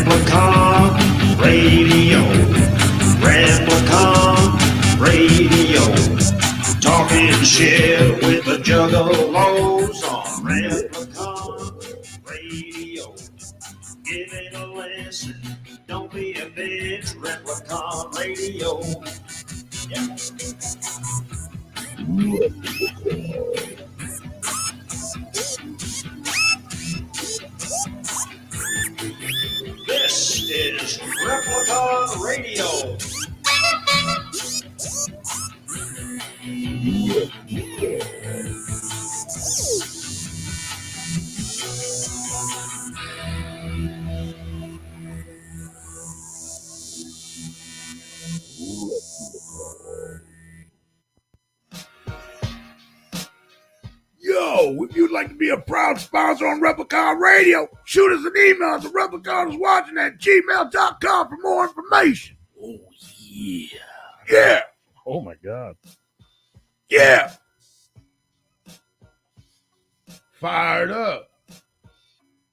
Replicon Radio. Replicon Radio. Talking shit with the juggalos on Replicon Radio. Give it a listen. Don't be a bitch. Replicon Radio. Yeah. This is Replicon Radio. Yo, if you'd like to be a proud sponsor on Replicon Radio, shoot us an email to repliconiswatching@gmail.com for more information. Oh, yeah. Yeah. Oh, my God. Yeah. Fired up.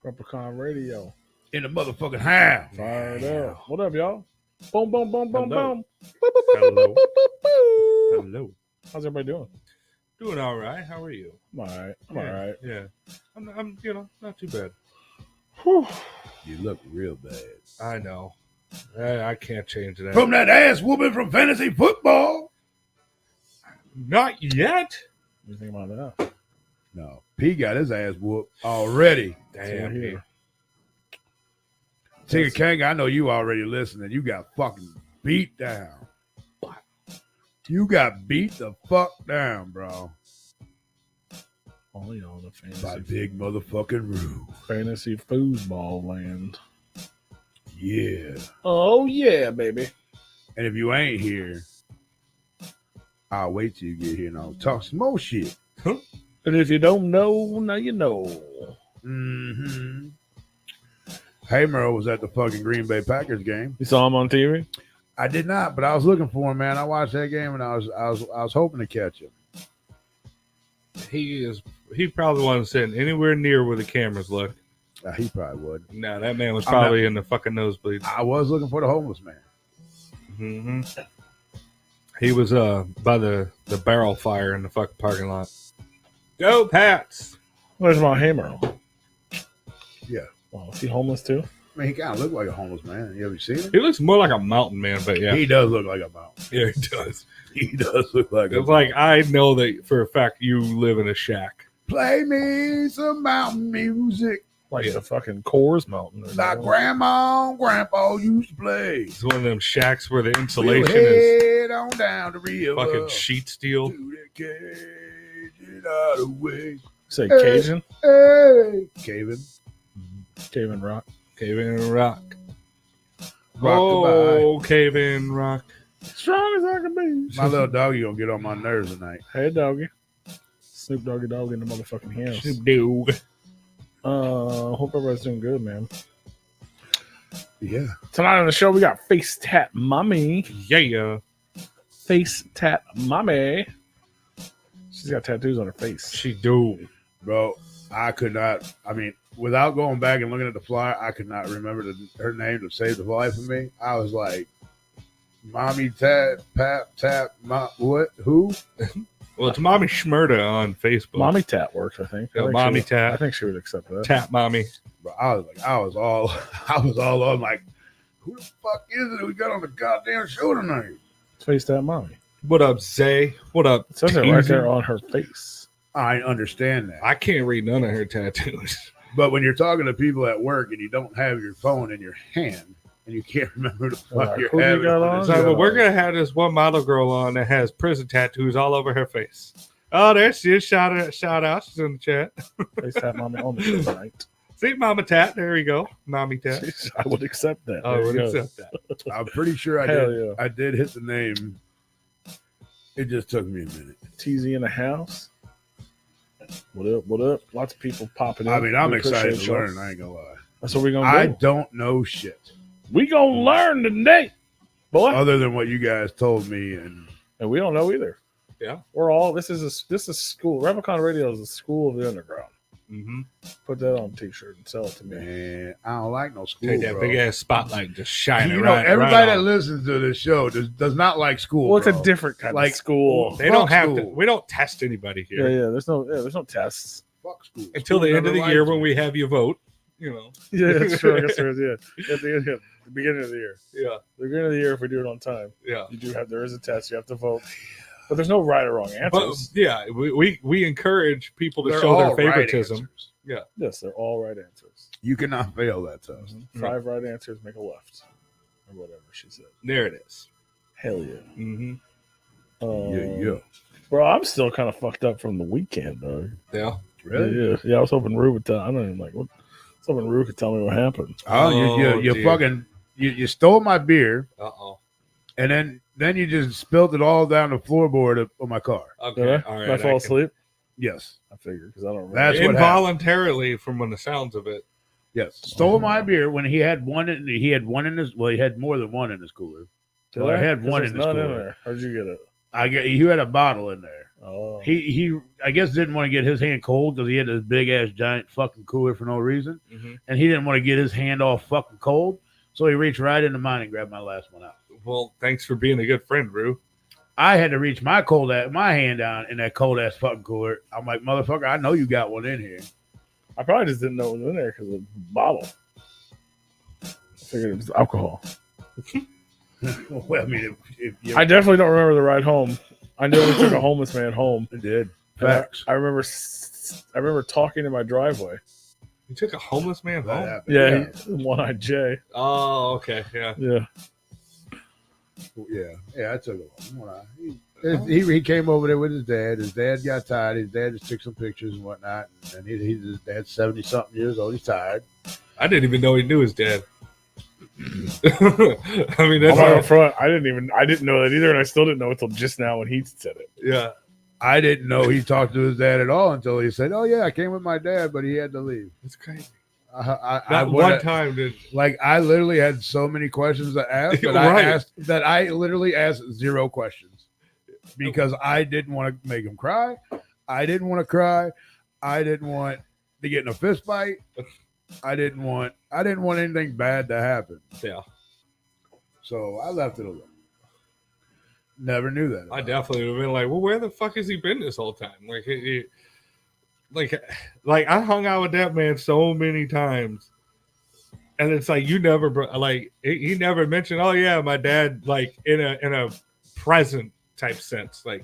Replicon Radio. In the motherfucking house. Fired up. What up, y'all? Boom, boom, boom, boom, Hello. boom. Hello. Hello. How's everybody doing? Doing all right. How are you? I'm all right. I'm yeah, all right. Yeah. I'm not too bad. Whew. You look real bad. I know. I can't change that. From that ass whooping from fantasy football. Not yet. What do you think about that? No. P got his ass whooped already. Damn. here. P. Tigger King, I know you already listening. You got fucking beat down. You got beat the fuck down, bro. Oh, you know, the By fantasy, big motherfucking Rue. fantasy foosball land. Yeah. Oh, yeah, baby. And if you ain't here, I'll wait till you get here and I'll talk some more shit. And if you don't know, now you know. Mm-hmm. Hey, Merle was at the fucking Green Bay Packers game. You saw him on TV? I did not, but I was looking for him, man. I watched that game and I was hoping to catch him. He probably wasn't sitting anywhere near where the cameras look. He probably would. No, that man was probably in the fucking nosebleeds. I was looking for the homeless man. Mm-hmm. He was by the barrel fire in the fucking parking lot. Go Pats! Where's my hammer? Yeah. Oh, is he homeless too? I mean, he kind of looked like a homeless man. You ever seen him? He looks more like a mountain man, but yeah. He does look like a mountain. Yeah, he does. He does look like It's like, I know that for a fact you live in a shack. Play me some mountain music Like the fucking Coors Mountain. like Grandma and Grandpa used to play. It's one of them shacks where the We'll insulation is head on down the river. fucking sheet steel. To the cage, get out of the way. Say Cajun? Hey, Kevin. Cajun Rock. Cave-in rock. Rock Oh, cave-in rock. Strong as I can be. my little doggy gonna get on my nerves tonight. Hey, doggy. Snoop Doggy Dogg in the motherfucking house. Snoop Dogg. Hope everybody's doing good, man. Yeah. Tonight on the show, we got FaceTat Mami. Yeah. FaceTat Mami. She's got tattoos on her face. She do. Bro, I could not, without going back and looking at the flyer, I could not remember her name to save the life of me. I was like, Mommy Tat, what? Who? Well, it's Mommy Schmurda on Facebook. Mommy Tat works, I think. Yeah, Mommy I Tat. think she would accept that. Tap Mommy. Bro, I was all on like, who the fuck is it we got on the goddamn show tonight? It's FaceTat Mommy. What up, Zay? What up, It says it right there on her face. I understand that. I can't read none of her tattoos. But when you're talking to people at work and you don't have your phone in your hand and you can't remember the fuck Like, you're who you having got when on? it's So, Yeah. but we're gonna have this one model girl on that has prison tattoos all over her face. Oh, there she is. Shout out. She's in the chat. FaceTat Mommy on the show tonight. See, Mama Tat. There we go. Mommy Tat. I would accept that. I There would you go. accept that. I'm pretty sure I Hell did. yeah. I did hit the name. It just took me a minute. TZ in the house. What up? What up? Lots of people popping in. I mean, I'm We excited appreciate to y'all. learn. I ain't gonna lie. That's what we're gonna I do. don't know shit We gonna learn today, boy. other than what you guys told me, and And we don't know either. Yeah. We're all. This is school. Replicon Radio is the school of the underground. Mm-hmm. Put that on a t-shirt and sell it to me. man, I don't like no school. Take that bro. big ass spotlight just shining. You know, right, everybody right that on. listens to this show does not like school. Well, it's bro. a different kind Like, of school. They don't Fuck have to. school. We don't test anybody Yeah, here there's no tests. Fuck school. until School the end of never the year liked when me. we have you vote. You know. Yeah, that's true. I guess there is. Yeah, at the beginning of the year. Yeah. The beginning of the year, if we do it on time, Yeah. there is a test. You have to vote, but there's no right or wrong But answers. yeah, we encourage people to They're show their all right favoritism. answers. Yes, they're all right answers. You cannot fail that test. 5 right answers make a left, or whatever she said. There it is. Hell yeah. Mm-hmm. Yeah. Bro, I'm still kind of fucked up from the weekend, dog. Yeah. Really? Yeah. I was hoping Rue would tell. I don't even like what. I was hoping Rue could tell me what happened. Oh, you dear. fucking you stole my beer, Uh-oh. and then you just spilled it all down the floorboard of my car. Okay. Did I? All right. Did I fall asleep? Yes. I figured because I don't remember. That's what Involuntarily, from the sounds of it. Yes. Stole my beer when he had one in his. Well, he had more than one in his cooler. Did I had one There's in his none in cooler. there. How'd you get it? You had a bottle in there. Oh, He I guess didn't want to get his hand cold because he had this big ass giant fucking cooler for no reason, Mm-hmm. and he didn't want to get his hand all fucking cold, so he reached right into mine and grabbed my last one out. Well, thanks for being a good friend, Rue. I had to reach my hand down in that cold ass fucking cooler. I'm like, motherfucker, I know you got one in here. I probably just didn't know it was in there because of the bottle. I figured it was alcohol. Well, I mean, if you I definitely don't remember the ride home. I knew we took a homeless man home. did And facts. I remember talking in my driveway. You took a homeless man That home? happened. Yeah, One-Eyed Jay. Oh, okay. Yeah. Yeah. I took it. He came over there with his dad. His dad got tired. His dad just took some pictures and whatnot. And his dad's 70-something years old. He's tired. I didn't even know he knew his dad. I mean, I'm that's right all, up front. I didn't know that either, and I still didn't know until just now when he said it. yeah. I didn't know he talked to his dad at all until he said, "Oh yeah, I came with my dad, but he had to leave." It's crazy. I Not one time did. like I literally had so many questions to ask, but Right. I literally asked 0 questions because I didn't want to make him cry. I didn't want to cry. I didn't want to get in a fist fight. I didn't want anything bad to happen. Yeah. So I left it alone. Never knew that. I definitely would have been like, well, where the fuck has he been this whole time? Like I hung out with that man so many times, and it's like you never he never mentioned, oh yeah, my dad, like in a present type sense. Like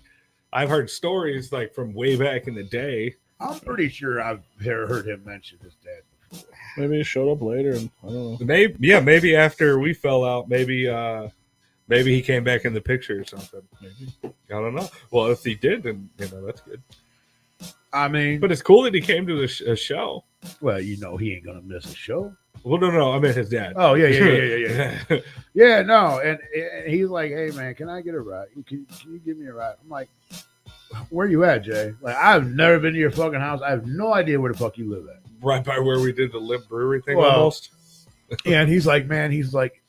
I've heard stories like from way back in the day. I'm pretty sure I've heard him mention his dad before. Maybe he showed up later, and I don't know. Maybe after we fell out, maybe he came back in the picture or something. Maybe I don't know. Well, if he did, then that's good. I mean, But it's cool that he came to the show. well, he ain't gonna miss a show. Well, no, I meant his dad. Oh yeah. Yeah, no, and he's like, "Hey man, can I get a ride? Can you give me a ride?" I'm like, "Where you at, Jay? Like, I've never been to your fucking house. I have no idea where the fuck you live at." Right by where we did the Lip Brewery thing, Well, almost. Yeah, and he's like,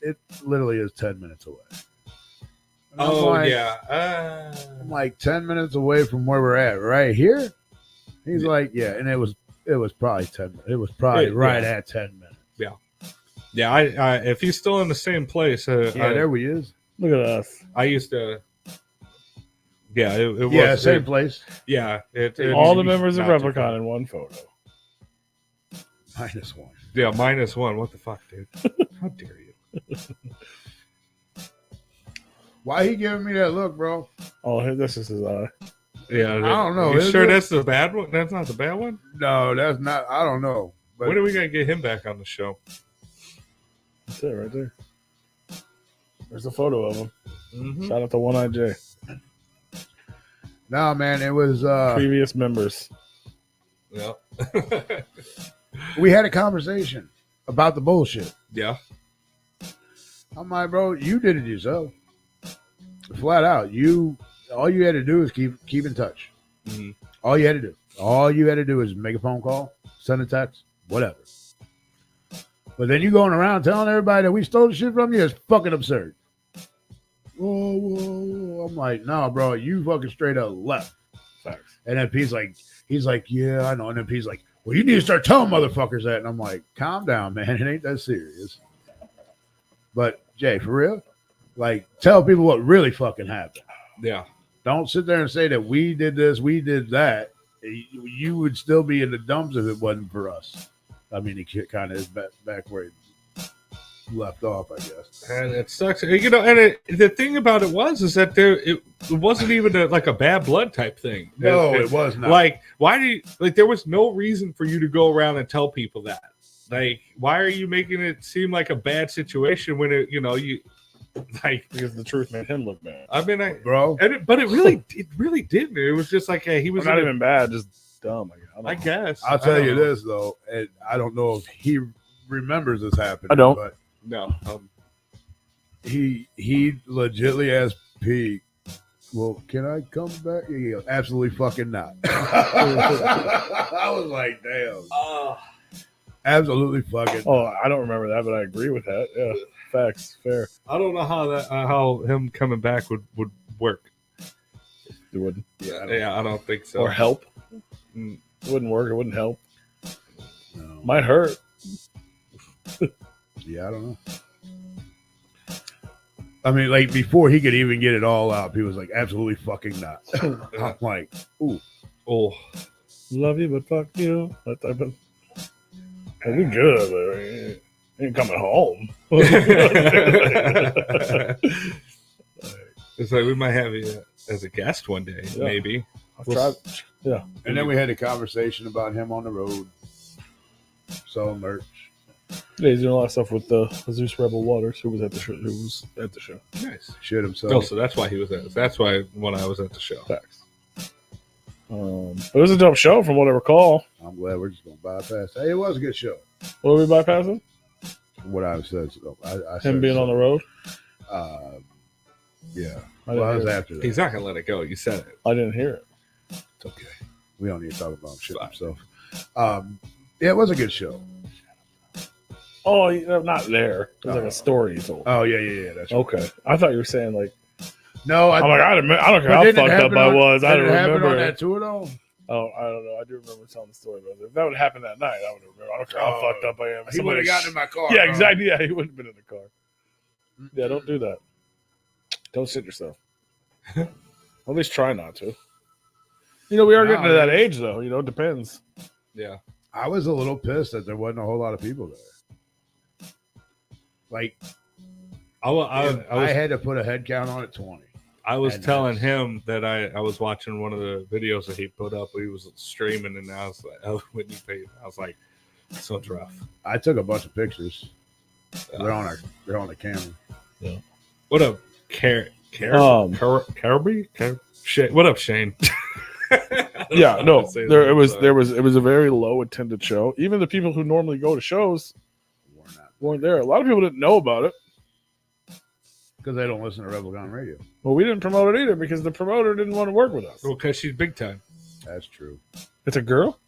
it literally is 10 minutes away. And I'm like, yeah. I'm like 10 minutes away from where we're at, right here. He's like, yeah, and it was probably 10 minutes. It was probably right at 10 minutes. Yeah. I if he's still in the same place, There he is. Look at us. I used to. Yeah, it was. Yeah, same place. Yeah, All the members of not too Replicon far. in one photo. -1. Yeah, -1. What the fuck, dude? How dare you? Why he giving me that look, bro? Oh, this is his eye. Yeah, I don't know. You Is sure it? that's the bad one? That's not the bad one. No, that's not. I don't know. But When are we gonna get him back on the show? That's it right there. There's a photo of him. Mm-hmm. Shout out to One Eye J. no, man, it was. Previous members. Yeah. We had a conversation about the bullshit. Yeah. I'm like, bro, you did it yourself. Flat out. All you had to do is keep in touch. Mm-hmm. All you had to do. All you had to do is make a phone call, send a text, whatever. But then you going around telling everybody that we stole the shit from you is fucking absurd. Whoa. I'm like, no, bro, you fucking straight up left. Facts. And then he's like, yeah, I know. And then he's like, well, you need to start telling motherfuckers that. And I'm like, calm down, man. It ain't that serious. But Jay, for real, like, tell people what really fucking happened. Yeah. Don't sit there and say that we did this, we did that. You would still be in the dumps if it wasn't for us. I mean, he kind of is back where he left off, I guess. And it sucks, and the thing about it is that it wasn't even a bad blood type thing. No, it was not. Like, why do you there was no reason for you to go around and tell people that. Like, why are you making it seem like a bad situation when because the truth made him look bad. I mean, bro, but it really didn't. It was just like he was not even bad, just dumb. I guess. I'll tell you this though, and I don't know if he remembers this happening. I don't. But no. He legitly asked Pete, well, can I come back? Yeah, absolutely fucking not. I was like, damn. Absolutely fucking. Oh, I don't remember that, but I agree with that. Yeah, facts, fair. I don't know how him coming back would work. It wouldn't. Yeah, I don't think so. Or help. Mm. It wouldn't work. It wouldn't help. No. Might hurt. Yeah, I don't know. I mean, like, before he could even get it all out, he was like, absolutely fucking not. I'm like, ooh. Oh. Love you, but fuck you. That type of. Well, we good, but we ain't coming home. It's like we might have you as a guest one day, maybe. Yeah. And then we had a conversation about him on the road, selling merch. Yeah, he's doing a lot of stuff with Jesus Rebel Waters, who was at the show. Nice. Shit himself. Oh, so that's why he was at. That's why when I was at the show. Facts. It was a dope show, from what I recall. I'm glad we're just gonna bypass. Hey, it was a good show. What were we bypassing? What I said. I Him being on the road. Yeah. I Well, I was didn't hear after that. He's not gonna let it go. You said it. I didn't hear it. It's okay. We don't need to talk about shit himself. Yeah, it was a good show. Oh, not there. It was like a story you told. Oh yeah. That's right. Okay. I thought you were saying like. No, I'm like, I don't care how fucked up I was. I don't remember on that tour though. Oh, I don't know. I do remember telling the story about it. If that would happen that night, I would remember. I don't care how fucked up I am. He would have gotten in my car. Yeah, exactly. Yeah, he wouldn't have been in the car. Yeah, don't do that. Don't sit yourself. At least try not to. We are getting to that age, though. It depends. Yeah. I was a little pissed that there wasn't a whole lot of people there. Like, I had to put a head count on at 20. I was telling him that I was watching one of the videos that he put up. He was streaming, and I was like, Whitney Peyton. I was like, so rough. I took a bunch of pictures. They're on the camera. Yeah. What up, Caribbean? What up, Shane? Yeah, no. It was a very low attended show. Even the people who normally go to shows weren't there. A lot of people didn't know about it. Because they don't listen to REPLICON Radio. Well, we didn't promote it either because the promoter didn't want to work with us. Well, because she's big time. That's true. It's a girl?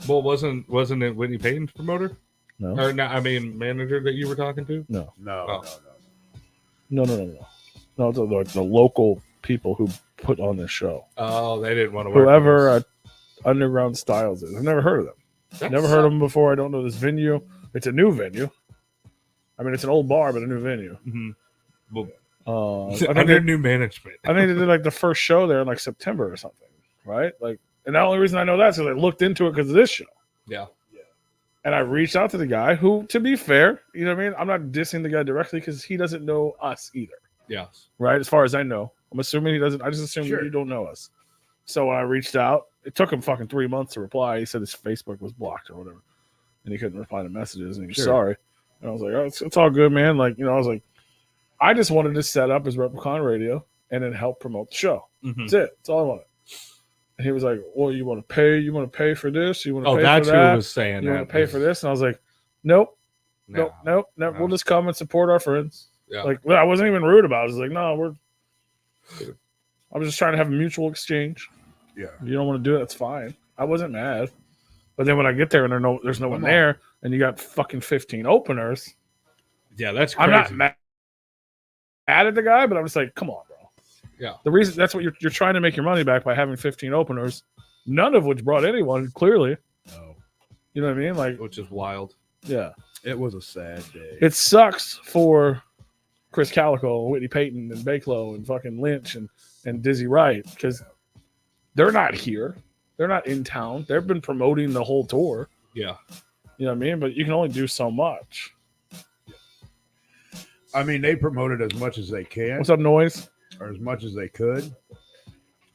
Well, wasn't it Whitney Peyton's promoter? No. Or no, manager that you were talking to? No. No. No, the local people who put on this show. Oh, they didn't want to work Whoever Underground Styles is. I've never heard of them. Never heard of them before. I don't know this venue. It's a new venue. I mean, it's an old bar, but a new venue. Mm-hmm. Well, under new management. I think they did like the first show there in like September or something, right? Like, and the only reason I know that is because I looked into it because of this show. Yeah. And I reached out to the guy who, to be fair, you know what I mean? I'm not dissing the guy directly because he doesn't know us either. Yeah. Right? As far as I know. I'm assuming he doesn't. I just assume Sure. that you don't know us. So when I reached out, it took him fucking 3 months to reply. He said his Facebook was blocked or whatever, and he couldn't reply to messages, and he was sorry. And I was like, oh, it's all good, man. Like, I was like, I just wanted to set up his Replicon Radio and then help promote the show. Mm-hmm. That's it. That's all I wanted. And he was like, well, you want to pay? You want to pay for this? You want to pay that's for that? who was saying you that. want to pay for this? And I was like, nope. No. Nope. We'll just come and support our friends. Yeah. Like, I wasn't even rude about it. I was like, no, I was just trying to have a mutual exchange. Yeah. You don't want to do it, that's fine. I wasn't mad. But then when I get there and there's no one there, and you got fucking 15 openers. Yeah, that's crazy. I'm not mad at the guy, but I'm just like, come on, bro. Yeah. The reason that's what you're trying to make your money back by having 15 openers, none of which brought anyone, clearly. No. You know what I mean? Like, Which is wild. Yeah. It was a sad day. It sucks for Krizz Kaliko and Whitney Peyton and Baklow and fucking Lynch and Dizzy Wright, because they're not here. They're not in town. They've been promoting the whole tour. Yeah. You know what I mean? But you can only do so much. I mean, they promoted as much as they can. What's up, Noise? Or as much as they could.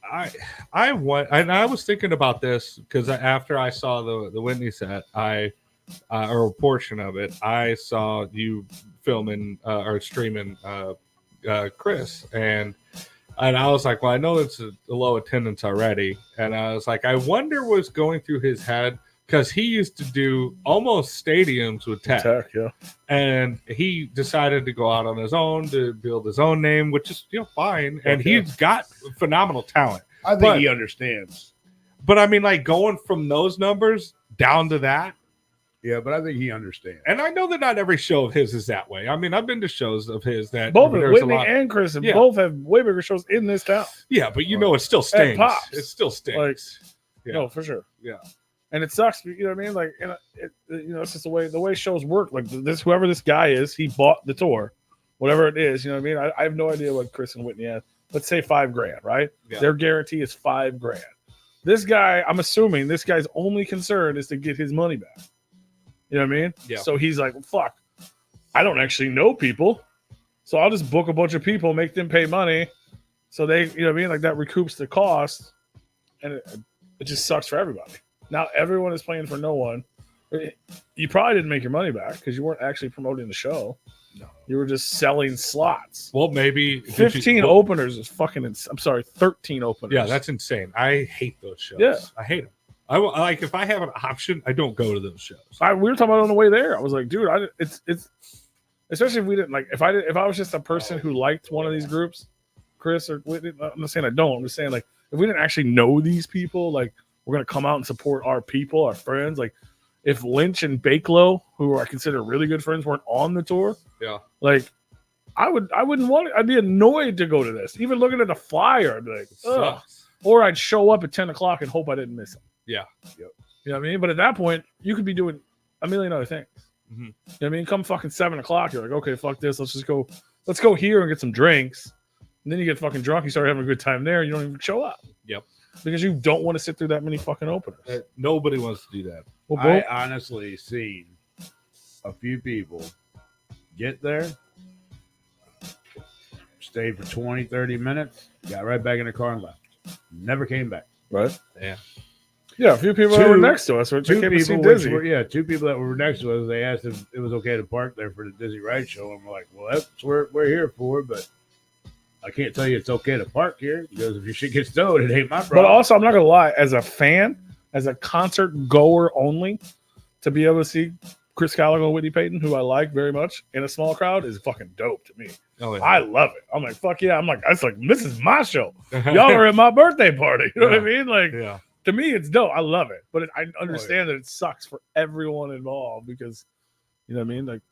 I was thinking about this because after I saw the Whitney set, or a portion of it, I saw you filming or streaming Chris, and I was like, well, I know it's a low attendance already, and I was like, I wonder what's going through his head, because he used to do almost stadiums with Tech, yeah, and he decided to go out on his own to build his own name, which is fine, and he's got phenomenal talent. I think he understands. But I mean, like, going from those numbers down to that. Yeah, but I think he understands. And I know that not every show of his is that way. I mean, I've been to shows of his that both Whitney and Chris and both have way bigger shows in this town. Yeah, but it still stings. Pops. It still stings. Like, no, for sure. Yeah, and it sucks. You know what I mean? Like, it's just the way shows work. Like whoever this guy is, he bought the tour, whatever it is. You know what I mean? I have no idea what Chris and Whitney have. Let's say $5,000, right? Yeah. Their guarantee is $5,000. This guy, I'm assuming this guy's only concern is to get his money back. You know what I mean? Yeah. So he's like, well, fuck, I don't actually know people. So I'll just book a bunch of people, make them pay money. So they, you know what I mean? Like that recoups the cost. And it just sucks for everybody. Now everyone is playing for no one. You probably didn't make your money back because you weren't actually promoting the show. No. You were just selling slots. Well, maybe 15 openers is fucking I'm sorry, 13 openers. Yeah, that's insane. I hate those shows. Yeah. I hate them. Like, if I have an option, I don't go to those shows. We were talking about it on the way there. I was like, dude, it's especially if we didn't like if I was just a person who liked one of these groups, Chris or Whitney. I'm not saying I don't. I'm just saying, like, if we didn't actually know these people, like, we're gonna come out and support our people, our friends. Like, if Lynch and Baklow, who I consider really good friends, weren't on the tour, yeah, like, I wouldn't want it. I'd be annoyed to go to this. Even looking at the flyer, I'd be like, ugh. Or I'd show up at 10 o'clock and hope I didn't miss it. Yeah. Yep. You know what I mean? But at that point, you could be doing a million other things. Mm-hmm. You know what I mean? Come fucking 7 o'clock, you're like, okay, fuck this. Let's go here and get some drinks. And then you get fucking drunk. You start having a good time there. You don't even show up. Yep. Because you don't want to sit through that many fucking openers. Nobody wants to do that. Well, I honestly seen a few people get there, stayed for 20, 30 minutes, got right back in the car and left. Never came back. Right? Yeah. Yeah, a few people that were next to us. Two people that were next to us, they asked if it was okay to park there for the Dizzy Wright show. And we're like, well, that's what we're here for, but I can't tell you it's okay to park here because if your shit gets towed, it ain't my problem. But also, I'm not going to lie, as a fan, as a concert goer only, to be able to see Krizz Kaliko and Whitney Peyton, who I like very much, in a small crowd is fucking dope to me. Oh, yeah. I love it. I'm like, fuck yeah. I'm like, this is my show. Y'all are at my birthday party. You know what I mean? Like, yeah. To me, it's dope. I love it. But I understand that it sucks for everyone involved because, you know what I mean? Like,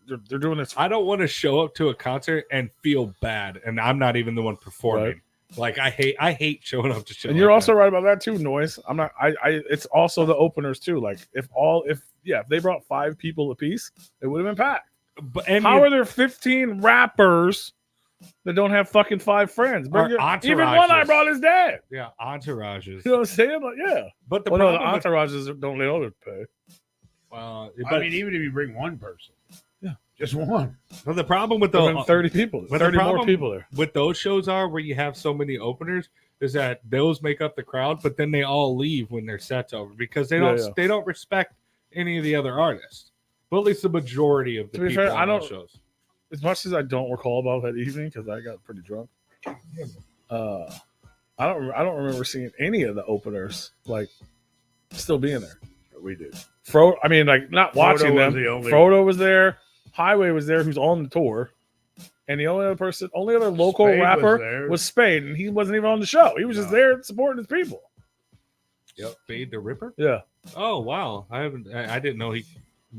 they're doing this. I don't want to show up to a concert and feel bad, and I'm not even the one performing. Right. Like, I hate showing up to shows. And you're also right about that too, Noise. I'm not. It's also the openers too. Like, if they brought 5 people apiece, it would have been packed. But how are there 15 rappers that don't have fucking 5 friends? Even one I brought is dead. Yeah, entourages. You know what I'm saying? Like, yeah. But the entourages don't let others pay. I mean, even if you bring one person, yeah, just one. But the problem with 30 people, 30 more people there. With those shows are where you have so many openers, is that those make up the crowd, but then they all leave when their set's over because they don't respect any of the other artists. But at least the majority of the To be people fair, I on don't- those shows. As much as I don't recall about that evening because I got pretty drunk, I don't remember seeing any of the openers like still being there. We did. I mean, like not watching was them. the only- Frodo was there. Highway was there, who's on the tour, and the only other local Spade was rapper there. was Spade, and he wasn't even on the show. He was just No. there supporting his people. Yep, Spade the Ripper. Yeah, Oh wow, I didn't know he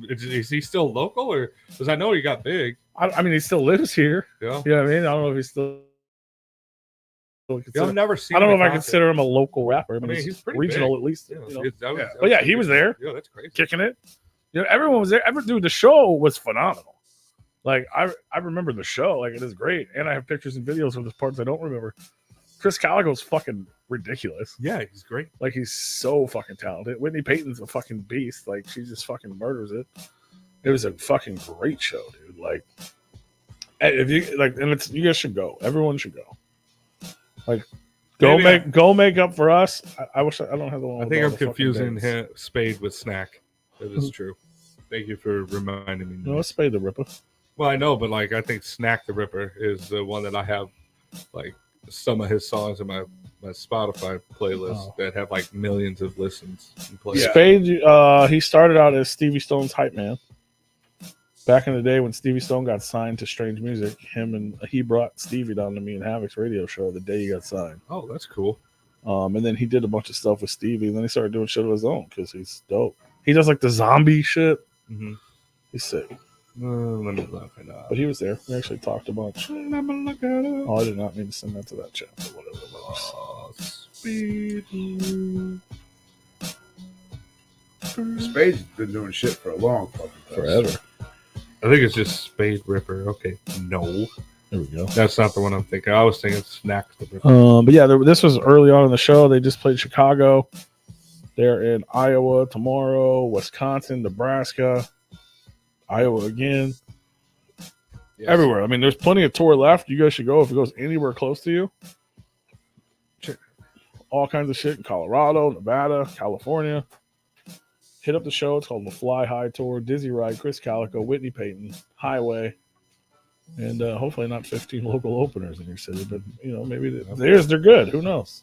is he still local or because I know he got big. I mean, he still lives here. Yeah, You know what I mean? I don't know if he's still. I've never seen. I don't know if the I concert. consider him a local rapper. I mean, he's he's pretty regional big. at least. Yeah, You know? that But yeah, he was there. Yeah, that's crazy. Kicking it. You know, everyone was there. Dude, the show was phenomenal. Like I remember the show. Like it is great, and I have pictures and videos of the parts I don't remember. Krizz Kaliko's fucking ridiculous. Yeah, he's great. Like he's so fucking talented. Whitney Peyton's a fucking beast. Like she just fucking murders it. It was a fucking great show, dude. Like if you like, and it's you guys should go. Everyone should go. Like go make up for us. I wish I don't have the one. I with think all I'm the fucking confusing names. Spade with Snack. That is true. Thank you for reminding me. No, it's Spade the Ripper. Well, I know, but like I think Snack the Ripper is the one that I have like some of his songs in my Spotify playlist that have like millions of listens and plays. Yeah. Spade, he started out as Stevie Stone's hype man. Back in the day when Stevie Stone got signed to Strange Music, he brought Stevie down to me and Havoc's radio show the day he got signed. Oh, that's cool. And then he did a bunch of stuff with Stevie, and then he started doing shit of his own because he's dope. He does like the zombie shit. Mm-hmm. He's sick. Let me look it up. But he was there. We actually talked a bunch. Let me look it up. Oh, I did not mean to send that to that chat, but whatever it was. Speed. Spade's been doing shit for a long fucking time. Forever. I think it's just Spade Ripper. Okay, no, There we go. that's not the one I'm thinking. I was thinking Snack the Ripper. But yeah, this was early on in the show. They just played Chicago. They're in Iowa tomorrow, Wisconsin, Nebraska, Iowa again. Yes. Everywhere. I mean, there's plenty of tour left. You guys should go if it goes anywhere close to you. All kinds of shit in Colorado, Nevada, California. Hit up the show. It's called the Fly High Tour. Dizzy Ride, Krizz Kaliko, Whitney Peyton, Highway, and hopefully not 15 local openers in your city, but you know maybe they're good. Who knows?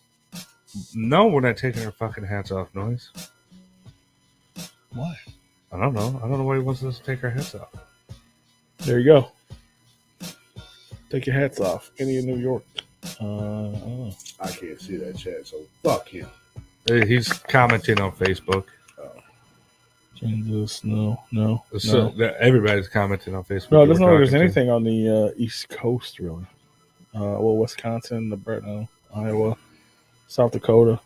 No, we're not taking our fucking hats off, Noise. Why? I don't know. I don't know why he wants us to take our hats off. There you go. Take your hats off. Any in New York? I don't know. I can't see that chat, so fuck him. He's commenting on Facebook. Kansas, no. So everybody's commenting on Facebook. No, it doesn't look like there's We're talking to. anything on the East Coast, really. Wisconsin, Nebraska, Iowa, South Dakota.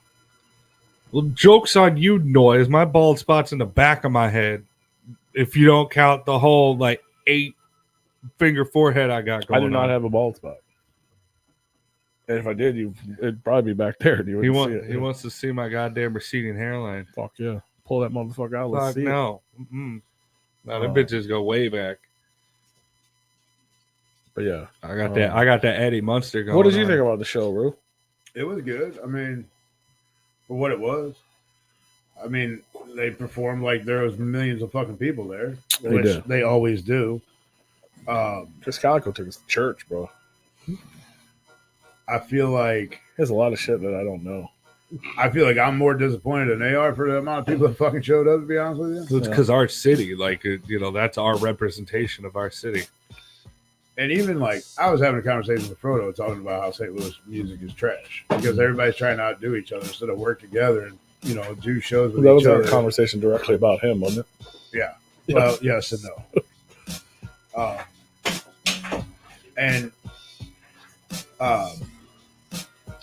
Well, joke's on you, Noise. My bald spot's in the back of my head. If you don't count the whole, 8-finger forehead I got going I do not on. have a bald spot. And if I did, it'd probably be back there. You He wouldn't see it. wants to see my goddamn receding hairline. Fuck yeah. Pull that motherfucker out. Let's Fuck see it. no. Mm-mm. No, them Oh. bitches go way back. But yeah. I got that Eddie Munster going. What did you on. think about the show, Rue? It was good. I mean, for what it was. I mean, they performed like there was millions of fucking people there, They which did. they always do. Krizz Kaliko took us to church, bro. I feel like There's a lot of shit that I don't know. I'm more disappointed than they are for the amount of people that fucking showed up. To be honest with you, It's because our city, that's our representation of our city. and even I was having a conversation with Frodo talking about how St. Louis music is trash because everybody's trying to outdo each other instead of work together and do shows with That each was other. a conversation directly about him, wasn't it? Yeah. Well, yes and no. And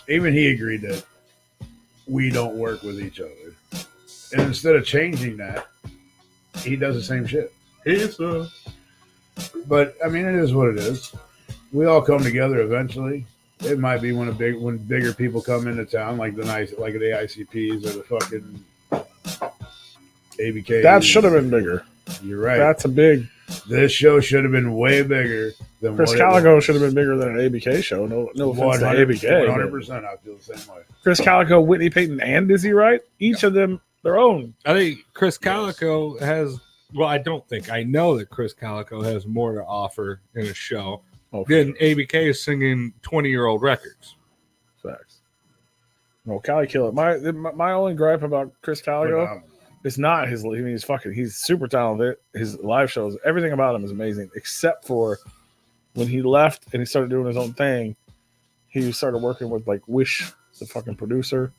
even he agreed that we don't work with each other. And instead of changing that, he does the same shit. But I mean, it is what it is. We all come together eventually. It might be when bigger people come into town, like the ICPs or the fucking ABK. That should have been bigger. You're right. That's a big. This show should have been way bigger than Chris what Kaliko should have been bigger than an ABK show. No offense to ABK. 100%. I feel the same way. Chris Kaliko, Whitney Peyton, and Dizzy Wright, each of them their own. I think Chris Kaliko has. Well, I don't think. I know that Chris Kaliko has more to offer in a show than ABK is singing 20-year-old records. Facts. No, Cali kill it. My only gripe about Chris Kaliko is not his. I mean, he's super talented. His live shows, everything about him is amazing, except for when he left and he started doing his own thing. He started working with like Wish, the fucking producer,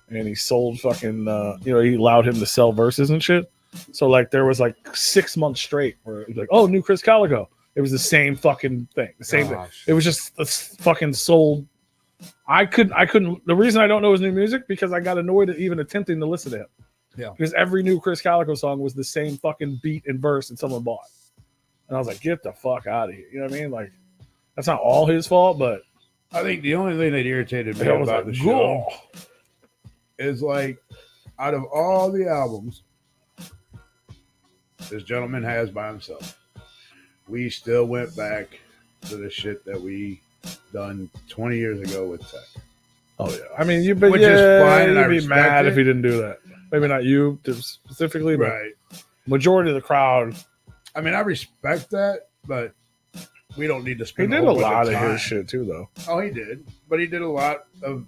and he sold fucking. He allowed him to sell verses and shit. So like there was like 6 months straight where it was like, oh, new Chris Kaliko. It was the same fucking thing. The same thing. It was just fucking sold. I couldn't. The reason I don't know his new music because I got annoyed at even attempting to listen to him. Yeah. Because every new Chris Kaliko song was the same fucking beat and verse that someone bought, and I was like, get the fuck out of here. You know what I mean? Like that's not all his fault, but I think the only thing that irritated me about the show is like out of all the albums this gentleman has by himself, we still went back to the shit that we done 20 years ago with Tech. Oh yeah, I mean you'd be Which is fine, and I you'd be mad respect if he didn't do that. Maybe not you specifically, but right. Majority of the crowd. I mean, I respect that, but we don't need to He spend. did a lot of his shit too, though. Oh, he did, but he did a lot of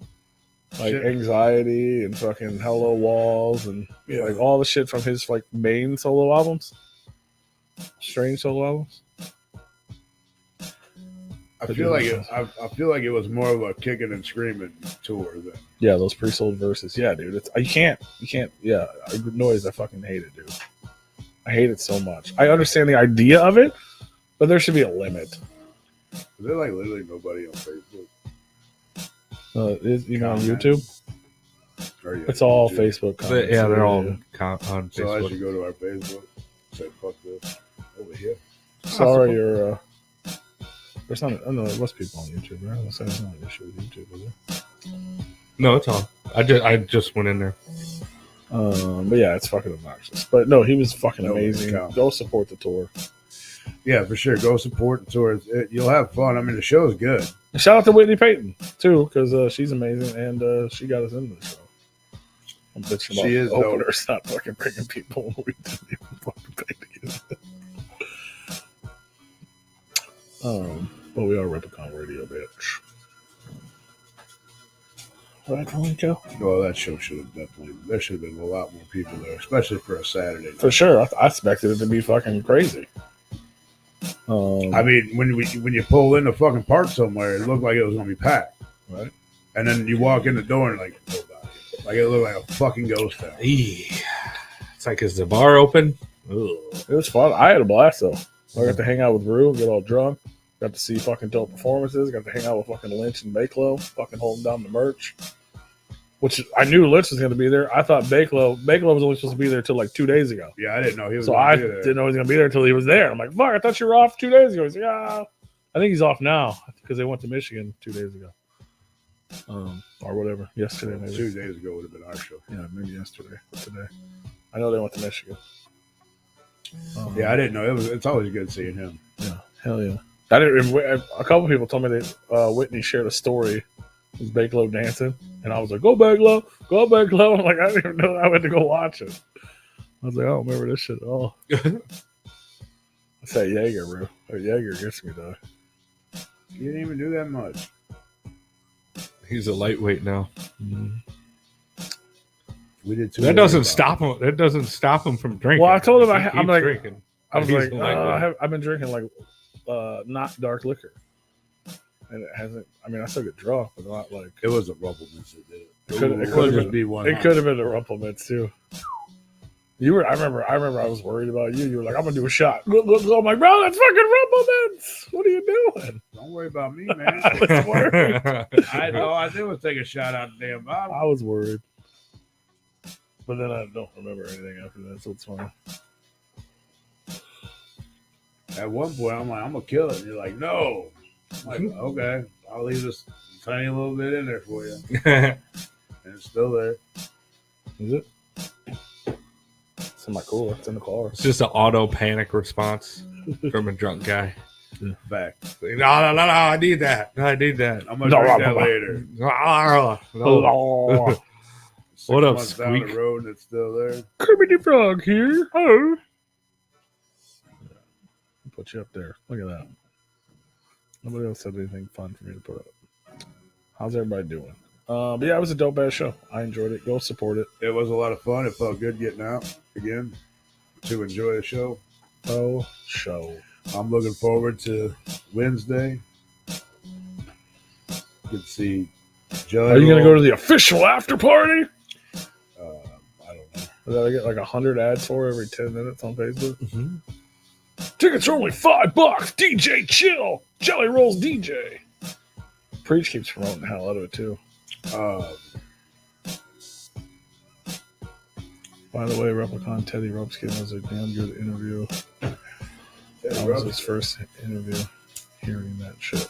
like shit. Anxiety and fucking Hello Walls and like all the shit from his like main solo albums, strange solo albums. I feel like it was more of a kicking and screaming tour than. Yeah, those pre-sold verses. Yeah, dude, you can't. Yeah, noise. I fucking hate it, dude. I hate it so much. I understand the idea of it, but there should be a limit. Is there like literally nobody on Facebook? Is on YouTube? It's all YouTube? Facebook comments. Yeah, they're all on Facebook. So I should go to our Facebook. Say fuck this over here. Sorry, you're. There's not. I know there must be people on YouTube, right? There's not an issue with YouTube, is there? No, it's on. I just went in there. But yeah, it's fucking obnoxious. But no, he was fucking amazing. Go support the tour. Yeah, for sure. Go support the tour. You'll have fun. I mean, the show's good. And shout out to Whitney Peyton too, because she's amazing and she got us into the show. I'm bitching about She is openers not fucking bringing people we didn't even fucking pay to get in. But we are Replicon Radio, bitch. Right, Kaliko? Well, that show should have there should have been a lot more people there, especially for a Saturday. For sure. I expected it to be fucking crazy. I mean, when you pull in the fucking park somewhere, it looked like it was going to be packed. Right. And then you walk in the door and like it looked like a fucking ghost town. It's like, is the bar open? Ugh. It was fun. I had a blast, though. I got to hang out with Rue, get all drunk. Got to see fucking dope performances. Got to hang out with fucking Lynch and Bakelo, fucking holding down the merch. Which I knew Lynch was going to be there. I thought Bakelo was only supposed to be there till like 2 days ago. Yeah, I didn't know he was. So I didn't know he was going to be there until he was there. I'm like, fuck! I thought you were off 2 days ago. He's like, yeah. I think he's off now because they went to Michigan 2 days ago, or whatever. Yesterday, maybe 2 days ago would have been our show. Yeah, maybe yesterday, but today. I know they went to Michigan. Yeah, I didn't know. It's always good seeing him. Yeah, hell yeah. A couple people told me that Whitney shared a story with Bakelo dancing, and I was like, "Go Bakelo, go Bakelo!" I'm like, I didn't even know I went to go watch it. I was like, I don't remember this shit at all. It's that Jaeger, bro. That Jaeger gets me though. He didn't even do that much. He's a lightweight now. Mm-hmm. We did too. That doesn't stop him. That doesn't stop him from drinking. Well, I told him I'm like, drinking. I was like, I've been drinking like not dark liquor, and it hasn't. I mean, I still get drunk, but not like it was a Rumplemans that did it. It could just be one. It could have been a Rumplemans too. You were. I remember. I was worried about you. You were like, "I'm gonna do a shot." I'm like, "Bro, that's fucking Rumplemans. What are you doing?" Don't worry about me, man. I was worried. All I did was take a shot out of the damn bottle. I was worried, but then I don't remember anything after that, so it's fine. At one point, I'm like, I'm gonna kill it. And you're like, no. I'm like, okay, I'll leave this tiny little bit in there for you. And it's still there. Is it? It's in my cooler. It's in the car. It's just an auto panic response. from a drunk guy. Fact. No, I need that. I'm gonna drink that later. No. 6 What up, months down the Squeak? road and it's still there. Kermit the Frog here. Oh. Put you up there. Look at that. Nobody else said anything fun for me to put up. How's everybody doing? But yeah, it was a dope ass show. I enjoyed it. Go support it. It was a lot of fun. It felt good getting out again to enjoy the show. Oh, show. I'm looking forward to Wednesday. Get to see Jelly Are you going to Roll. go to the official after party? I don't know. That I get like 100 ads for every 10 minutes on Facebook. Mm-hmm. Tickets are only $5. DJ Chill. Jelly Rolls DJ. Preach keeps promoting the hell out of it too. By the way, Replicon Teddy Rumpskin was a damn good interview. That was his first interview. Hearing that shit.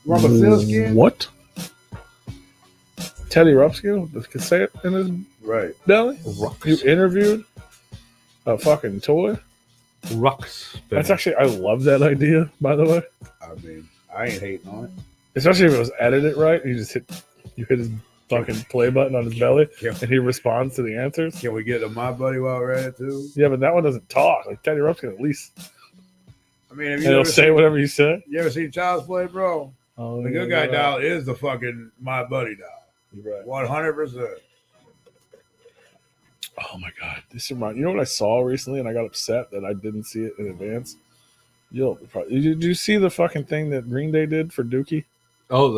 Rumpelstiltskin? What? Teddy Rumpskin? Could say it in his Right. belly? You interviewed a fucking toy? Rux. That's actually, I love that idea, by the way. I mean, I ain't hating on it. Especially if it was edited right. You hit his fucking play button on his belly Yeah. and he responds to the answers. Can we get to my buddy while we're at it too? Yeah, but that one doesn't talk. Like Teddy Rumpskin at least. I mean, have And you he'll ever say seen, whatever you say. you ever seen Child's Play, bro? Oh, The good guy doll is the fucking my buddy doll. You're right. 100%. Oh my god, this reminds you know what I saw recently, and I got upset that I didn't see it in advance. Did you see the fucking thing that Green Day did for Dookie? Oh,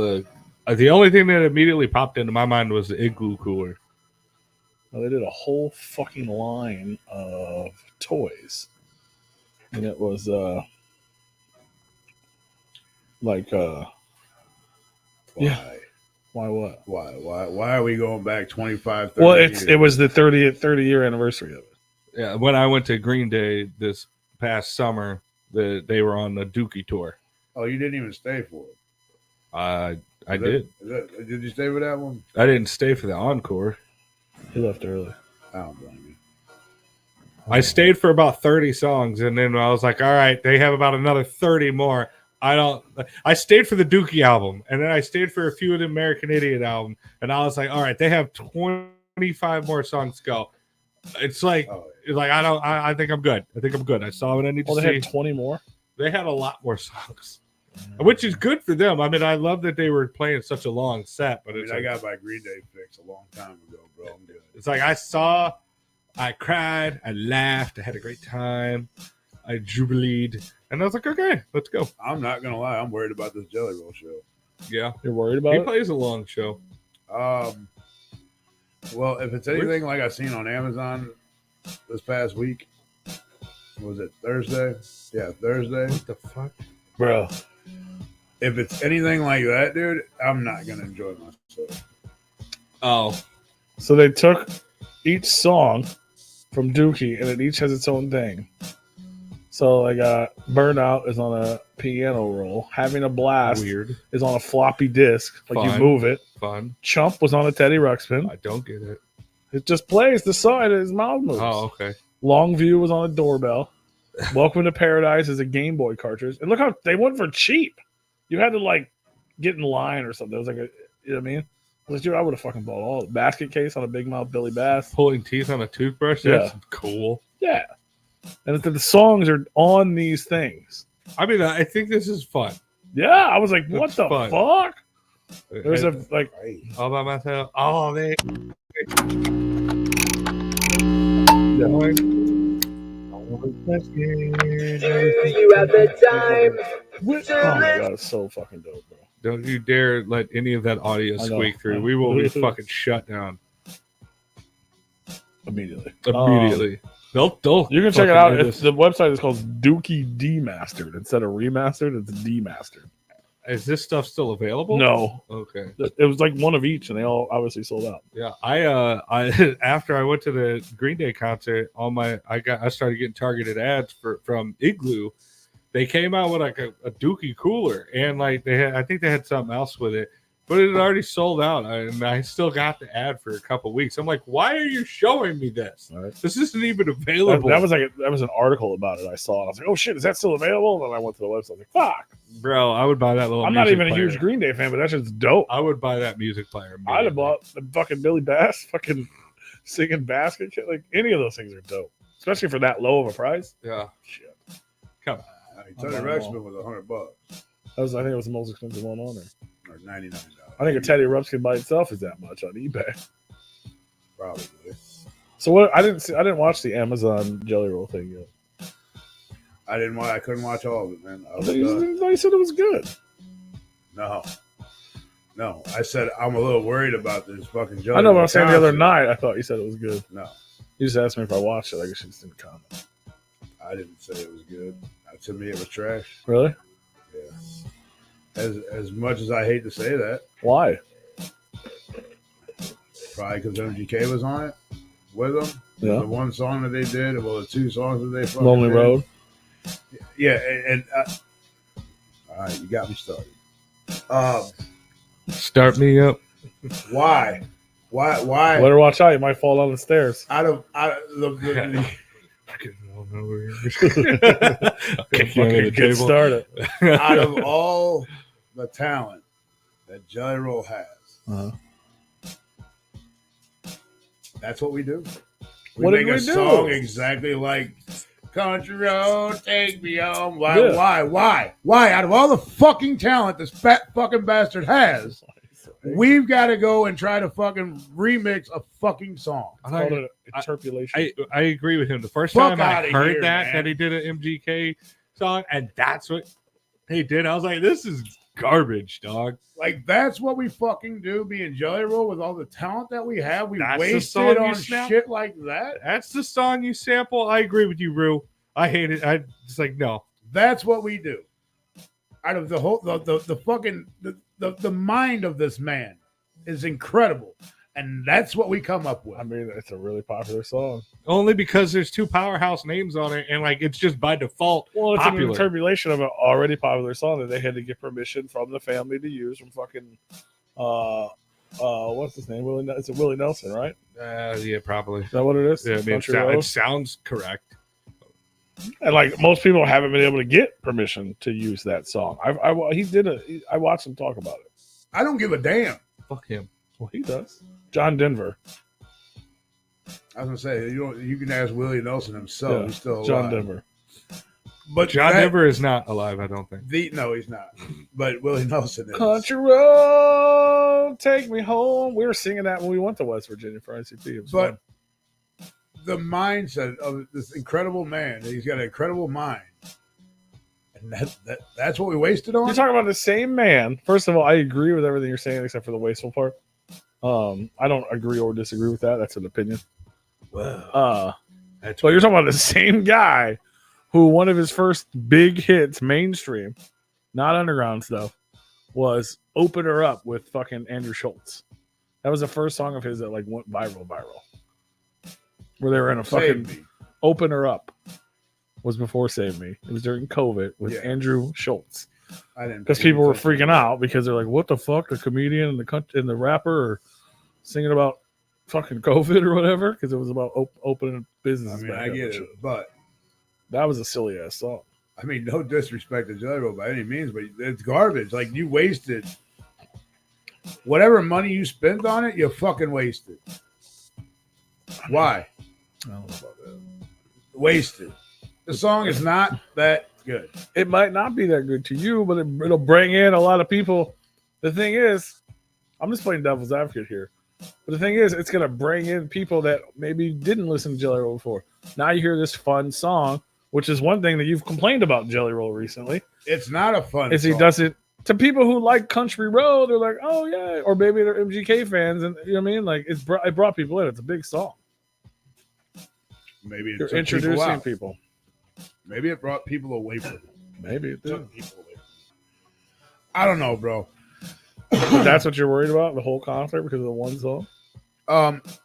the only thing that immediately popped into my mind was the igloo cooler. Well, they did a whole fucking line of toys, and it was yeah. Why what? Why are we going back 25, 30 Well, years? it was the 30 year anniversary of it. Yeah, when I went to Green Day this past summer, they were on the Dookie tour. Oh, you didn't even stay for it. I did. Did you stay for that one? I didn't stay for the encore. He left early. I don't blame you. I stayed for about 30 songs, and then I was like, all right, they have about another 30 more. I stayed for the Dookie album, and then I stayed for a few of the American Idiot album, and I was like, all right, they have 25 more songs to go. It's like, I think I'm good. I saw what I need to see. They had 20 more? They had a lot more songs, which is good for them. I mean, I love that they were playing such a long set, but I got my Green Day fix a long time ago, bro. I'm good. It's like I cried, I laughed, I had a great time, I jubileed, and I was like, okay, let's go. I'm not gonna lie, I'm worried about this Jelly Roll show. Yeah, You're worried about he it? plays a long show. Well, if it's anything like I seen on Amazon this past week, was it Thursday? Yeah, Thursday. What the fuck, Bro. If it's anything like that, dude, I'm not gonna enjoy myself. Oh, So they took each song from Dookie, and it each has its own thing. So like Burnout is on a piano roll. Having a Blast weird, is on a floppy disk. Like Fun. you move it. fun. Chump was on a Teddy Ruxpin. I don't get it. It just plays the song and his mouth moves. Oh, okay. Longview was on a doorbell. Welcome to Paradise is a Game Boy cartridge. And look how they went for cheap. You had to like get in line or something. It was like you know what I mean? I would have fucking bought all. Basket case on a Big Mouth Billy Bass. Pulling teeth on a toothbrush. Yeah. That's cool. Yeah. And the songs are on these things. I mean, I think this is fun. Yeah. I was like, what It's the fun. fuck? There's a like Hey, all by myself. Oh, they. Do you have the time? oh my god, it's so fucking dope, bro. Don't you dare let any of that audio I know. squeak through. We will be fucking shut down Immediately. immediately. They'll You can check it fucking out. do If this. the website is called Dookie Demastered. Instead of remastered, it's demastered. Is this stuff still available? No. Okay. It was like one of each, and they all obviously sold out. Yeah. I after I went to the Green Day concert, I started getting targeted ads from Igloo. They came out with like a Dookie cooler, and like I think they had something else with it. but it had already sold out, and I still got the ad for a couple weeks. I'm like, why are you showing me this? Right. This isn't even available. That was an article about it I saw. And I was like, oh shit, is that still available? And then I went to the website. I was like, fuck. Bro, I would buy that little. I'm not even player. a huge Green Day fan, but that shit's dope. I would buy that music player. I'd have bought the fucking Billy Bass fucking singing basket kit. Like any of those things are dope, especially for that low of a price. Yeah. Shit. Come on. Teddy Ruxpin was $100. I think it was the most expensive one on there. Or $99. I think a Teddy Ruxpin by itself is that much on eBay. Probably. So what? I didn't watch the Amazon Jelly Roll thing yet. I couldn't watch all of it, man. I was, You said it was good. No. I said I'm a little worried about this fucking Jelly I know what I Roll was saying the other concert. night. I thought you said it was good. No, You just asked me if I watched it. I guess you just didn't comment. I didn't say it was good. To me, it was trash. Really? Yeah. As much as I hate to say that, Why? probably because MGK was on it with them. Yeah. The one song that they did, well, the two songs that they fucking Lonely did. Road. Yeah, and all right, you got me started. Start me up. Why? Let her watch out. You might fall down the stairs. Out of the Kick you under the Get table. started. out of all the talent that Jelly Roll has, Uh-huh. that's what we do. What make did a we do? song exactly like Country Road, Take Me Home. Why? Yeah. Why? Out of all the fucking talent this fat fucking bastard has, we've got to go and try to fucking remix a fucking song. It's called an interpolation. I agree with him. The first Fuck time I outta heard here, that man. he did an MGK song, and that's what he did, I was like, this is garbage, dog. Like, that's what we fucking do, being Jelly Roll with all the talent that we have. We That's the waste song it you on snap? shit like that. That's the song you sample. I agree with you, Rue. I hate it. I just like, no. That's what we do. Out of the whole, the fucking, the mind of this man is incredible. And that's what we come up with. I mean, it's a really popular song. Only because there's two powerhouse names on it, and like it's just by default. Well, it's popular. an interpolation of an already popular song that they had to get permission from the family to use from fucking, what's his name? It's Willie Nelson, right? Yeah, probably. Is that what it is? Yeah, I mean, Country Road? it sounds correct. And like most people haven't been able to get permission to use that song. I watched him talk about it. I don't give a damn. Fuck him. Well, he does. John Denver. I was gonna say you can ask Willie Nelson himself. Yeah, He's still alive. John Denver. But John Denver is not alive, I don't think. No, he's not. But Willie Nelson is. Country Road, take me home. We were singing that when we went to West Virginia for ICP. It was But fun. the mindset of this incredible man, he's got an incredible mind. And that's what we wasted on? You're talking about the same man. First of all, I agree with everything you're saying except for the wasteful part. I don't agree or disagree with that. That's an opinion. Wow. So you're talking about the same guy who one of his first big hits, mainstream, not underground stuff, was "Open Her Up" with fucking Andrew Schultz. That was the first song of his that like went viral. Where they were in a fucking Save Me. "Open Her Up" was before "Save Me." It was during COVID with Yeah. Andrew Schultz. I didn't Because people were freaking out because they're like, "What the fuck?" The comedian and the rapper are singing about fucking COVID or whatever because it was about opening businesses. I mean, back I up get and it, shit. but That was a silly ass song. I mean, no disrespect to Jelly Roll by any means, but it's garbage. Like, you wasted whatever money you spent on it. You fucking wasted. Why? I don't know about that. Wasted. The song is not that good. It might not be that good to you, but it'll bring in a lot of people. The thing is, I'm just playing devil's advocate here. But the thing is, it's going to bring in people that maybe didn't listen to Jelly Roll before. Now you hear this fun song, which is one thing that you've complained about Jelly Roll recently. It's not a fun Is he song. does it to people who like Country Road. They're like, oh yeah, or maybe they're MGK fans, and you know what I mean. Like it brought people in. It's a big song. Maybe it You're took introducing people out. people. Maybe it brought people away from it. Maybe it did. Took people away from it. I don't know, bro. But that's what you're worried about, the whole concert because of the one song.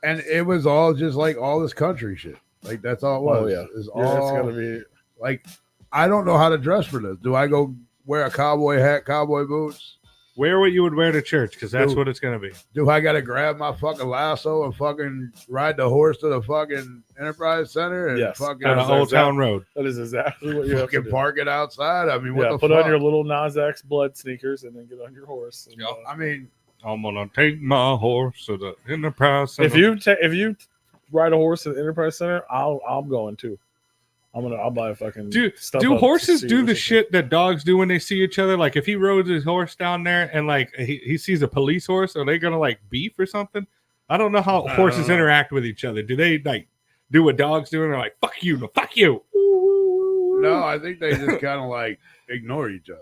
And it was all just like all this country shit. Like, that's all it was. Oh yeah, It's yeah, it's all gonna be. like, I don't know how to dress for this. Do I go wear a cowboy hat, cowboy boots, Wear what you would wear to church, because that's Dude. what it's gonna be. Do I gotta grab my fucking lasso and fucking ride the horse to the fucking Enterprise Center and Yes. fucking On an Old Town Road. That is exactly what you have to fucking do. park it outside? I mean, what Yeah, the put fuck? on your little Nas X blood sneakers and then get on your horse. And, I mean, I'm gonna take my horse to the Enterprise Center. if you ride a horse at the Enterprise Center, I'm going too. I'll buy a fucking. Do stuff up horses suit do or the something. shit that dogs do when they see each other? Like if he rode his horse down there and like he sees a police horse, are they gonna like beef or something? I don't know how horses interact with each other. Do they like do what dogs do and they're like fuck you, no fuck you? no, I think they just kind of like ignore each other.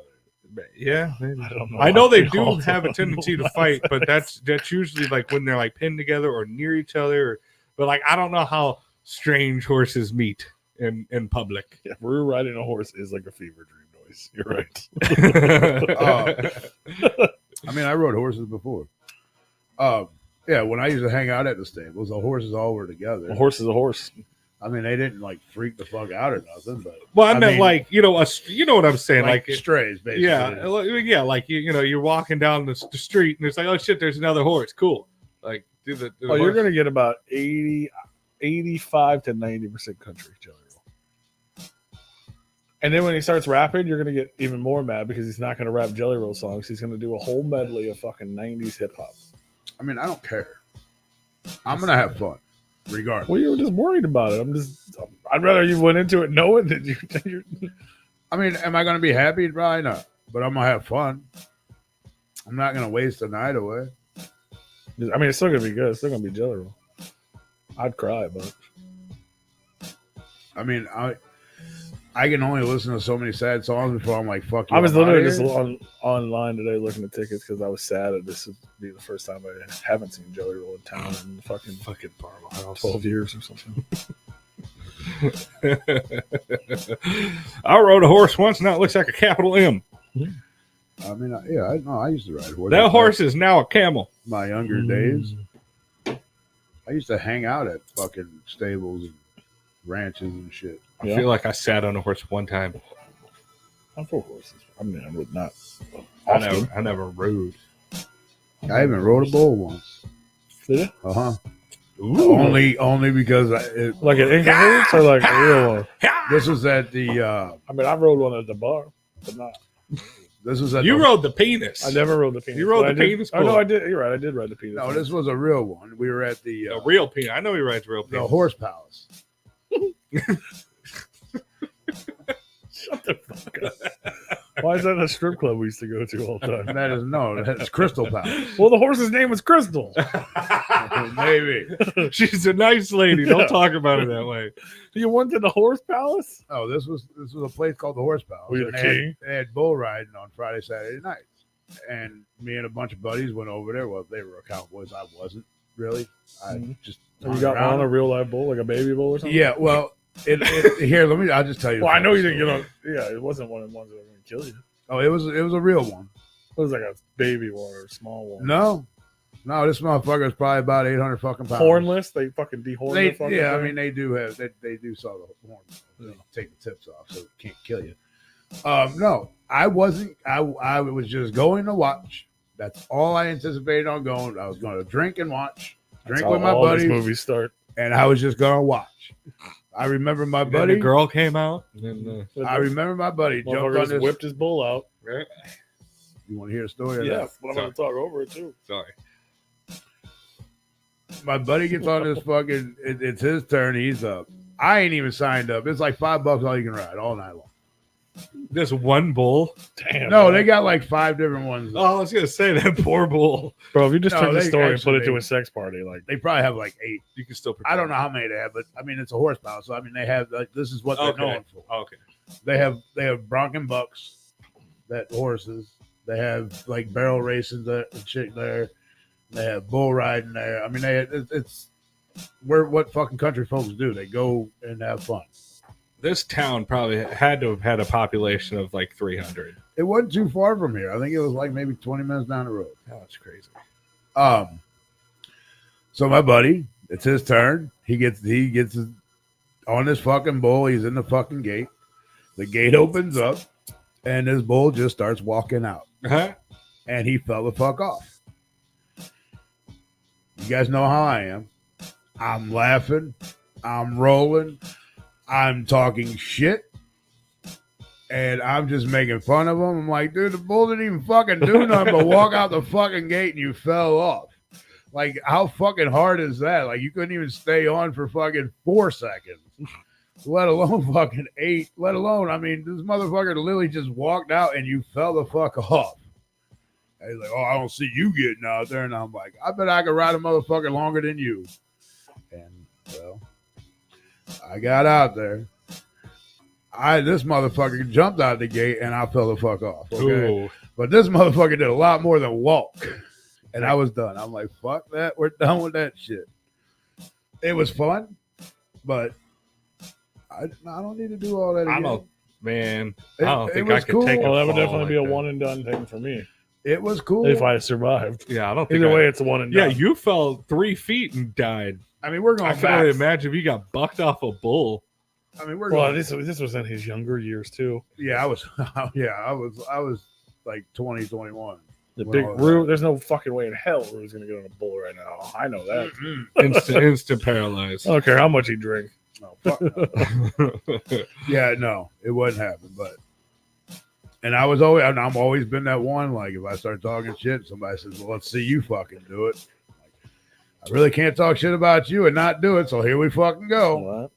Yeah, I don't know. I know they They do all have a don't tendency know. to fight, but that's usually like when they're like pinned together or near each other. But like I don't know how strange horses meet in public. Yeah, rear riding a horse is like a fever dream noise. You're right. I mean, I rode horses before. Yeah, when I used to hang out at the stables, the horses all were together. A horse is a horse. I mean, they didn't like freak the fuck out or nothing, but Well, I meant mean, like you know what I'm saying, like like strays, basically. yeah, like you know, you're walking down the street and it's like, oh shit, there's another horse. Cool. Like, do the Oh, you're horse. going to get about 85 to 90% country Jelly Roll. And then when he starts rapping, you're going to get even more mad because he's not going to rap Jelly Roll songs. He's going to do a whole medley of fucking 90s hip hop. I mean, I don't care. I'm gonna have fun, regardless. Well, you were just worried about it. I'd rather you went into it knowing that you're I mean, am I gonna be happy? Probably not. But I'm gonna have fun. I'm not gonna waste the night away. I mean, it's still going to be good. It's still going to be Jelly Roll. I'd cry, but I mean, I can only listen to so many sad songs before I'm like, fuck you. I was I'm literally outta just here. online today looking at tickets because I was sad that this would be the first time I haven't seen Jelly Roll in town in fucking Barlow 12 years or something. I rode a horse once. Now it looks like a capital M. I mean, I used to ride horses. That horse is now a camel. My younger days, I used to hang out at fucking stables and ranches and shit. I Yeah. feel like I sat on a horse one time. I'm for horses. I mean, I would not. I never rode. I even rode a bull once. Did you? Only because Like an Inca horse or like a real one? this was at the I mean, I rode one at the bar, but not. this was at You the, rode the penis. I never rode the penis. You rode but the I did- penis Oh, no, bull. I did. You're right. I did ride the penis. no, this was a real one. We were at the The real penis. I know he rides real the penis. horse palace. Shut the fuck up. Why is that a strip club we used to go to all the time? That is no, that's Crystal Palace. Well, the horse's name was Crystal. Maybe. She's a nice lady. Don't talk about her that way. You went to the horse palace? Oh, this was a place called the Horse Palace. Were you And a they had- king? They had bull riding on Friday, Saturday nights, and me and a bunch of buddies went over there. Well, they were cowboys. I wasn't really. I Mhm. just Have you got hung on a around. real live bull, like a baby bull or something? Yeah. Well, here. I'll just tell you. Well, I know you first. didn't get on. Yeah, it wasn't one of the ones that were going to kill you. Oh, it was a real one. It was like a baby one or a small one. No, this motherfucker is probably about 800 fucking pounds. Hornless? They fucking dehorned They, the fucking yeah, I thing? mean they do have they do saw the horn. They take the tips off, so it can't kill you. No, I wasn't. I was just going to watch. That's all I anticipated on going. I was going to drink and watch, That's drink how with my all these buddies, movies start. and I was just going to watch. I remember my Then the buddy. girl came out. And then, I remember my buddy jumped Motherfucker on just this. whipped his bull out. right? You want to hear a story? Of Yeah, that? but I'm going to talk over it too. Sorry. My buddy gets on this fucking. It's his turn. He's up. I ain't even signed up. It's like $5 all you can ride all night long. This one bull. Damn. No, man. they got like 5 different ones. Oh, I was gonna say that poor bull. Bro, if you just No, took the they story and put it actually- to a sex party, like, They probably have like 8. You can still. I don't know how many they have, but I mean it's a horse palace. So I mean they have like this is what they're Okay. known for. Okay. They have bronc and bucks, that horses. They have like barrel racing and shit there. They have bull riding there. I mean it's what fucking country folks do. They go and have fun. This town probably had to have had a population of like 300. It wasn't too far from here. I think it was like maybe 20 minutes down the road. Oh, that's crazy. So my buddy, it's his turn. He gets his, on this fucking bull. He's in the fucking gate. The gate opens up, and this bull just starts walking out. Huh? and he fell the fuck off. You guys know how I am. I'm laughing. I'm rolling. I'm talking shit. And I'm just making fun of him. I'm like, dude, the bull didn't even fucking do nothing but walk out the fucking gate and you fell off. Like, how fucking hard is that? Like, you couldn't even stay on for fucking 4 seconds, let alone fucking 8, let alone, I mean, this motherfucker literally just walked out and you fell the fuck off. And he's like, oh, I don't see you getting out there. And I'm like, I bet I could ride a motherfucker longer than you. And, well, I got out there. This motherfucker jumped out the gate and I fell the fuck off. Okay. Ooh. But this motherfucker did a lot more than walk. And I was done. I'm like, fuck that. We're done with that shit. It was fun, but I don't need to do all that again. I don't think it I was could cool. take it. Well, that would definitely be a one and done thing for me It was cool. if I survived. Yeah, I don't think Either way, it's a one and Yeah, done. you fell 3 feet and died. I mean, we're going I can back. only imagine if you got bucked off a bull. I mean, we're Well, going. this was in his younger years too. Yeah, I was. Yeah, I was like 20, 21. The When big all Rue, there's no fucking way in hell Rue's gonna get on a bull right now. I know that. Instant paralyzed. I don't care how much he drink. No, fuck no. Yeah, no, it wouldn't happen. But and I'm always been that one. Like if I start talking shit, somebody says, "Well, let's see you fucking do it." Like, I really can't talk shit about you and not do it. So here we fucking go. What?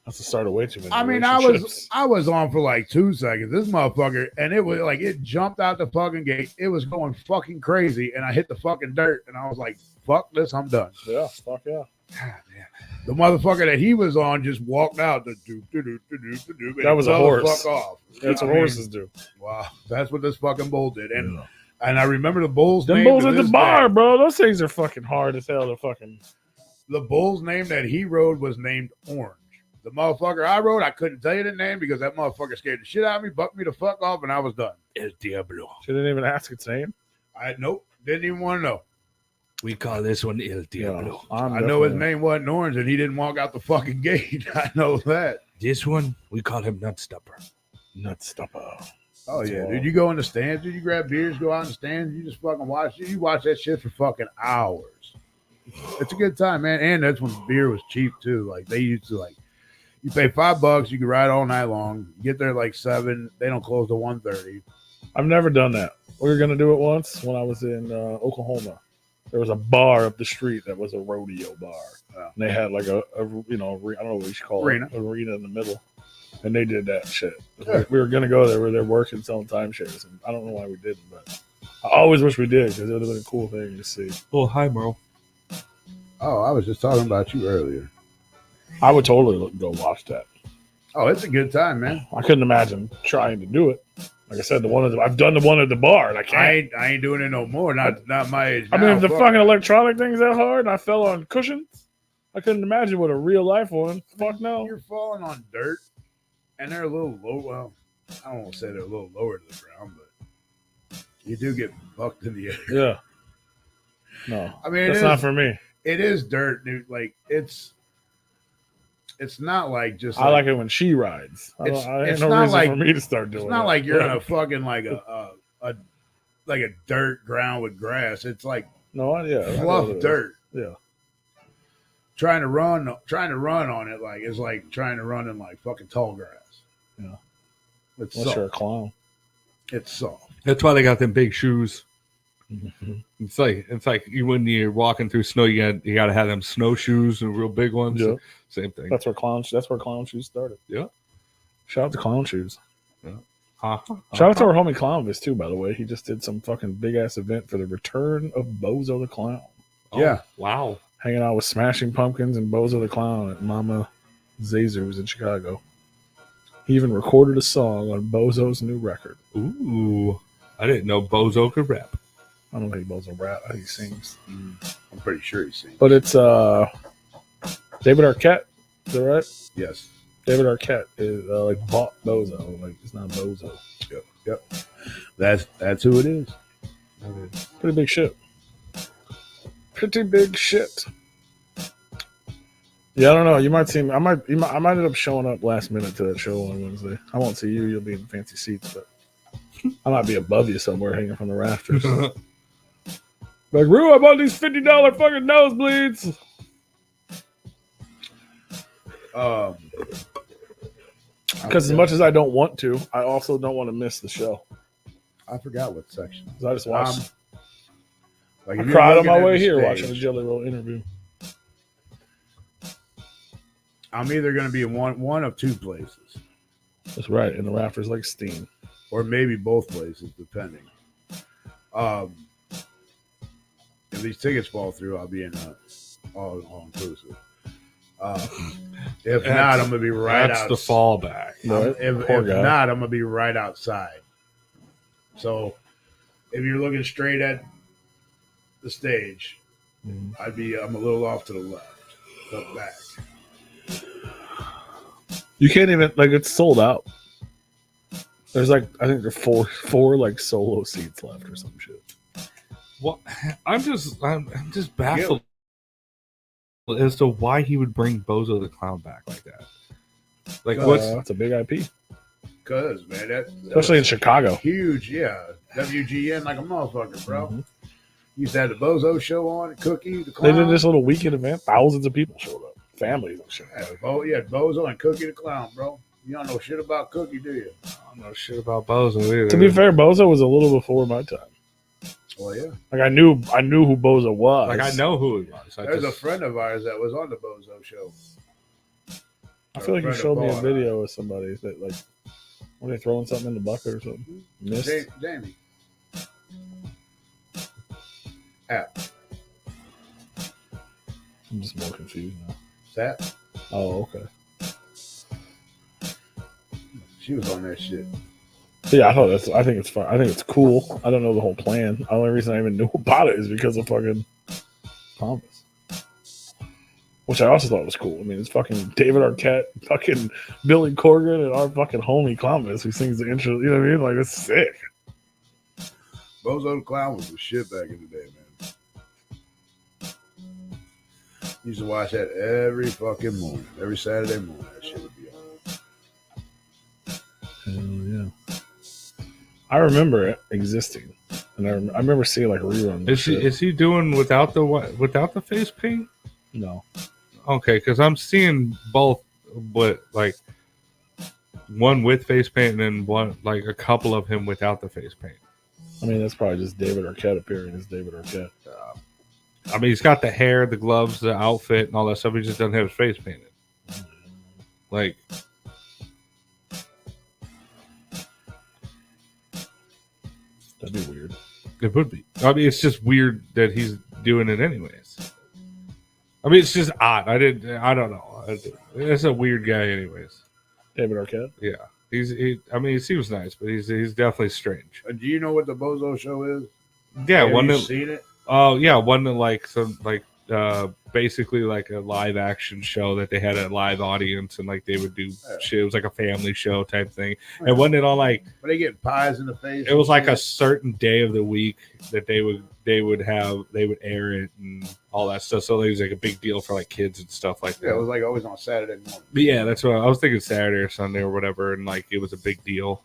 That's the start of way too many. I mean, relationships. I was on for like 2 seconds. This motherfucker, and it was like it jumped out the fucking gate. It was going fucking crazy, and I hit the fucking dirt, and I was like, "Fuck this, I'm done." Yeah, fuck yeah. God, man. The motherfucker that he was on just walked out. That was a horse. Fuck off. That's what horses do. Wow, that's what this fucking bull did, and I remember the bull's Them name. bulls to at the this bar, day. bro. Those things are fucking hard as hell to fucking. The bull's name that he rode was named Orange. The motherfucker I rode, I couldn't tell you the name because that motherfucker scared the shit out of me, bucked me the fuck off, and I was done. El Diablo. She didn't even ask its name. Nope, didn't even want to know. We call this one El Diablo. I know his name wasn't Orange, and he didn't walk out the fucking gate. I know that. This one, we call him Nutstopper. Nutstopper. Oh yeah, dude. You go in the stands, dude. You grab beers, go out in the stands. You just fucking watch. You watch that shit for fucking hours. It's a good time, man. And that's when beer was cheap too. Like they used to like. You pay $5, you can ride all night long. You get there like 7. They don't close to 1:30. I've never done that. We were gonna do it once when I was in Oklahoma. There was a bar up the street that was a rodeo bar. Yeah. And they had like a I don't know what you should call Arena. it, an arena in the middle. And they did that shit. Yeah. We were gonna go there. We were there working, selling timeshares, and I don't know why we didn't, but I always wish we did because it would have been a cool thing to see. Oh, hi, Merle. Oh, I was just talking about you earlier. I would totally go watch that. Oh, it's a good time, man. I couldn't imagine trying to do it. Like I said, I've done the one at the bar, and I can't. I ain't doing it no more. Not my age. I mean, now. if the Fuck. fucking electronic thing's that hard and I fell on cushions, I couldn't imagine what a real life one. Fuck no. You're falling on dirt, and they're a little low. Well, I don't want to say they're a little lower to the ground, but you do get bucked in the air. Yeah. No. I mean, That's not for me. It is dirt, dude. Like it's not like just. I like it when she rides. I It's ain't no not reason like- for me to start doing It's it. not like you're in a fucking like a dirt ground with grass. It's like I fluff know it is. dirt. Yeah. Trying to run on it like it's like trying to run in like fucking tall grass. Yeah. It's Unless you're a soft. clown. It's soft. That's why they got them big shoes. It's like you when you're walking through snow, you got to have them snowshoes and real big ones. Yeah. Same thing. That's where clown shoes started. Yeah. Shout out to clown shoes. Uh-huh. Shout out to our homie Clownvis too, by the way. He just did some fucking big ass event for the return of Bozo the Clown. Oh, Yeah. Wow. Hanging out with Smashing Pumpkins and Bozo the Clown at Mama Zazer's in Chicago. He even recorded a song on Bozo's new record. Ooh. I didn't know Bozo could rap. I don't think Bozo rap. I think he sings. I'm pretty sure he's seen. But it's David Arquette. Is that right? Yes. David Arquette is like bought Bozo. Like it's not Bozo. Yep. That's who it is. Pretty big shit. Pretty big shit. Yeah, I don't know. You might see me. I might end up showing up last minute to that show on Wednesday. I won't see you. You'll be in fancy seats, but I might be above you somewhere hanging from the rafters. Like, Rue, I bought these $50 fucking nosebleeds. Because as much as I don't want to, I also don't want to miss the show. I forgot what section. 'Cause I just watched. Like I if you're cried on looking my at way the here stage, watching the Jelly Roll interview. I'm either going to be in one of two places, That's right. In the rafters like steam. or maybe both places, depending. If these tickets fall through, I'll be in all inclusive. If not, I'm gonna be right That's out. the fallback. If Poor guy. not, I'm gonna be right outside. So, if you're looking straight at the stage, I'm a little off to the left, up back. You can't even, like, it's sold out. There's like, I think there's four like solo seats left or some shit. Well, I'm just baffled as to why he would bring Bozo the Clown back like that. Like, That's a big IP, Cause man, that especially in Chicago. huge, yeah. WGN like a motherfucker, bro. Mhm. Used to have the Bozo show on, Cookie, the They Clown. did this little weekend event. Thousands of people showed up, families and shit. Yeah, Bozo and Cookie the Clown, bro. You don't know shit about Cookie, do you? I don't know shit about Bozo either. To be fair, Bozo was a little before my time. Well, yeah. Like I knew who Bozo was. Like, I know who he was. There's a friend of ours that was on the Bozo show. I feel like you Friend of showed me a Paul. video of somebody that, like, were they throwing something in the bucket or something? Missed. Jamie. App. I'm just more confused now. That. Oh, okay. She was on that shit. Yeah, I think it's fun. I think it's cool. I don't know the whole plan. The only reason I even knew about it is because of fucking Thomas. Which I also thought was cool. I mean, it's fucking David Arquette, fucking Billy Corgan, and our fucking homie Columbus who sings the intro. You know what I mean? Like, it's sick. Bozo the Clown was the shit back in the day, man. Used to watch that every fucking morning. Every Saturday morning, that shit would be on. Hell yeah. I remember it existing. And I remember seeing, like, reruns. Is he doing without the face paint? No. Okay, because I'm seeing both, but like one with face paint and then one, like a couple of him without the face paint. I mean, that's probably just David Arquette appearing as David Arquette. I mean, he's got the hair, the gloves, the outfit, and all that stuff. He just doesn't have his face painted. Like, That'd be weird. it would be. I mean, it's just weird that he's doing it anyways. I mean, it's just odd. I don't know. It's a weird guy anyways. David Arquette? Yeah. I mean, he seems nice, but he's definitely strange. Do you know what the Bozo show is? Yeah, Have one you that, seen it? oh yeah, one that like some like basically like a live action show that they had a live audience and like they would do shit. It was like a family show type thing. And wasn't it all like Were they getting pies in the face? it was like a and certain day of the week that they would air it and all that stuff. So it was like a big deal for like kids and stuff like shit? Yeah, it that. was like always on Saturday morning. But yeah, that's what I was thinking, Saturday or Sunday or whatever, and like it was a big deal.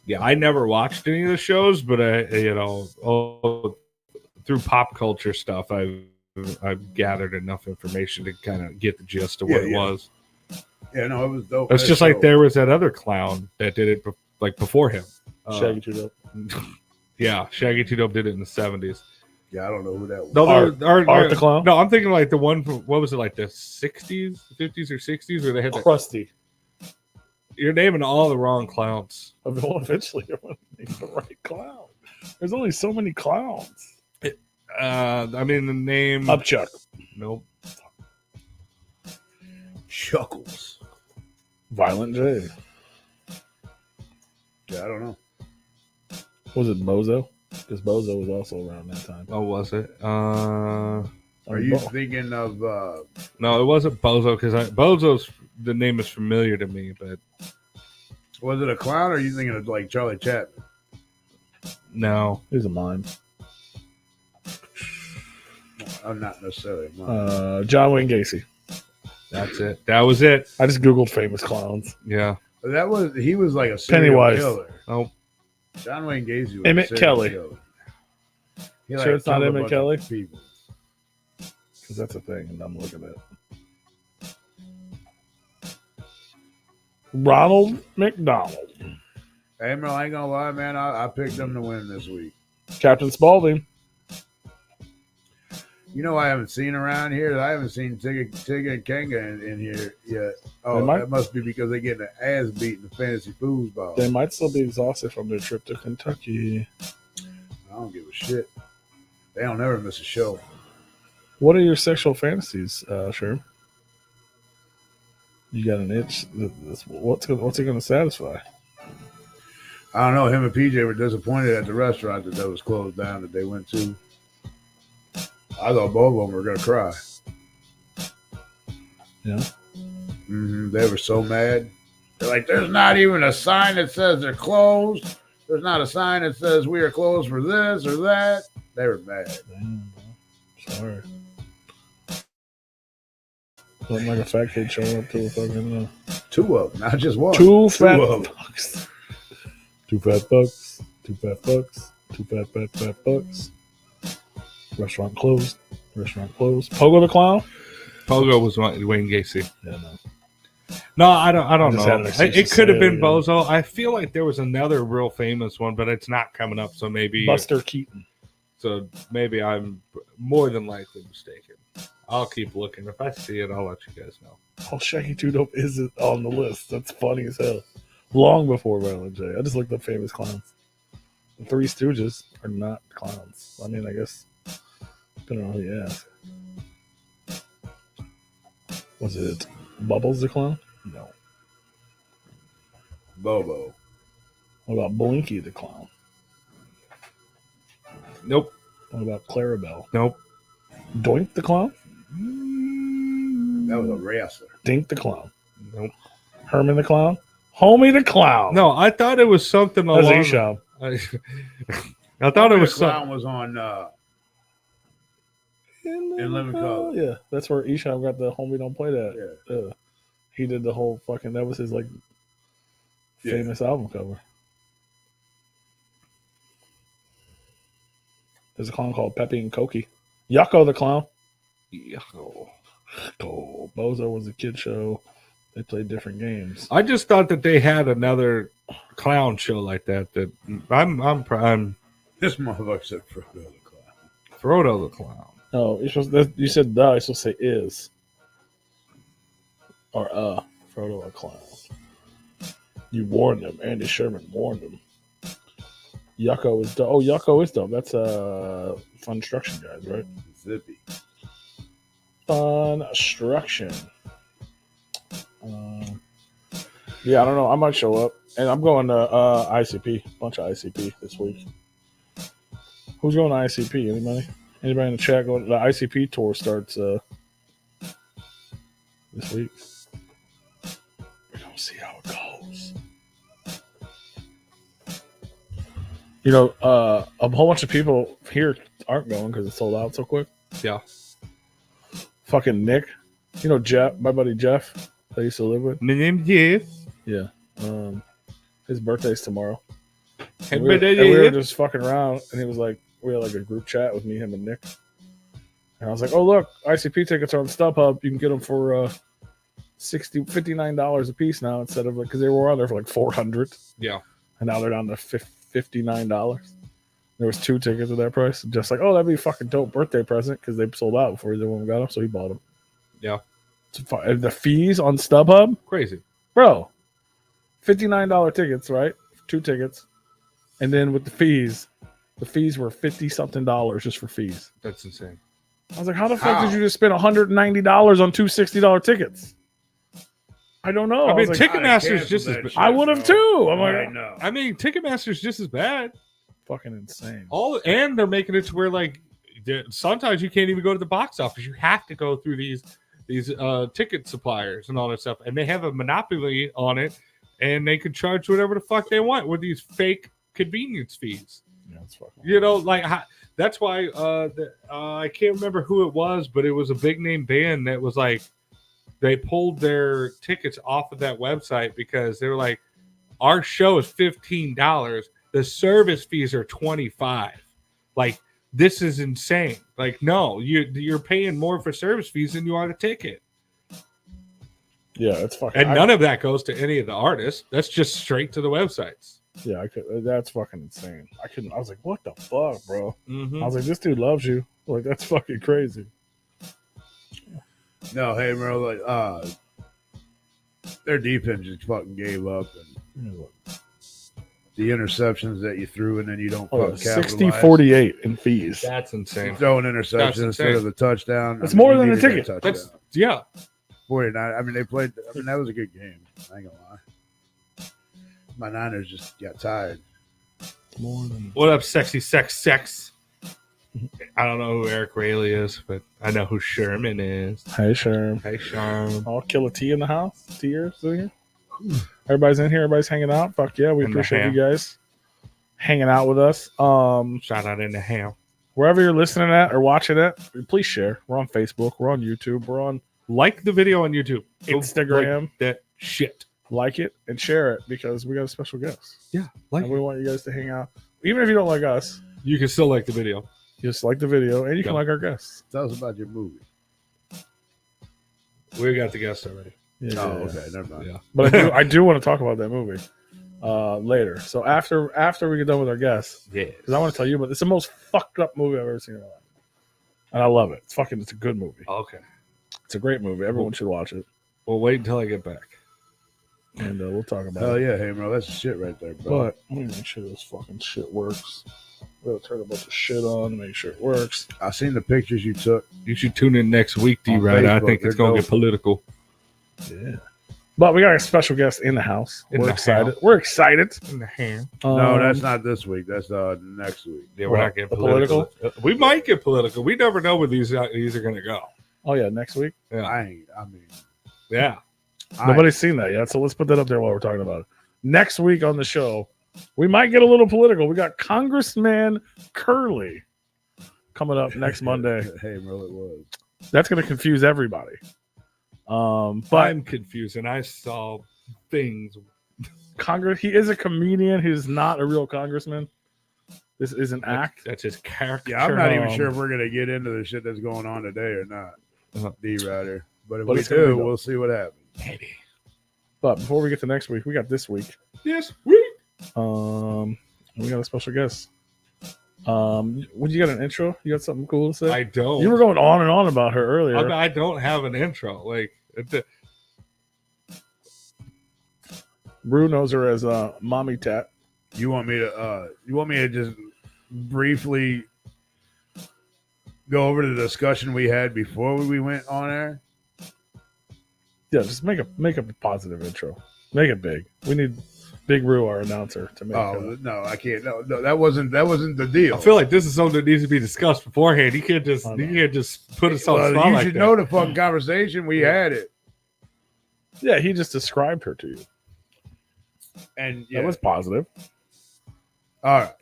Yeah, I never watched any of the shows, but through pop culture stuff, I've gathered enough information to kind of get the gist of what it was. Yeah, no, it was dope. It's That just show. like there was that other clown that did it like before him. Shaggy Two Dope. Yeah, Shaggy Two Dope did it in the 70s. Yeah, I don't know who that was. No, Art the Clown? No, I'm thinking like the one from, what was it, like the 60s, 50s or 60s, where they had that. Krusty. You're naming all the wrong clowns. Well, eventually you're going to name the right clown. There's only so many clowns. I mean the name. Upchuck. Nope. Chuckles. Violent J. Yeah, I don't know. Was it Bozo? Because Bozo was also around that time. Oh, was it? Are you thinking of? No, it wasn't Bozo because Bozo's the name is familiar to me, but Was it a clown, or are you thinking of like Charlie Chaplin? no. Here's a mime. I'm not necessarily. A mime. John Wayne Gacy. That's it. That was it. I just Googled famous clowns. Yeah. He was like a serial Pennywise. killer. Oh, John Wayne Gacy was Emmett a serial Kelly. killer. He Sure it's not killed a Emmett bunch Kelly? of people. Because that's a thing, and I'm looking at Ronald McDonald. Hey, man, I ain't gonna lie, man. I picked them to win this week. Captain Spaulding. You know, I haven't seen around here. I haven't seen Tigga and Kanga in here yet. Oh, They might- that must be because they get an ass beat in the fantasy foosball. They might still be exhausted from their trip to Kentucky. I don't give a shit. They don't ever miss a show. What are your sexual fantasies, Sherm? You got an itch. What's it going to satisfy? I don't know. Him and PJ were disappointed at the restaurant that was closed down that they went to. I thought both of them were going to cry. Yeah. They were so mad. They're like, there's not even a sign that says they're closed. There's not a sign that says we are closed for this or that. They were mad. Damn, sorry. Something like a fat kid showing up to a fucking... Two of them, not just one. Two fat of them. fucks. Two fat fucks. Two fat fucks. Two fat fucks. Restaurant closed. Pogo the Clown? Pogo was Wayne Gacy. Yeah, no. No, I don't just know. had an excuse It to could have say been it, Bozo. I feel like there was another real famous one, but it's not coming up. So maybe Buster Keaton. So maybe I'm more than likely mistaken. I'll keep looking. If I see it, I'll let you guys know. Oh, Shaggy Two Dope is on the list. That's funny as hell. Long before Violent J. I just looked up famous clowns. The Three Stooges are not clowns. I mean, I guess depending on who you ask. Was it Bubbles the Clown? No. Bobo. What about Blinky the Clown? Nope. What about Clarabelle? Nope. Doink the Clown? That was a wrestler. Dink the Clown? Nope. Herman the Clown? Homie the Clown? No, I thought it was something That's along. Esham. I thought it was The something. clown was on in Living Color. Yeah, that's where Esham got the Homie Don't Play That. Yeah. He did the whole fucking, that was his like famous album cover. There's a clown called Peppy and Cokie. Yucko the Clown. Yucko. Oh, Bozo was a kid show. They played different games. I just thought that they had another clown show like that. That I'm This motherfucker said Frodo the Clown. Frodo the Clown. No, you said the. I supposed to say is. Or Frodo a clown. You warned him. Andy Sherman warned him. Yucko is dope. Oh, Yucko is dope. That's Funstruction guys, right? Zippy. Funstruction. Yeah, I don't know. I might show up. And I'm going to ICP. Bunch of ICP this week. Who's going to ICP? Anybody? Anybody in the chat going? The ICP tour starts this week. We're going to see how it goes. You know, a whole bunch of people here aren't going because it's sold out so quick. Yeah. Fucking Nick. You know Jeff, my buddy Jeff that I used to live with? My name's Jeff. Yeah. His birthday's tomorrow. Hey, And we were just fucking around, and he was like, we had like a group chat with me, him, and Nick. And I was like, oh, look, ICP tickets are on StubHub. You can get them for $59 a piece now instead of, like, because they were on there for like $400. Yeah. And now they're down to $59. There was 2 tickets at that price. Just like, oh, that'd be a fucking dope birthday present because they sold out before either one got them, so he bought them. Yeah. And the fees on StubHub? Crazy. Bro, $59 tickets, right? 2 tickets. And then with the fees were $50-something just for fees. That's insane. I was like, how the fuck did you just spend $190 on 2 $60 tickets? I don't know. I mean, was like, Ticketmaster's just as bad. I would have too. I'm like, know. I mean, Ticketmaster's just as bad. fucking insane. And they're making it to where like sometimes you can't even go to the box office. You have to go through these ticket suppliers and all that stuff, and they have a monopoly on it, and they can charge whatever the fuck they want with these fake convenience fees. Yeah, it's fucking You know, like that's why I can't remember who it was, but it was a big name band that was like they pulled their tickets off of that website because they were like, our show is $15. The service fees are $25. Like, this is insane. Like, no, you're paying more for service fees than you are the ticket. Yeah, it's fucking. And none of that goes to any of the artists. That's just straight to the websites. Yeah, that's fucking insane. I was like, what the fuck, bro? Mm-hmm. I was like, this dude loves you. Like, that's fucking crazy. No, hey, bro, like, their defense just fucking gave up, and the interceptions that you threw, and then you don't fucking capitalize. 60-48 in fees. That's insane. You throw an interception instead of the touchdown. It's more than the needed ticket. that touchdown. 49. I mean, they played. I mean, that was a good game. I ain't gonna lie. My Niners just got tired. More than. What up, sexy sex? I don't know who Eric Rayleigh is, but I know who Sherman is. Hey, Sherm. Hey, Sherman. I'll kill a T in the house. Tears in here. Everybody's in here. Everybody's hanging out. Fuck yeah, we appreciate you guys hanging out with us. Shout out in the ham. Wherever you're listening at or watching it, please share. We're on Facebook. We're on YouTube. We're on Like the video on YouTube. Instagram. Like that shit. Like it and share it because we got a special guest. Yeah. Like and we want you guys to hang out. Even if you don't like us, you can still like the video. Just like the video and you can like our guests. Tell us about your movie. We got the guest already. Yeah. Oh, okay. Never mind. Yeah. But I do want to talk about that movie later. So after we get done with our guests, yeah, because I want to tell you about it's the most fucked up movie I've ever seen in my life, and I love it. It's a good movie. Okay, it's a great movie. Everyone should watch it. We'll wait until I get back, and we'll talk about it. it. Yeah, hey bro, that's shit right there, bro. But let me make sure this fucking shit works. We'll turn a bunch of shit on to make sure it works. I seen the pictures you took. You should tune in next week, D-Ride. I think it's gonna get political. Yeah. But we got a special guest in the house. We're excited. We're excited. In the hand. No, that's not this week. That's next week. Yeah, we're not getting political. We might get political. We never know where these are going to go. Oh, yeah, next week? Yeah. Yeah. Nobody's seen that yet, so let's put that up there while we're talking about it. Next week on the show, we might get a little political. We got Congressman Curley coming up next Monday. Hey, bro, it was. That's going to confuse everybody. But I'm confused, and I saw things. He is a comedian. He's not a real congressman. This is an act. That's his character. Yeah, I'm not even sure if we're gonna get into the shit that's going on today or not, D-Rider. But if we do, we'll see what happens. Maybe. But before we get to next week, we got this week. This week. We got a special guest. When you got an intro? You got something cool to say? I don't. You were going on and on about her earlier. I don't have an intro. Like, Brew knows her as Mommy Tat. You want me to just briefly go over the discussion we had before we went on air? Yeah, just make a positive intro. Make it big. We need Big Roo, our announcer, to make. Oh no, I can't. No, that wasn't the deal. I feel like this is something that needs to be discussed beforehand. You can't just put us on the spot. You should know the fucking conversation we had it. Yeah, he just described her to you, and that was positive. All right.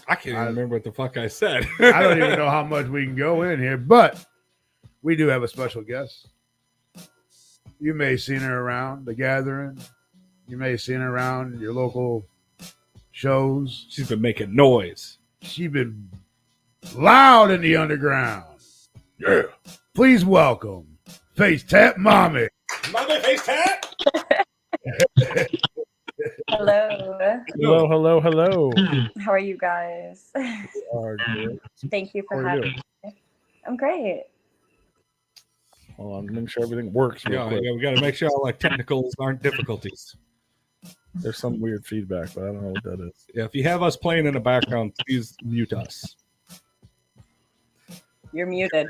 I can't even remember what the fuck I said. I don't even know how much we can go in here, but we do have a special guest. You may have seen her around the gathering. You may have seen her around your local shows. She's been making noise. She's been loud in the underground. Yeah. Please welcome FACETAT Mami. Mami FACETAT. Hello. How are you guys? Thank you for having me. I'm great. Hold on, make sure everything works. Yeah, we got to make sure all our technicals aren't difficulties. There's some weird feedback, but I don't know what that is. Yeah, if you have us playing in the background, please mute us. You're muted.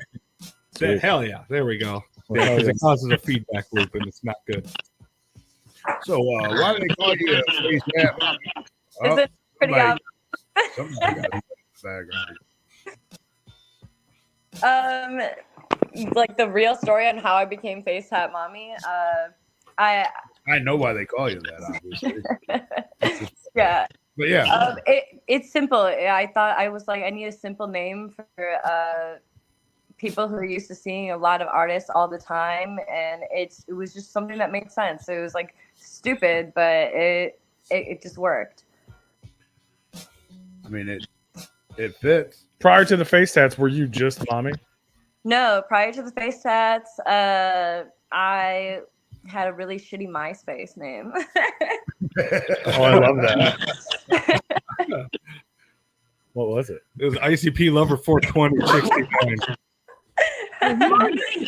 Hell yeah, there we go. Yeah, it causes a feedback loop, and it's not good. So why do they call you FACETAT Mami? Is it pretty obvious? Somebody got in the background. Like the real story on how I became FACETAT Mami. I know why they call you that, obviously. Yeah. But yeah. It's simple. I thought I was like, I need a simple name for people who are used to seeing a lot of artists all the time, and it was just something that made sense. It was like stupid, but it just worked. I mean, it fits. Prior to the face tats, were you just mommy? No, prior to the face tats, I had a really shitty MySpace name. Oh, I love that. What was it? It was ICP Lover 42069.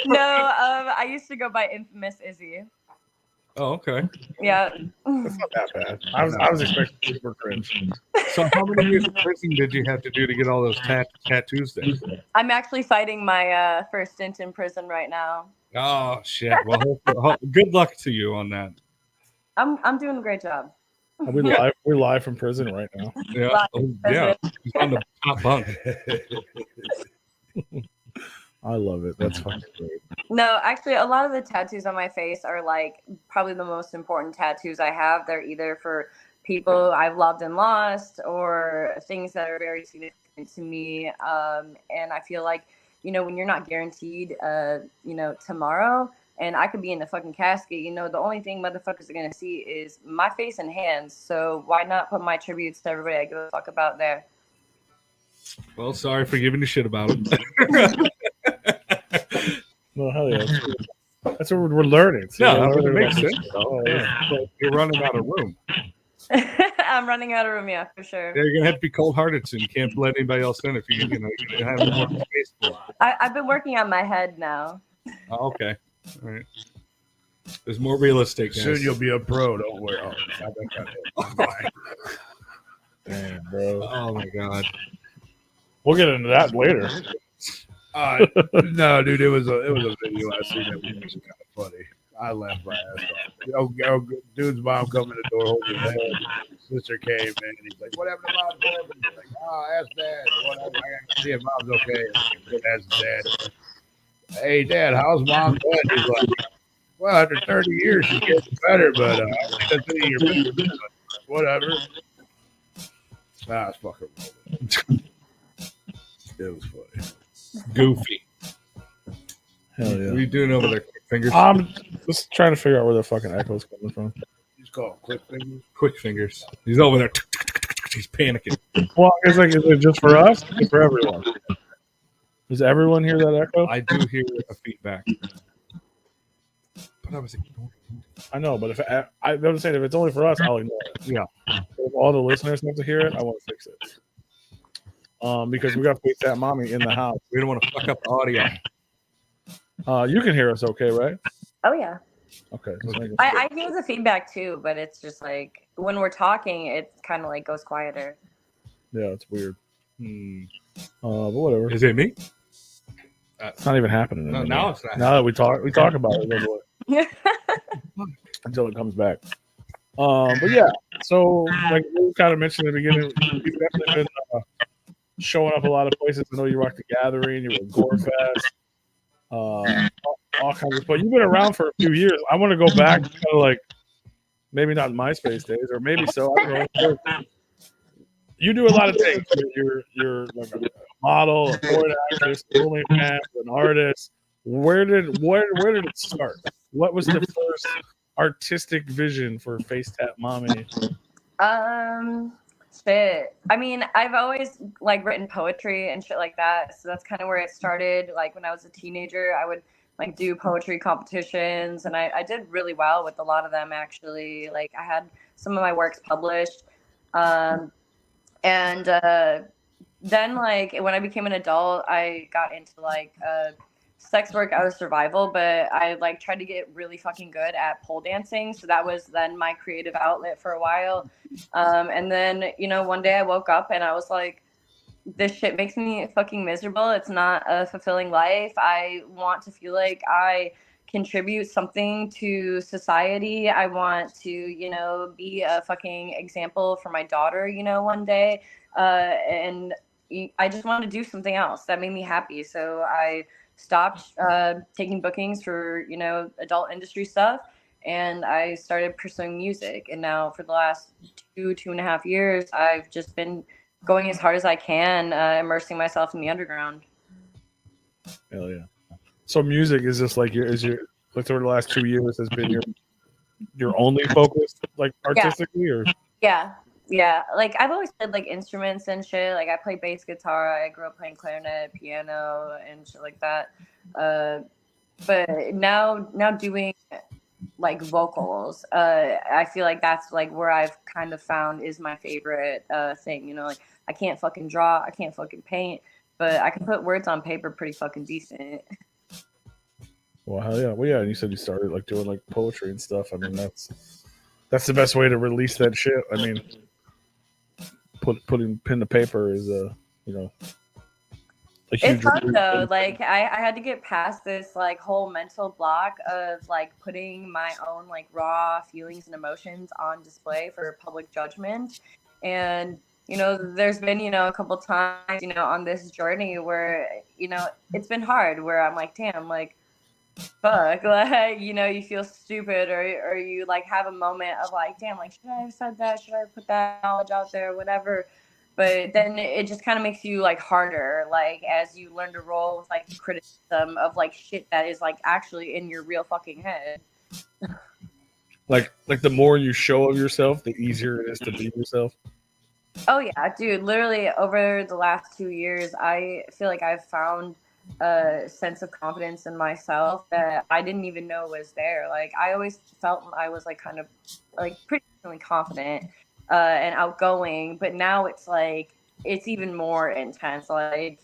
No, I used to go by Infamous Izzy. Oh, okay. Yeah. That's not that bad. I was expecting super cringe. So how many years of prison did you have to do to get all those tattoos then? I'm actually fighting my first stint in prison right now. Oh shit! Well, good luck to you on that. I'm doing a great job. We're live from prison right now. Yeah, Live yeah. He's on the top bunk. I love it. That's fucking great. No, actually, a lot of the tattoos on my face are like probably the most important tattoos I have. They're either for people I've loved and lost, or things that are very significant to me. And I feel like, you know, when you're not guaranteed, you know, tomorrow, and I could be in the fucking casket, you know, the only thing motherfuckers are gonna see is my face and hands. So why not put my tributes to everybody I give a fuck about there? Well, sorry for giving you shit about it. Well, hell yeah. That's what we're learning. See, Yeah, we're it learning makes about sense. Oh, yeah. But you're running out of room. I'm running out of room, yeah, for sure. Yeah, you're gonna have to be cold-hearted soon. You can't let anybody else in if you're gonna have more space for it. I've been working on my head now. Oh, okay. All right. There's more real estate, guys. Soon you'll be a pro. Don't worry. Oh, I think I did. Damn, bro. Oh my god. We'll get into that later. No, dude, it was a video I seen that was kind of funny. I laughed my ass off. Dude's mom come in the door holding his head. His sister came in and he's like, "What happened to mom's head?" And he's like, "Oh, ask dad. Whatever. I got to see if mom's okay." And ask dad. "Hey, Dad, how's mom's head?" He's like, "Well, after 30 years, she's getting better, but I don't think that's any of your business. But whatever." It's fucking funny. It was funny. Goofy. Hell yeah. What are you doing over there, quick fingers? I'm just trying to figure out where the fucking echo's coming from. He's called quick fingers. Quick fingers. He's over there. He's panicking. Well, it's like, is it just for us? Or for everyone? Does everyone hear that echo? I do hear a feedback. But I was ignoring it. I know, but if I'm saying if it's only for us, I'll ignore it. Yeah. If all the listeners have to hear it, I want to fix it. Because we got FaceTat Mommy in the house. We don't want to fuck up the audio. You can hear us okay, right? Oh, yeah. Okay. I hear the feedback too, but it's just like when we're talking, it kind of like goes quieter. Yeah, it's weird. But whatever. Is it me? It's not even happening. No, anymore. now it's not. Now that we talk about it until it comes back. But yeah, so like we kind of mentioned at the beginning, you've definitely been showing up a lot of places. I know you rocked the Gathering, you were Gore Fest, all kinds of. But you've been around for a few years. I want to go back, kind of like maybe not MySpace days, or maybe so. I don't know. You do a lot of things. You're like a model, a porn actress, an artist. Where did it start? What was the first artistic vision for FaceTat Mommy? Shit. I mean, I've always like written poetry and shit like that. So that's kind of where it started. Like when I was a teenager, I would like do poetry competitions, and I did really well with a lot of them actually. Like I had some of my works published. And then like when I became an adult, I got into like sex work out of survival, but I like tried to get really fucking good at pole dancing. So that was then my creative outlet for a while. And then, you know, one day I woke up and I was like, this shit makes me fucking miserable. It's not a fulfilling life. I want to feel like I contribute something to society. I want to, you know, be a fucking example for my daughter, you know, one day. And I just wanted to do something else that made me happy. So I stopped taking bookings for, you know, adult industry stuff, and I started pursuing music. And now for the last 2.5 years, I've just been going as hard as I can, immersing myself in the underground. Hell yeah. So music is just like over the last 2 years has been your only focus, like artistically, or Yeah. Like I've always played like instruments and shit. Like I play bass guitar. I grew up playing clarinet, piano, and shit like that. But now doing like vocals, I feel like that's like where I've kind of found is my favorite thing. You know, like I can't fucking draw, I can't fucking paint, but I can put words on paper pretty fucking decent. well, hell yeah. Well, yeah. And you said you started like doing like poetry and stuff. I mean, that's the best way to release that shit. I mean, putting pen to paper is a huge It's fun though. Like I had to get past this like whole mental block of like putting my own like raw feelings and emotions on display for public judgment. And there's been a couple times on this journey where it's been hard, where I'm like, damn, like fuck, like you feel stupid, or you like have a moment of like, damn, like should I have said that, should I have put that knowledge out there, whatever. But then it just kind of makes you like harder, like as you learn to roll with like the criticism of like shit that is like actually in your real fucking head. like the more you show of yourself, the easier it is to be yourself. Oh yeah, dude, literally over the last 2 years, I feel like I've found a sense of confidence in myself that I didn't even know was there. Like I always felt I was like kind of like pretty confident and outgoing, but now it's like it's even more intense. Like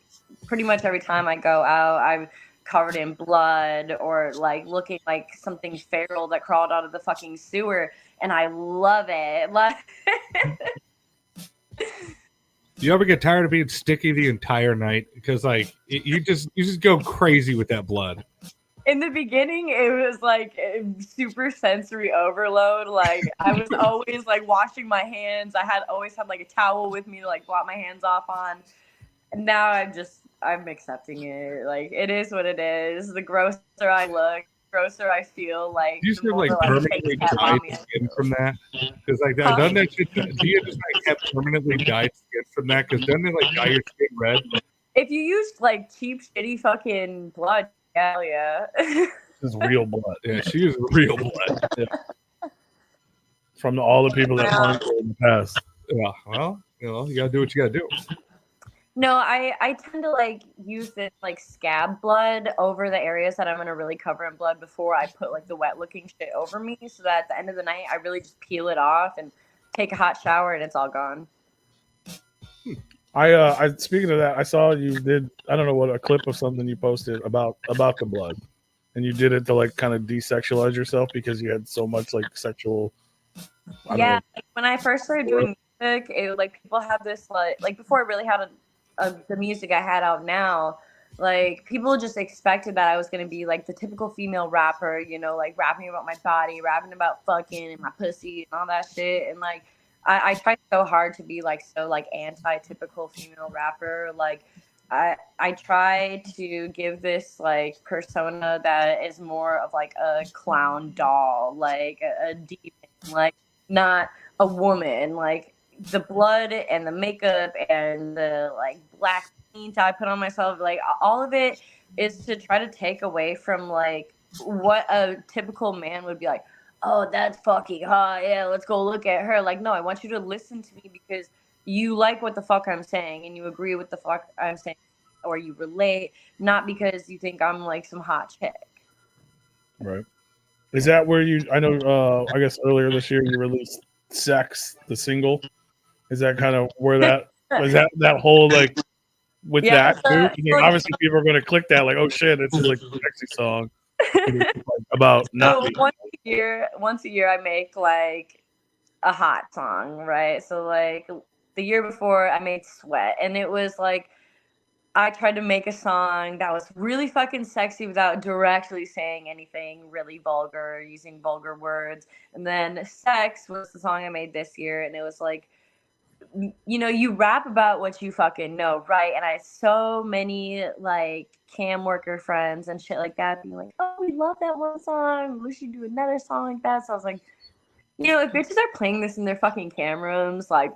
pretty much every time I go out, I'm covered in blood or like looking like something feral that crawled out of the fucking sewer, and I love it. Like Do you ever get tired of being sticky the entire night? Because like you just go crazy with that blood. In the beginning, it was like super sensory overload. Like I was always like washing my hands. I always had like a towel with me to like blot my hands off on. And now I'm accepting it. Like it is what it is. The grosser I look, the grosser I feel. Like do you just like permanently dyed skin from that? Because like doesn't that shit, do you just like have permanently dyed skin from that? Because doesn't it like dye your skin red? If you use like cheap, shitty fucking blood. Hell yeah. This is real blood. Yeah, she is real blood. Yeah. From all the people that harmed her in the past. Yeah, well, you gotta do what you gotta do. No, I tend to like use this like scab blood over the areas that I'm gonna really cover in blood before I put like the wet looking shit over me, so that at the end of the night I really just peel it off and take a hot shower and it's all gone. I speaking of that, I saw you did, I don't know what, a clip of something you posted about the blood, and you did it to like kind of desexualize yourself because you had so much like sexual. Yeah, like, when I first started doing music, it like people have this like before I really had the music I had out now. Like people just expected that I was gonna be like the typical female rapper, like rapping about my body, rapping about fucking and my pussy and all that shit, and like. I try so hard to be like so like anti-typical female rapper. Like I try to give this like persona that is more of like a clown doll, like a demon, like not a woman. Like the blood and the makeup and the like black paint I put on myself, like all of it is to try to take away from like what a typical man would be like. Oh, that's fucking hot. Yeah, let's go look at her. Like, no, I want you to listen to me because you like what the fuck I'm saying and you agree with the fuck I'm saying, or you relate, not because you think I'm like some hot chick. Right. Is that where I know, I guess earlier this year you released Sex, the single. Is that kind of where is that whole like with that? Obviously people are going to click that like, oh shit, it's like a sexy song. About not once a year I make like a hot song, right? So like the year before I made Sweat, and it was like I tried to make a song that was really fucking sexy without directly saying anything really vulgar, using vulgar words. And then Sex was the song I made this year, and it was like, you rap about what you fucking know, right? And I had so many like cam worker friends and shit like that being like, oh, we love that one song, we should do another song like that. So I was like, if bitches are playing this in their fucking cam rooms, like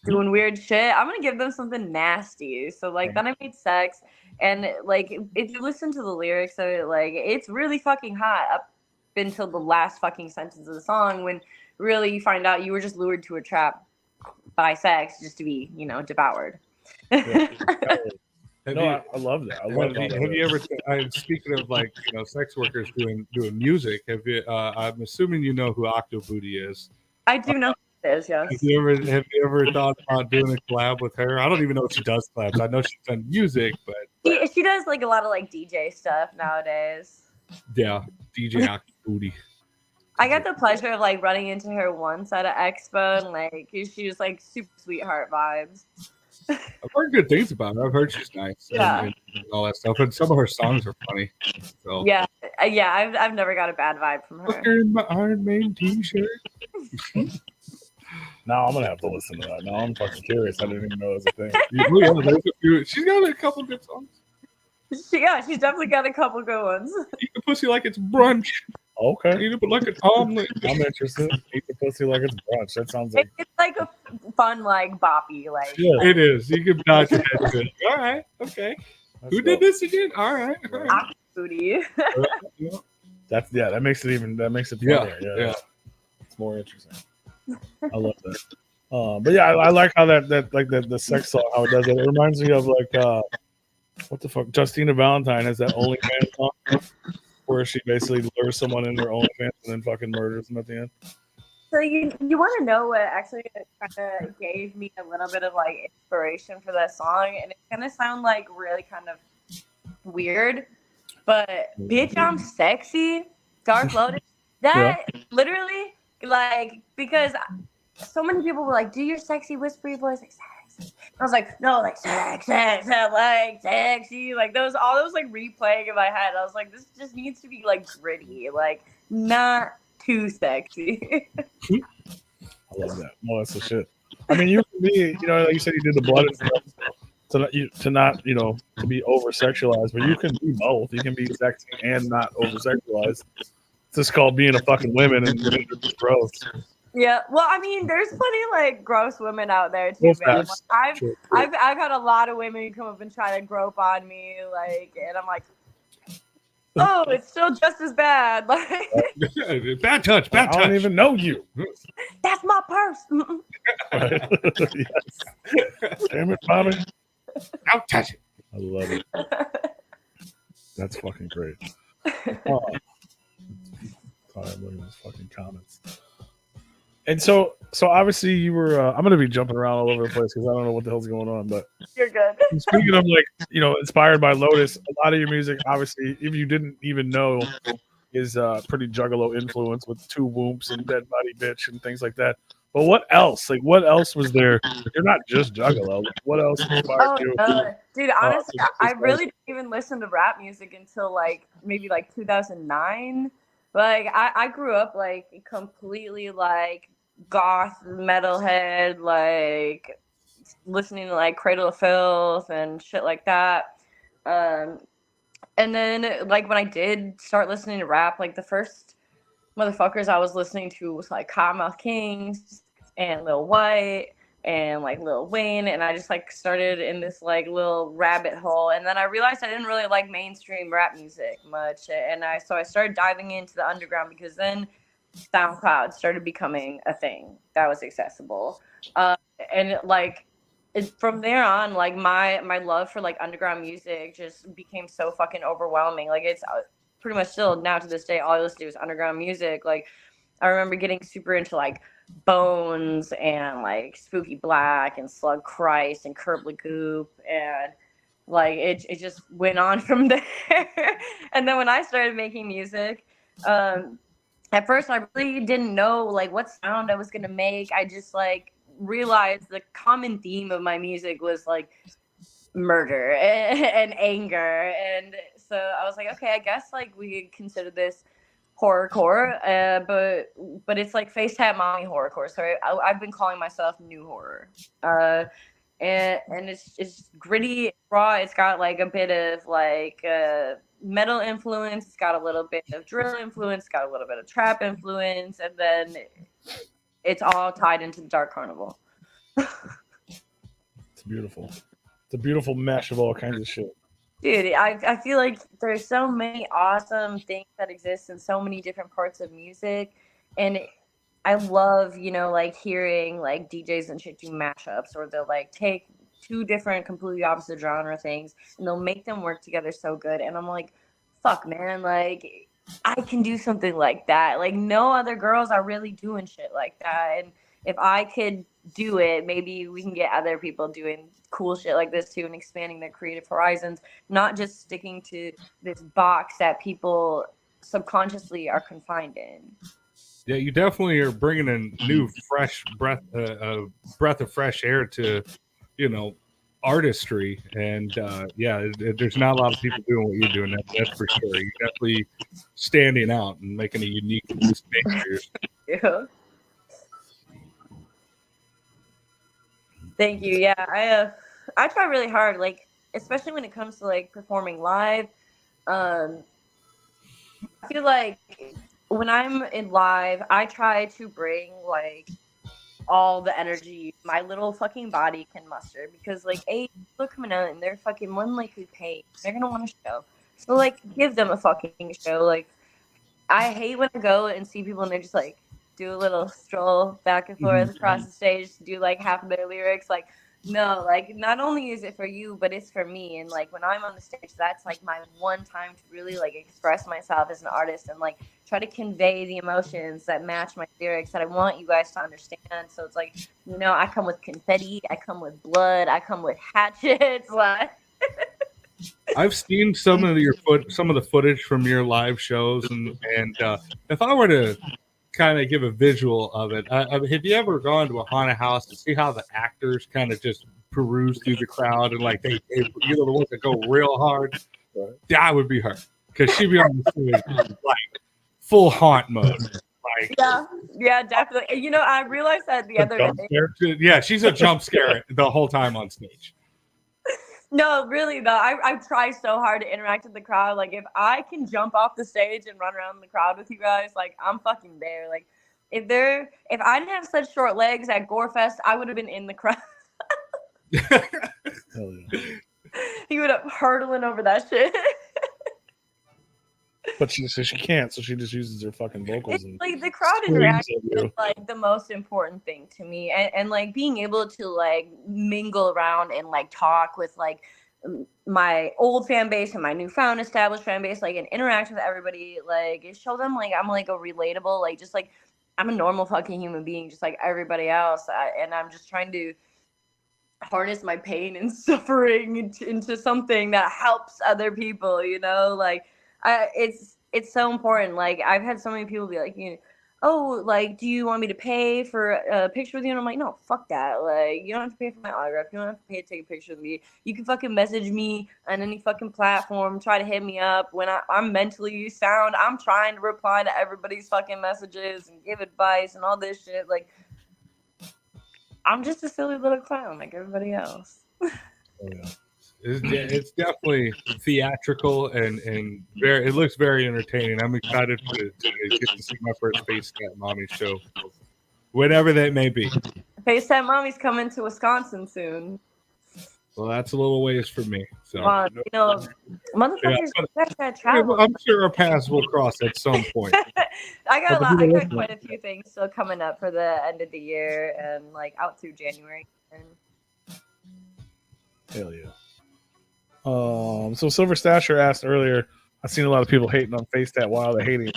doing weird shit, I'm gonna give them something nasty. So like then I made Sex, And like if you listen to the lyrics of it, like it's really fucking hot up until the last fucking sentence of the song, when really you find out you were just lured to a trap by sex just to be, you know, devoured. Yeah. Have No, you, I love that. I love that. have you ever? Speaking of like sex workers doing music, have you? I'm assuming you know who Octo Booty is. I do know who it is, yes. Have you ever thought about doing a collab with her? I don't even know if she does collabs. I know she's done music, but She does like a lot of like DJ stuff nowadays. yeah, DJ Octo Booty. I got the pleasure of like running into her once at an expo, and like she was like super sweetheart vibes. I've heard good things about her. I've heard she's nice and all that stuff, and some of her songs are funny. So Yeah, I've never got a bad vibe from her. Fucker in my Iron Man t-shirt. Now I'm gonna have to listen to that. Now I'm fucking curious. I didn't even know it was a thing. She's got a couple good songs. She's definitely got a couple good ones. Eat the pussy like it's brunch. Okay, Eat it like an omelet. I'm interested. Eat the pussy like it's brunch. That sounds like It's like a fun like boppy like. yeah. It is. You can dodge your head to it. All right. Okay. That's Who did dope. this again? All right. All right. Octo Booty. That makes it Yeah, funnier. yeah. It's more interesting. I love that. But yeah, I like how that like the sex song, how it does it. It reminds me of like what the fuck, Justina Valentine has that OnlyFans song where she basically lures someone in their OnlyFans and then fucking murders them at the end. So you want to know what actually kind of gave me a little bit of like inspiration for that song, and it's gonna sound like really kind of weird, but bitch, I'm sexy, Dark Lotus. That literally like, because so many people were like, do your sexy whispery voice like sex. I was like, no, like sex, like sexy, like all those like replaying in my head. I was like, this just needs to be like gritty, like not too sexy. I love that. No, that's the shit. I mean, you can be, you know, like you said, you did the blood and stuff to not, you know, to be over sexualized, but you can be both. You can be sexy and not over sexualized. It's just called being a fucking woman and it's gross. Yeah, well, I mean, there's plenty of like gross women out there too, man. Like, I've had a lot of women come up and try to grope on me, like, and I'm like, oh, it's still just as bad. Like, Bad touch. I don't even know you. that's my purse. Yes. Damn it, Bobby. Don't touch it. I love it. That's fucking great. Sorry, I'm looking at these fucking comments. And so obviously you were. I'm gonna be jumping around all over the place because I don't know what the hell's going on. But You're good. speaking of like, you know, inspired by Lotus, a lot of your music, obviously, if you didn't even know, is pretty Juggalo influence with Two Whoops and Dead Body Bitch and things like that. But what else? Like, what else was there? You're not just Juggalo. Like, what else inspired you? Dude, honestly, I really didn't even listen to rap music until like maybe like 2009. Like, I grew up like completely like goth metalhead, like listening to like Cradle of Filth and shit like that. And then like when I did start listening to rap, like the first motherfuckers I was listening to was like Cottonmouth Kings and Lil White and like Lil Wayne, and I just like started in this like little rabbit hole, and then I realized I didn't really like mainstream rap music much, and I started diving into the underground, because then SoundCloud started becoming a thing that was accessible, and like from there on, like my love for like underground music just became so fucking overwhelming. Like it's pretty much still now to this day all I listen to is underground music. Like I remember getting super into like Bones and like Spooky Black and Slug Christ and Curb Lagoop, and like it just went on from there. And then when I started making music, at first I really didn't know like what sound I was gonna make. I just like realized the common theme of my music was like murder and anger, and so I was like, okay, I guess like we could consider this horrorcore, but it's like FaceTat Mami horrorcore. So I've been calling myself new horror, and it's gritty, it's raw. It's got like a bit of like metal influence. It's got a little bit of drill influence. It's got a little bit of trap influence, and then it's all tied into the Dark Carnival. It's beautiful. It's a beautiful mesh of all kinds of shit. Dude, I feel like there's so many awesome things that exist in so many different parts of music, and I love, like hearing like DJs and shit do mashups, or they'll like take two different completely opposite genre things and they'll make them work together so good. And I'm like, fuck, man, like I can do something like that. Like no other girls are really doing shit like that. And if I could do it, maybe we can get other people doing cool shit like this too and expanding their creative horizons, not just sticking to this box that people subconsciously are confined in. Yeah, you definitely are bringing a new, fresh breath of fresh air to, artistry. And there's not a lot of people doing what you're doing. That's for sure. You're definitely standing out and making a unique space. Yeah. Thank you. Yeah, I try really hard, like especially when it comes to like performing live. I feel like when I'm in live, I try to bring like all the energy my little fucking body can muster, because like people are coming out and they're fucking more than likely paid. They're gonna want a show, so like give them a fucking show. Like I hate when I go and see people and they're just like do a little stroll back and forth across the stage to do like half of their lyrics. Like no, like not only is it for you, but it's for me. And like when I'm on the stage, that's like my one time to really like express myself as an artist and like try to convey the emotions that match my lyrics that I want you guys to understand. So it's like, I come with confetti, I come with blood, I come with hatchets. Like I've seen some of the footage from your live shows, and if I were to kind of give a visual of it, have you ever gone to a haunted house to see how the actors kind of just peruse through the crowd and like they the ones that go real hard? That would be her, because she'd be on the stage like full haunt mode. Like, yeah, definitely. I realized that the other day. Yeah, she's a jump scare the whole time on stage. No, really though. I try so hard to interact with the crowd. Like if I can jump off the stage and run around in the crowd with you guys, like I'm fucking there. Like if I didn't have such short legs at Gorefest, I would have been in the crowd. Hell yeah. He would have hurdling over that shit. But she can't, so she just uses her fucking vocals. It's like the crowd interaction is like the most important thing to me, and like being able to like mingle around and like talk with like my old fan base and my newfound established fan base, like and interact with everybody, like it show them like I'm like a relatable, like just like I'm a normal fucking human being, just like everybody else, and I'm just trying to harness my pain and suffering into something that helps other people, like. It's so important. Like I've had so many people be like, oh, like, do you want me to pay for a picture with you? And I'm like, no, fuck that. Like, you don't have to pay for my autograph. You don't have to pay to take a picture with me. You can fucking message me on any fucking platform. Try to hit me up when I'm mentally sound. I'm trying to reply to everybody's fucking messages and give advice and all this shit. Like, I'm just a silly little clown like everybody else. Oh, yeah. It's definitely theatrical and very. It looks very entertaining. I'm excited to get to see my first FACETAT Mami show, whatever that may be. FACETAT Mami's coming to Wisconsin soon. Well, that's a little ways for me. So motherfuckers gotta travel. I'm sure our paths will cross at some point. I got quite a few things still coming up for the end of the year and like out through January. Hell yeah. So Silver Stasher asked earlier, I've seen a lot of people hating on FACETAT. Why are they hating?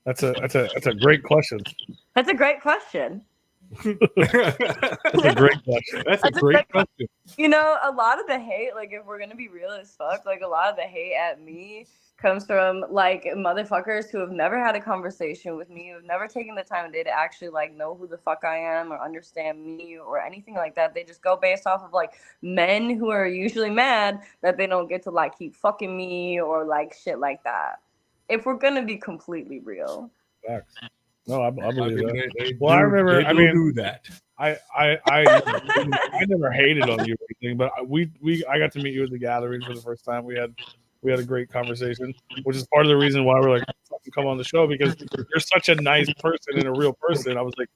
That's a great question. That's a great question. That's a great question. That's a great question. A lot of the hate, like if we're gonna be real as fuck, like a lot of the hate at me comes from like motherfuckers who have never had a conversation with me, who've never taken the time of day to actually like know who the fuck I am or understand me or anything like that. They just go based off of like men who are usually mad that they don't get to like keep fucking me or like shit like that. If we're gonna be completely real. Facts. No, I believe that. I remember. Do that. I never hated on you or anything, but I got to meet you at the gathering for the first time. We had a great conversation, which is part of the reason why we're like, come on the show, because you're such a nice person and a real person. I was like,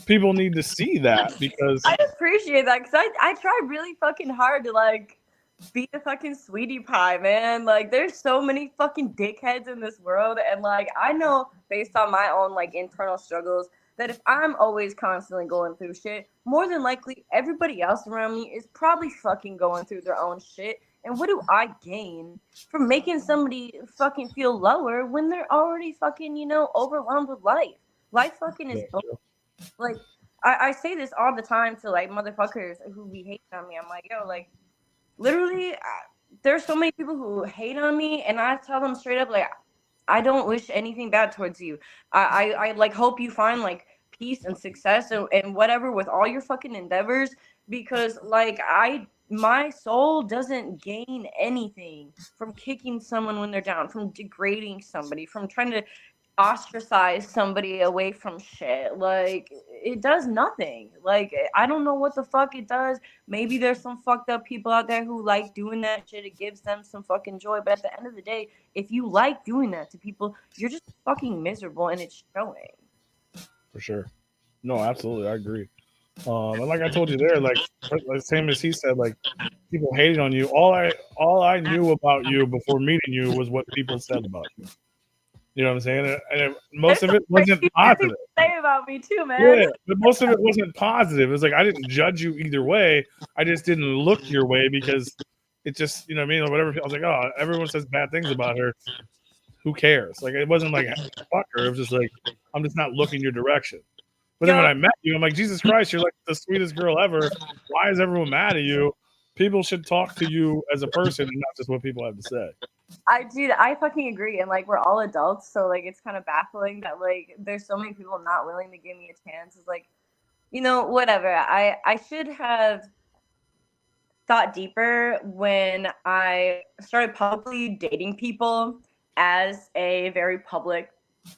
people need to see that, because I appreciate that, because I try really fucking hard to like be a fucking sweetie pie, man. Like, there's so many fucking dickheads in this world, and like, I know based on my own like internal struggles that if I'm always constantly going through shit, more than likely everybody else around me is probably fucking going through their own shit. And what do I gain from making somebody fucking feel lower when they're already fucking, you know, overwhelmed with life? Life fucking is like, I say this all the time to like motherfuckers who be hating on me. I'm like, yo, like, literally, there's so many people who hate on me, and I tell them straight up, like, I don't wish anything bad towards you. I like hope you find like peace and success and whatever with all your fucking endeavors, because like my soul doesn't gain anything from kicking someone when they're down, from degrading somebody, from trying to ostracize somebody away from shit. Like, it does nothing. Like, I don't know what the fuck it does. Maybe there's some fucked up people out there who like doing that shit. It gives them some fucking joy. But at the end of the day, if you like doing that to people, you're just fucking miserable, and it's showing. For sure. No, absolutely. I agree. And like I told you there, like same as he said, like people hated on you. All I knew about you before meeting you was what people said about you. You know what I'm saying? And most of it wasn't positive. Say about me too, man. Yeah, but most of it wasn't positive. It was like I didn't judge you either way. I just didn't look your way because it just, you know what I mean? Whatever. I was like, oh, everyone says bad things about her. Who cares? Like, it wasn't like fuck her. It was just like, I'm just not looking your direction. But then when I met you, I'm like, Jesus Christ, you're like the sweetest girl ever. Why is everyone mad at you? People should talk to you as a person and not just what people have to say. I fucking agree. And like, we're all adults, so like, it's kind of baffling that like there's so many people not willing to give me a chance. It's like, you know, whatever. I should have thought deeper when I started publicly dating people as a very public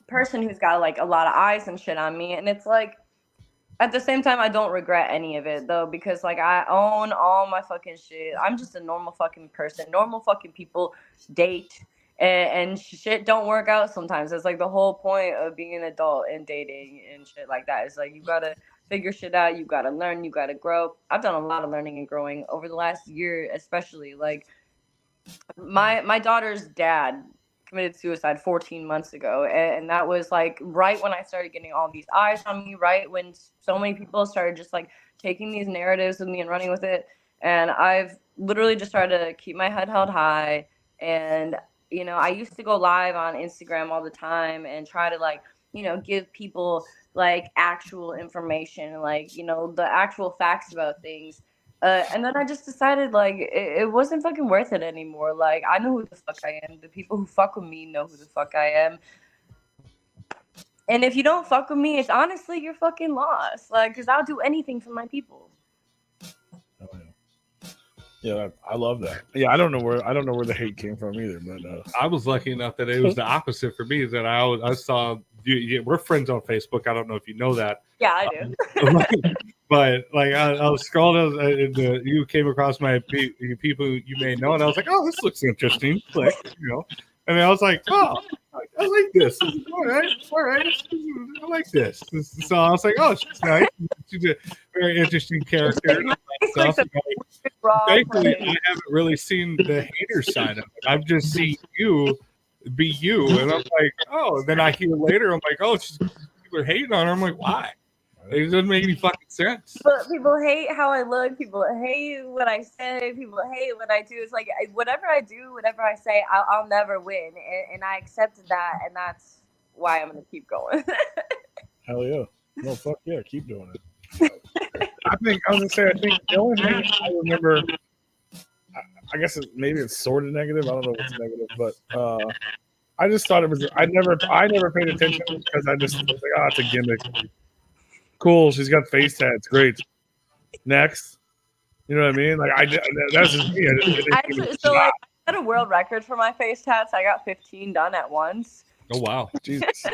person who's got like a lot of eyes and shit on me. And it's like, at the same time, I don't regret any of it though, because like I own all my fucking shit. I'm just a normal fucking person. Normal fucking people date and shit don't work out sometimes. It's like the whole point of being an adult and dating and shit like that. It's like, you gotta figure shit out. You gotta learn. You gotta grow. I've done a lot of learning and growing over the last year, especially. Like, my daughter's dad committed suicide 14 months ago, and that was like right when I started getting all these eyes on me, right when so many people started just like taking these narratives with me and running with it. And I've literally just tried to keep my head held high. And you know, I used to go live on Instagram all the time and try to like, you know, give people like actual information, like, you know, the actual facts about things. And then I just decided like it wasn't fucking worth it anymore. Like, I know who the fuck I am. The people who fuck with me know who the fuck I am. And if you don't fuck with me, it's honestly you're fucking lost. Like, because I'll do anything for my people. Oh, yeah, I love that. Yeah, I don't know where the hate came from either. But I was lucky enough that it was the opposite for me. Is that I saw you. We're friends on Facebook. I don't know if you know that. Yeah, I do. But like I was scrolling, and you came across my people you may know, and I was like, oh, this looks interesting. Like, you know, and I was like, oh, I like this. All right. I like this. So I was like, oh, she's nice. She's a very interesting character. Thankfully, I haven't really seen the hater side of it. I've just seen you be you, and I'm like, oh. And then I hear later, I'm like, oh, people are hating on her. I'm like, why? It doesn't make any fucking sense. But people hate how I look. People hate what I say. People hate what I do. It's like, whatever I do, whatever I say, I'll never win. And I accepted that, and that's why I'm going to keep going. Hell yeah. No, fuck yeah. Keep doing it. I think the only thing I remember, I guess maybe it's sort of negative. I don't know what's negative, but I just thought it was, I never paid attention because I just was like, oh, it's a gimmick. Cool, she's got face tats. Great. Next, you know what I mean? Like that's just me. Actually, so like, I set a world record for my face tats. I got 15 done at once. Oh wow, Jesus. So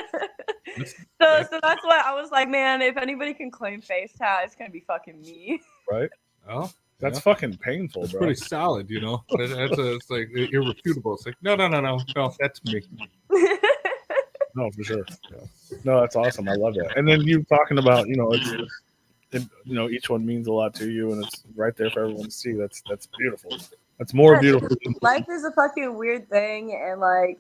that's why I was like, man, if anybody can claim face tat, it's gonna be fucking me. Right? Oh, that's fucking painful, it's bro. pretty solid, you know. It's like irrefutable. It's like no, that's me. No, for sure. Yeah. No, that's awesome. I love that. And then you talking about, you know, each one means a lot to you, and it's right there for everyone to see. That's beautiful. That's more Yeah, beautiful. life is a fucking weird thing, and like,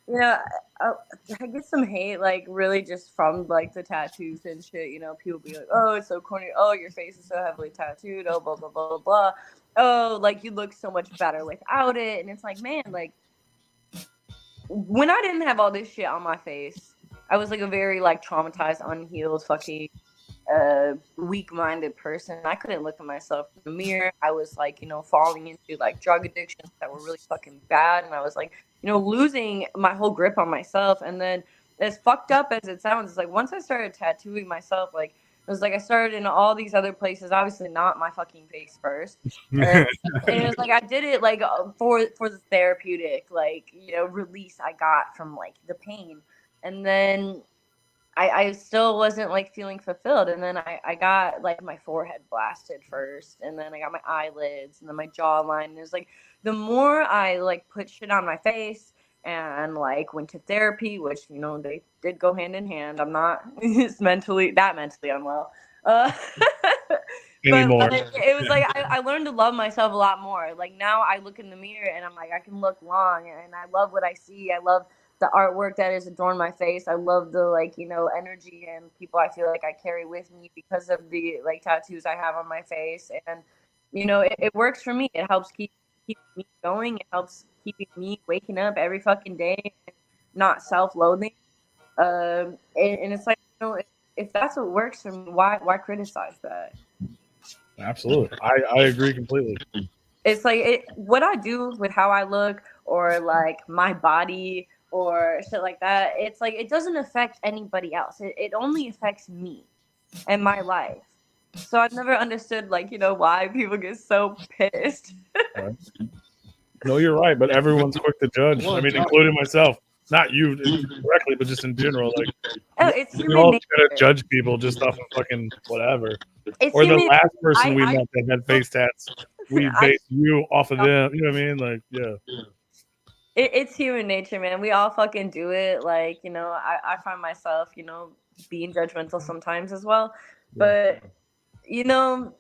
you know, I get some hate, like really just from like the tattoos and shit. You know, people be like, "Oh, it's so corny. Oh, your face is so heavily tattooed. Oh, blah blah blah blah blah. Oh, like you look so much better without it." And it's like, man, like when I didn't have all this shit on my face, I was like a very like traumatized, unhealed, fucking weak-minded person. I couldn't look at myself in the mirror. I was like, you know, falling into like drug addictions that were really fucking bad, and I was like, you know, losing my whole grip on myself. And then, as fucked up as it sounds, it's like once I started tattooing myself, like it was like I started in all these other places, obviously not my fucking face first, and it was like I did it like for the therapeutic, like, you know, release I got from like the pain. And then I still wasn't like feeling fulfilled. And then I got like my forehead blasted first, and then I got my eyelids, and then my jawline. And it was like the more I like put shit on my face and like went to therapy, which, you know, they did go hand in hand. I'm not mentally unwell. Uh, Anymore. but like, it was like I learned to love myself a lot more. Like now I look in the mirror and I'm like, I can look long, and I love what I see. I love the artwork that has adorned my face. I love the, like, you know, energy and people I feel like I carry with me because of the like tattoos I have on my face. And, you know, it works for me. It helps keep me going. It helps keeping me waking up every fucking day and not self-loathing. And it's like, you know, if that's what works for me, why criticize that? Absolutely. I agree completely. It's like what I do with how I look or like my body or shit like that. It's like it doesn't affect anybody else. It only affects me and my life. So I've never understood, like, you know, why people get so pissed. Right. No, you're right, but everyone's quick to judge. I mean, including myself. Not you directly, but just in general. Like, Oh, it's we human all nature. try to judge people just off of fucking whatever. It's Or the human. last person we I- met that had face tats, we I- base you off of them. You know what I mean? Like, yeah. It's human nature, man. We all fucking do it. Like, you know, I find myself, you know, being judgmental sometimes as well. But, you know,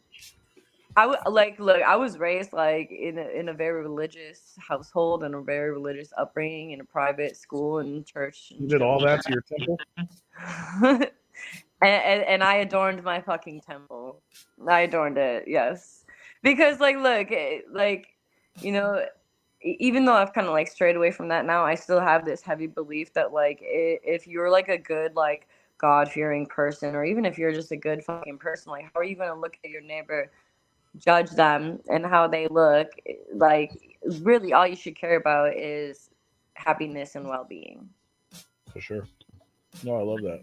look, I was raised like in a very religious household and a very religious upbringing in a private school and church. You did all that to your temple? and I adorned my fucking temple. I adorned it, yes. Because like look, like, you know, even though I've kind of like strayed away from that now, I still have this heavy belief that like if you're like a good like God-fearing person, or even if you're just a good fucking person, like how are you going to look at your neighbor, judge them and how they look? Like really all you should care about is happiness and well-being. For sure. No, I love that.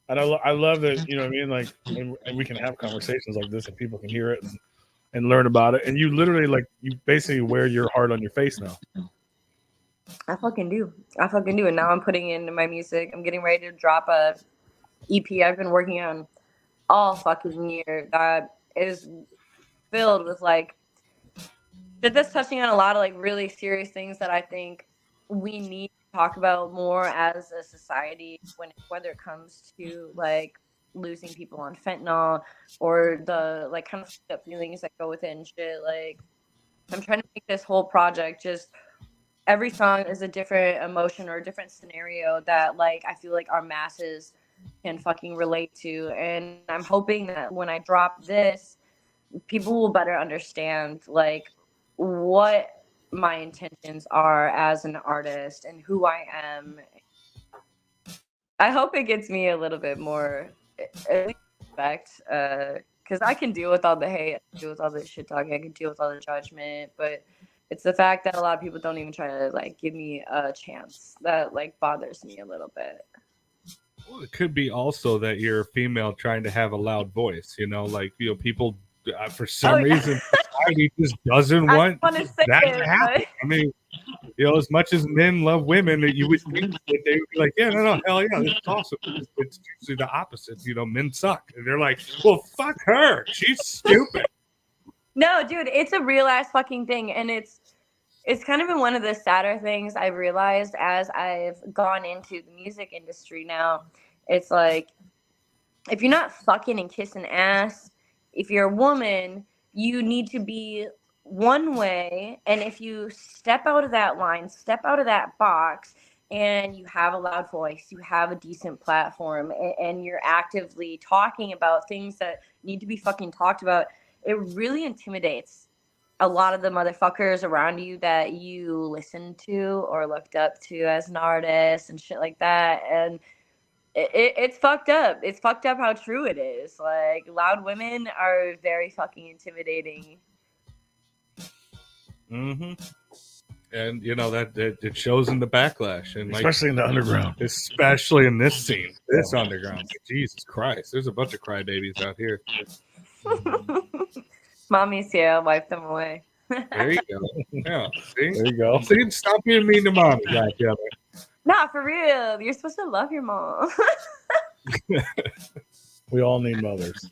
And I love that, you know what I mean? Like, and we can have conversations like this and people can hear it and learn about it. And you literally, like, you basically wear your heart on your face now. I fucking do. And now I'm putting in my music. I'm getting ready to drop a EP I've been working on all fucking year that is filled with like that's touching on a lot of like really serious things that I think we need to talk about more as a society, whether it comes to like losing people on fentanyl or the like kind of feelings that go with it and shit. Like I'm trying to make this whole project just every song is a different emotion or a different scenario that like I feel like our masses can fucking relate to. And I'm hoping that when I drop this, people will better understand like what my intentions are as an artist and who I am. I hope it gets me a little bit more respect, because I can deal with all the hate, I can deal with all the shit talking, I can deal with all the judgment, but it's the fact that a lot of people don't even try to like give me a chance that like bothers me a little bit. Well, it could be also that you're a female trying to have a loud voice, you know, like, you know, people for some reason society just doesn't want that to happen. I mean, you know, as much as men love women, that you would think that they would be like, yeah, no, hell yeah, that's awesome. It's usually the opposite. You know, men suck, and they're like, well, fuck her, she's stupid. No, dude, it's a real ass fucking thing, and it's kind of been one of the sadder things I've realized as I've gone into the music industry now. It's like, if you're not fucking and kissing ass, if you're a woman, you need to be one way, and if you step out of that line, step out of that box, and you have a loud voice, you have a decent platform, and you're actively talking about things that need to be fucking talked about, it really intimidates a lot of the motherfuckers around you that you listened to or looked up to as an artist and shit like that. And it's fucked up. It's fucked up how true it is. Like, loud women are very fucking intimidating. Mm-hmm. And you know that it shows in the backlash, and like, Especially in the underground. especially in this scene, this underground. Jesus Christ, there's a bunch of crybabies out here. Mommy's here. Wipe them away. There you go. Yeah, see, There you go. see, stop being mean to mommy. Goddammit. Nah, for real. You're supposed to love your mom. We all need mothers.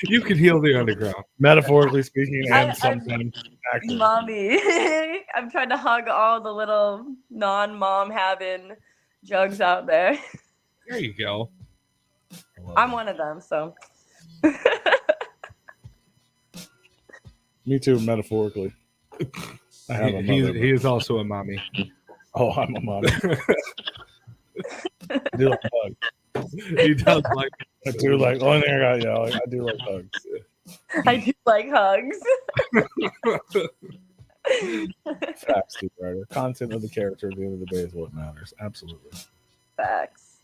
You can heal the underground. Metaphorically speaking, and I'm sometimes actually. Mommy. I'm trying to hug all the little non-mom having jugs out there. There you go. I'm one of them, so. Me too, metaphorically. I have a mother. He is also a mommy. Oh, I'm a mom. I do like hugs. He does like. I do like. Only thing I got, yeah, I do like hugs. I do like hugs. Facts, Steve Ryder. Content of the character at the end of the day is what matters. Absolutely. Facts.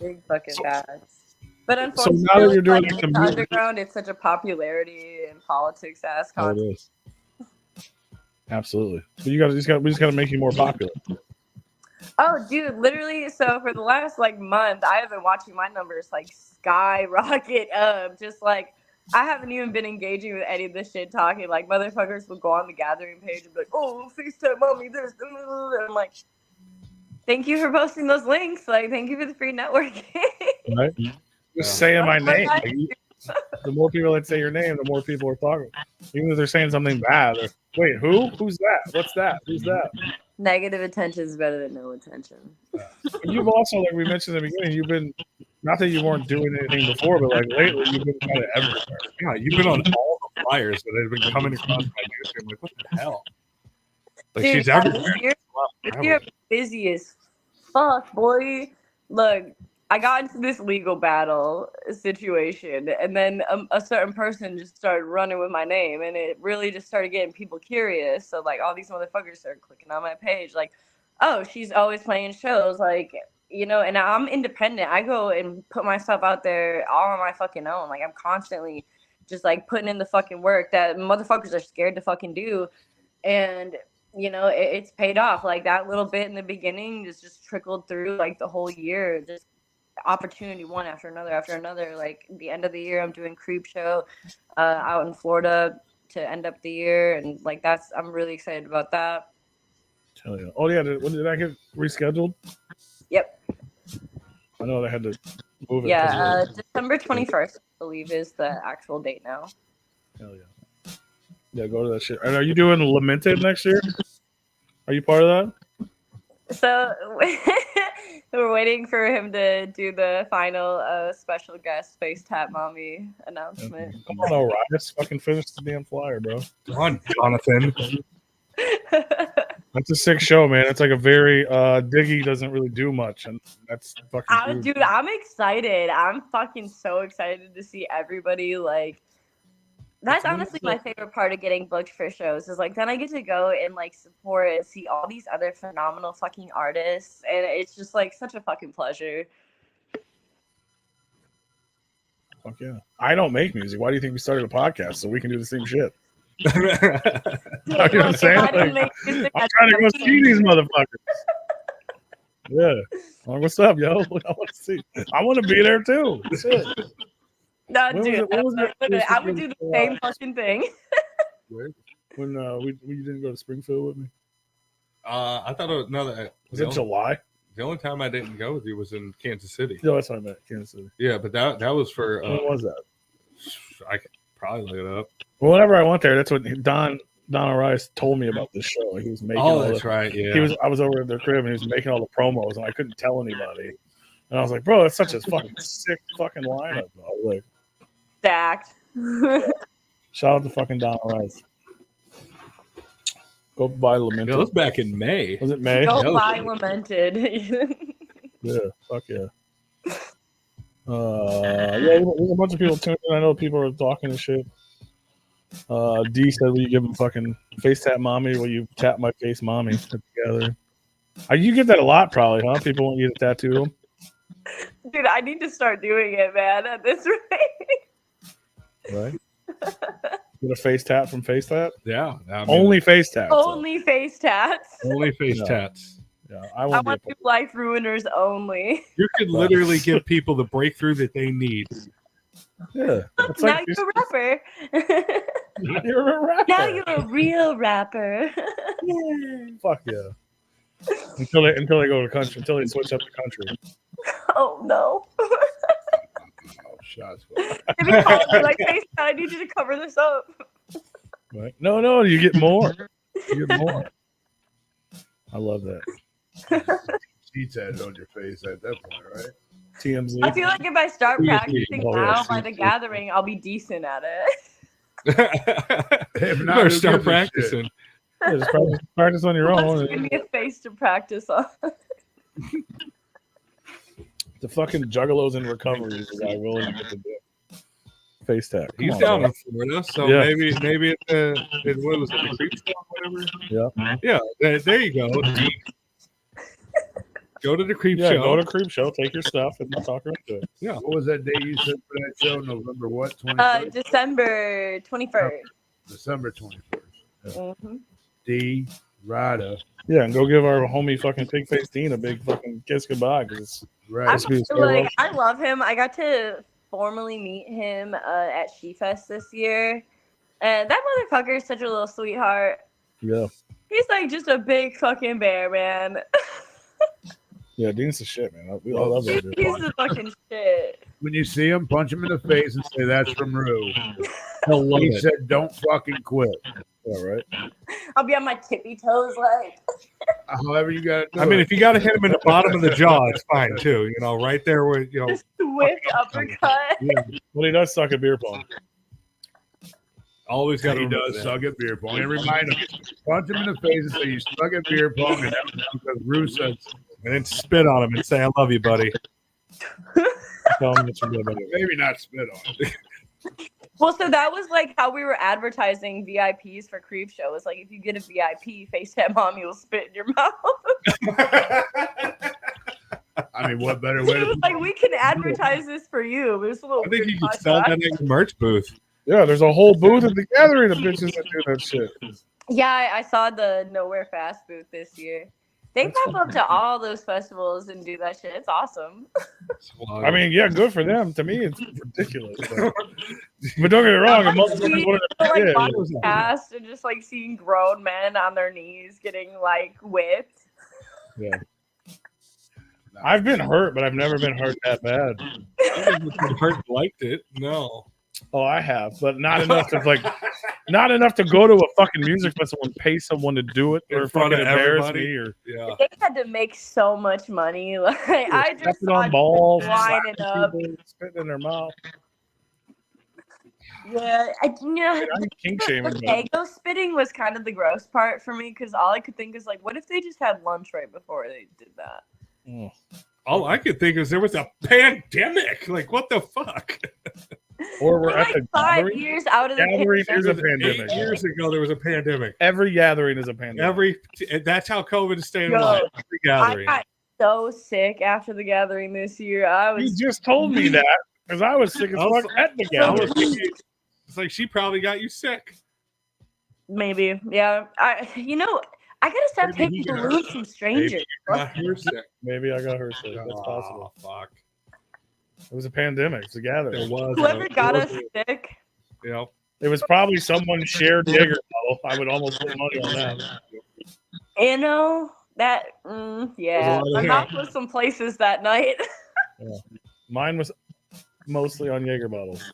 Big fucking facts. But So unfortunately, now that you're doing like, the in the underground, it's such a popularity and politics ass Oh, it content. is. Absolutely. But we just got to make you more popular. Oh, dude, literally. So for the last like month, I have been watching my numbers like skyrocket up. Just like, I haven't even been engaging with any of this shit talking. Like, motherfuckers will go on the gathering page and be like, oh, FaceTime mommy this. And I'm like, thank you for posting those links. Like, thank you for the free networking. Right? Just saying my name. Like, the more people that say your name, the more people are talking. Even if they're saying something bad. Wait, who? Who's that? What's that? Who's that? Negative attention is better than no attention. You've also, like we mentioned in the beginning, you've been, not that you weren't doing anything before, but like lately you've been kind of everywhere. Yeah, you've been on all the flyers that have been coming across my news. I'm like, what the hell? Like, Dude, she's everywhere. You're busy as fuck, boy. Look, I got into this legal battle situation, and then a certain person just started running with my name, and it really just started getting people curious. So, like, all these motherfuckers started clicking on my page, like, oh, she's always playing shows, like, you know, and I'm independent. I go and put myself out there all on my fucking own. Like, I'm constantly just, like, putting in the fucking work that motherfuckers are scared to fucking do. And, you know, it's paid off. Like, that little bit in the beginning just trickled through, like, the whole year. Just opportunity one after another. Like, the end of the year, I'm doing Creep Show out in Florida to end up the year. And, like, I'm really excited about that. Hell yeah. Oh, yeah. When did that get rescheduled? Yep. I know they had to move it. Yeah, December 21st, I believe, is the actual date now. Hell yeah. Yeah, go to that shit. And are you doing Lamented next year? Are you part of that? So we're waiting for him to do the final special guest FaceTat Mommy announcement. Come on, Orias. Fucking finish the damn flyer, bro. Come on, Jonathan. That's a sick show, man. It's like a very Diggy doesn't really do much, and that's fucking huge. Dude, I'm excited. I'm fucking so excited to see everybody. Like, that's honestly my favorite part of getting booked for shows is like then I get to go and like support and see all these other phenomenal fucking artists, and it's just like such a fucking pleasure. Fuck yeah. I don't make music. Why do you think we started a podcast? So we can do the same shit. You know what I'm saying? Like, I'm trying to go see these motherfuckers. Yeah. Like, what's up, yo? I want to see. I want to be there too. Shit. No, When was dude, it- when was it- I would do the same fucking thing. When you didn't go to Springfield with me? I thought it was Was it July? The only time I didn't go with you was in Kansas City. No, that's what I meant. Kansas City. Yeah, but that was for. When was that? I could probably look it up. Well, whenever I went there, that's what Don Rice told me about this show. He was making. Oh, all that's the, right. Yeah. I was over at their crib and he was making all the promos, and I couldn't tell anybody. And I was like, bro, that's such a fucking sick fucking lineup, bro. Like, Stacked. Shout out to fucking Donna Rice. Go buy Lamented. That was back in May. Was it May? Go Yeah. buy Lamented. Yeah, fuck yeah. Yeah, there's a bunch of people tuning in. I know people are talking and shit. D said, will you give him fucking FaceTat mommy? Will you tap my face mommy together? You get that a lot probably, huh? People want you to tattoo them. Dude, I need to start doing it, man, at this rate. Right? Get a face tap from FaceTat? Yeah. I mean, Only face tats. Only face tats. only face No. tats. Yeah, I want to life ruiners only. You could literally give people the breakthrough that they need. Yeah. It's Now like you're a rapper. you're a rapper. Now you're a real rapper. Fuck yeah. Until they go to country, until they switch up the country. Oh no. Oh, shots. If you call me like FaceTime, I need you to cover this up. Right? No, you get more. You get more. I love that. She tatted on your face at that point, right? TMZ. I feel like if I start Yeah, practicing oh, yeah, now see, by the see. gathering, I'll be decent at it. If You not, better who start gives a practicing. Yeah, just practice on your own. Let's give me a face to practice on. The fucking juggalos in recovery is the guy willing to get the dick. Face tap. Come He's on, down man. in Florida, so Yeah. maybe it what was it, the creep show or whatever? Yeah. Yeah, there you go. Go to the creep Yeah, show. go to Creep Show, take your stuff, and talk her into it. Yeah. What was that date you said for that show? November what? 21st? December 21st. December 21st. Mm-hmm. D. Rada. Yeah, and go give our homie fucking Pig Face Dean a big fucking kiss goodbye. Because Right. I, be so like, rough. I love him. I got to formally meet him at SheFest this year. And that motherfucker is such a little sweetheart. yeah, He's like just a big fucking bear, man. yeah, Dean's the shit, man. I love that dude. He's the fucking shit. When you see him, punch him in the face and say, "That's from Rue." He'll love He it. said, "Don't fucking quit." Yeah, right. I'll be on my tippy toes, like. However you got to do I mean, it. if you got to hit him in the bottom of the jaw, it's fine too. You know, right there where Just swift uppercut. Well, he does suck at beer pong. always got to. He does suck at beer pong. And remind him, punch him in the face and say, "You suck at beer pong," and that was because Rue said, and then spit on him and say, "I love you, buddy." Tell him that you're good about it. maybe not spit on him. Well, so that was like how we were advertising VIPs for Creep Show. It's like if you get a VIP, FaceTat mommy will spit in your mouth. I mean, what better way It to was like we can advertise this for you. It was a little. I think weird you could sell contract. that in the merch booth. Yeah, there's a whole booth at the gathering of bitches that do that shit. Yeah, I saw the Nowhere Fast booth this year. They pop up to all those festivals and do that shit. It's awesome. I mean, yeah, good for them. To me, it's ridiculous. But don't get me wrong. I a motherfucker see, wanted to- like, yeah, watching cast and just like seeing grown men on their knees getting like whipped. yeah. I've been hurt, but I've never been hurt that bad. Hurt liked it. No. Oh, I have, but not enough to go to a fucking music festival and pay someone to do it In or front fucking of embarrass everybody? me or Yeah. They had to make so much money. Like I just stepping saw on balls, lining slapping up. people, spitting in their mouth. Yeah, I'm kink shaming. the but- Fago spitting was kind of the gross part for me because all I could think is like, what if they just had lunch right before they did that? Oh. All I could think is there was a pandemic. Like, what the fuck? Or we're We're at like the 5 gathering. years out of the Gathering pandemic. is a pandemic. 8 years ago, there was a pandemic. Every gathering is a pandemic. That's how COVID is staying Yo, alive. Every I gathering. got so sick after the gathering this year. I You was just told me that because I was sick as Also- fuck at the I was gathering. thinking, it's like she probably got you sick. maybe, yeah. I gotta stop Maybe taking he got- balloons from strangers. Got her sick. Maybe I got her sick. That's Oh, possible. fuck. It was a pandemic. It's a gathering. There was. Whoever got us sick, You know, It was probably someone shared Jaeger bottle. I would almost put money on that. you know that. Yeah, There's a lot my of- mouth was some places that night. Mine was mostly on Jaeger bottles.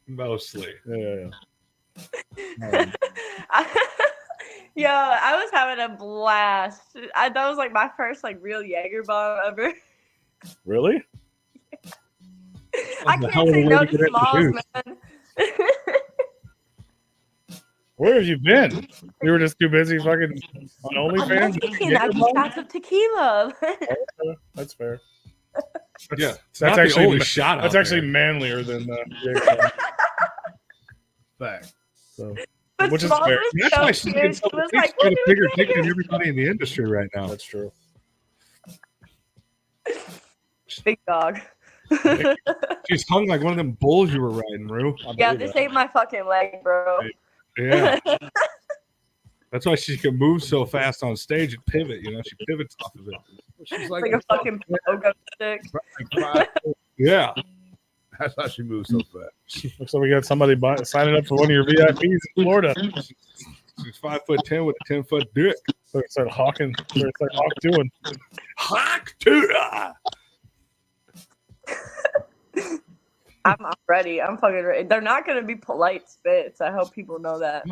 mostly. Yeah. Yeah, I was having a blast. That was like my first like real Jaeger bomb ever. Really? I the can't hell of a say way no to to get smalls, introduced. man. Where have you been? You were just too busy fucking on OnlyFans? I'm taking shots of tequila. That's fair. Yeah, That's not actually the only shot. That's out actually there. manlier than Jake. Fact. So, But which is Smalls fair. was That's so why cute. she's She getting so was she's like, got a "Look bigger at dick than me." everybody in the industry right now. That's true. Big dog. She's hung like one of them bulls you were riding, Rue. Yeah, this ain't my fucking leg, bro. Yeah. That's why she can move so fast on stage and pivot. You know, she pivots off of it. She's like a fucking pogo stick. Yeah. That's how she moves so fast. Looks like we got somebody signing up for one of your VIPs in Florida. She's 5'10" with a 10-foot dick. So it's like hawking. So it's like hawk doing. Hawk tuda. I'm ready. I'm fucking ready. They're not gonna be polite spits. I hope people know that.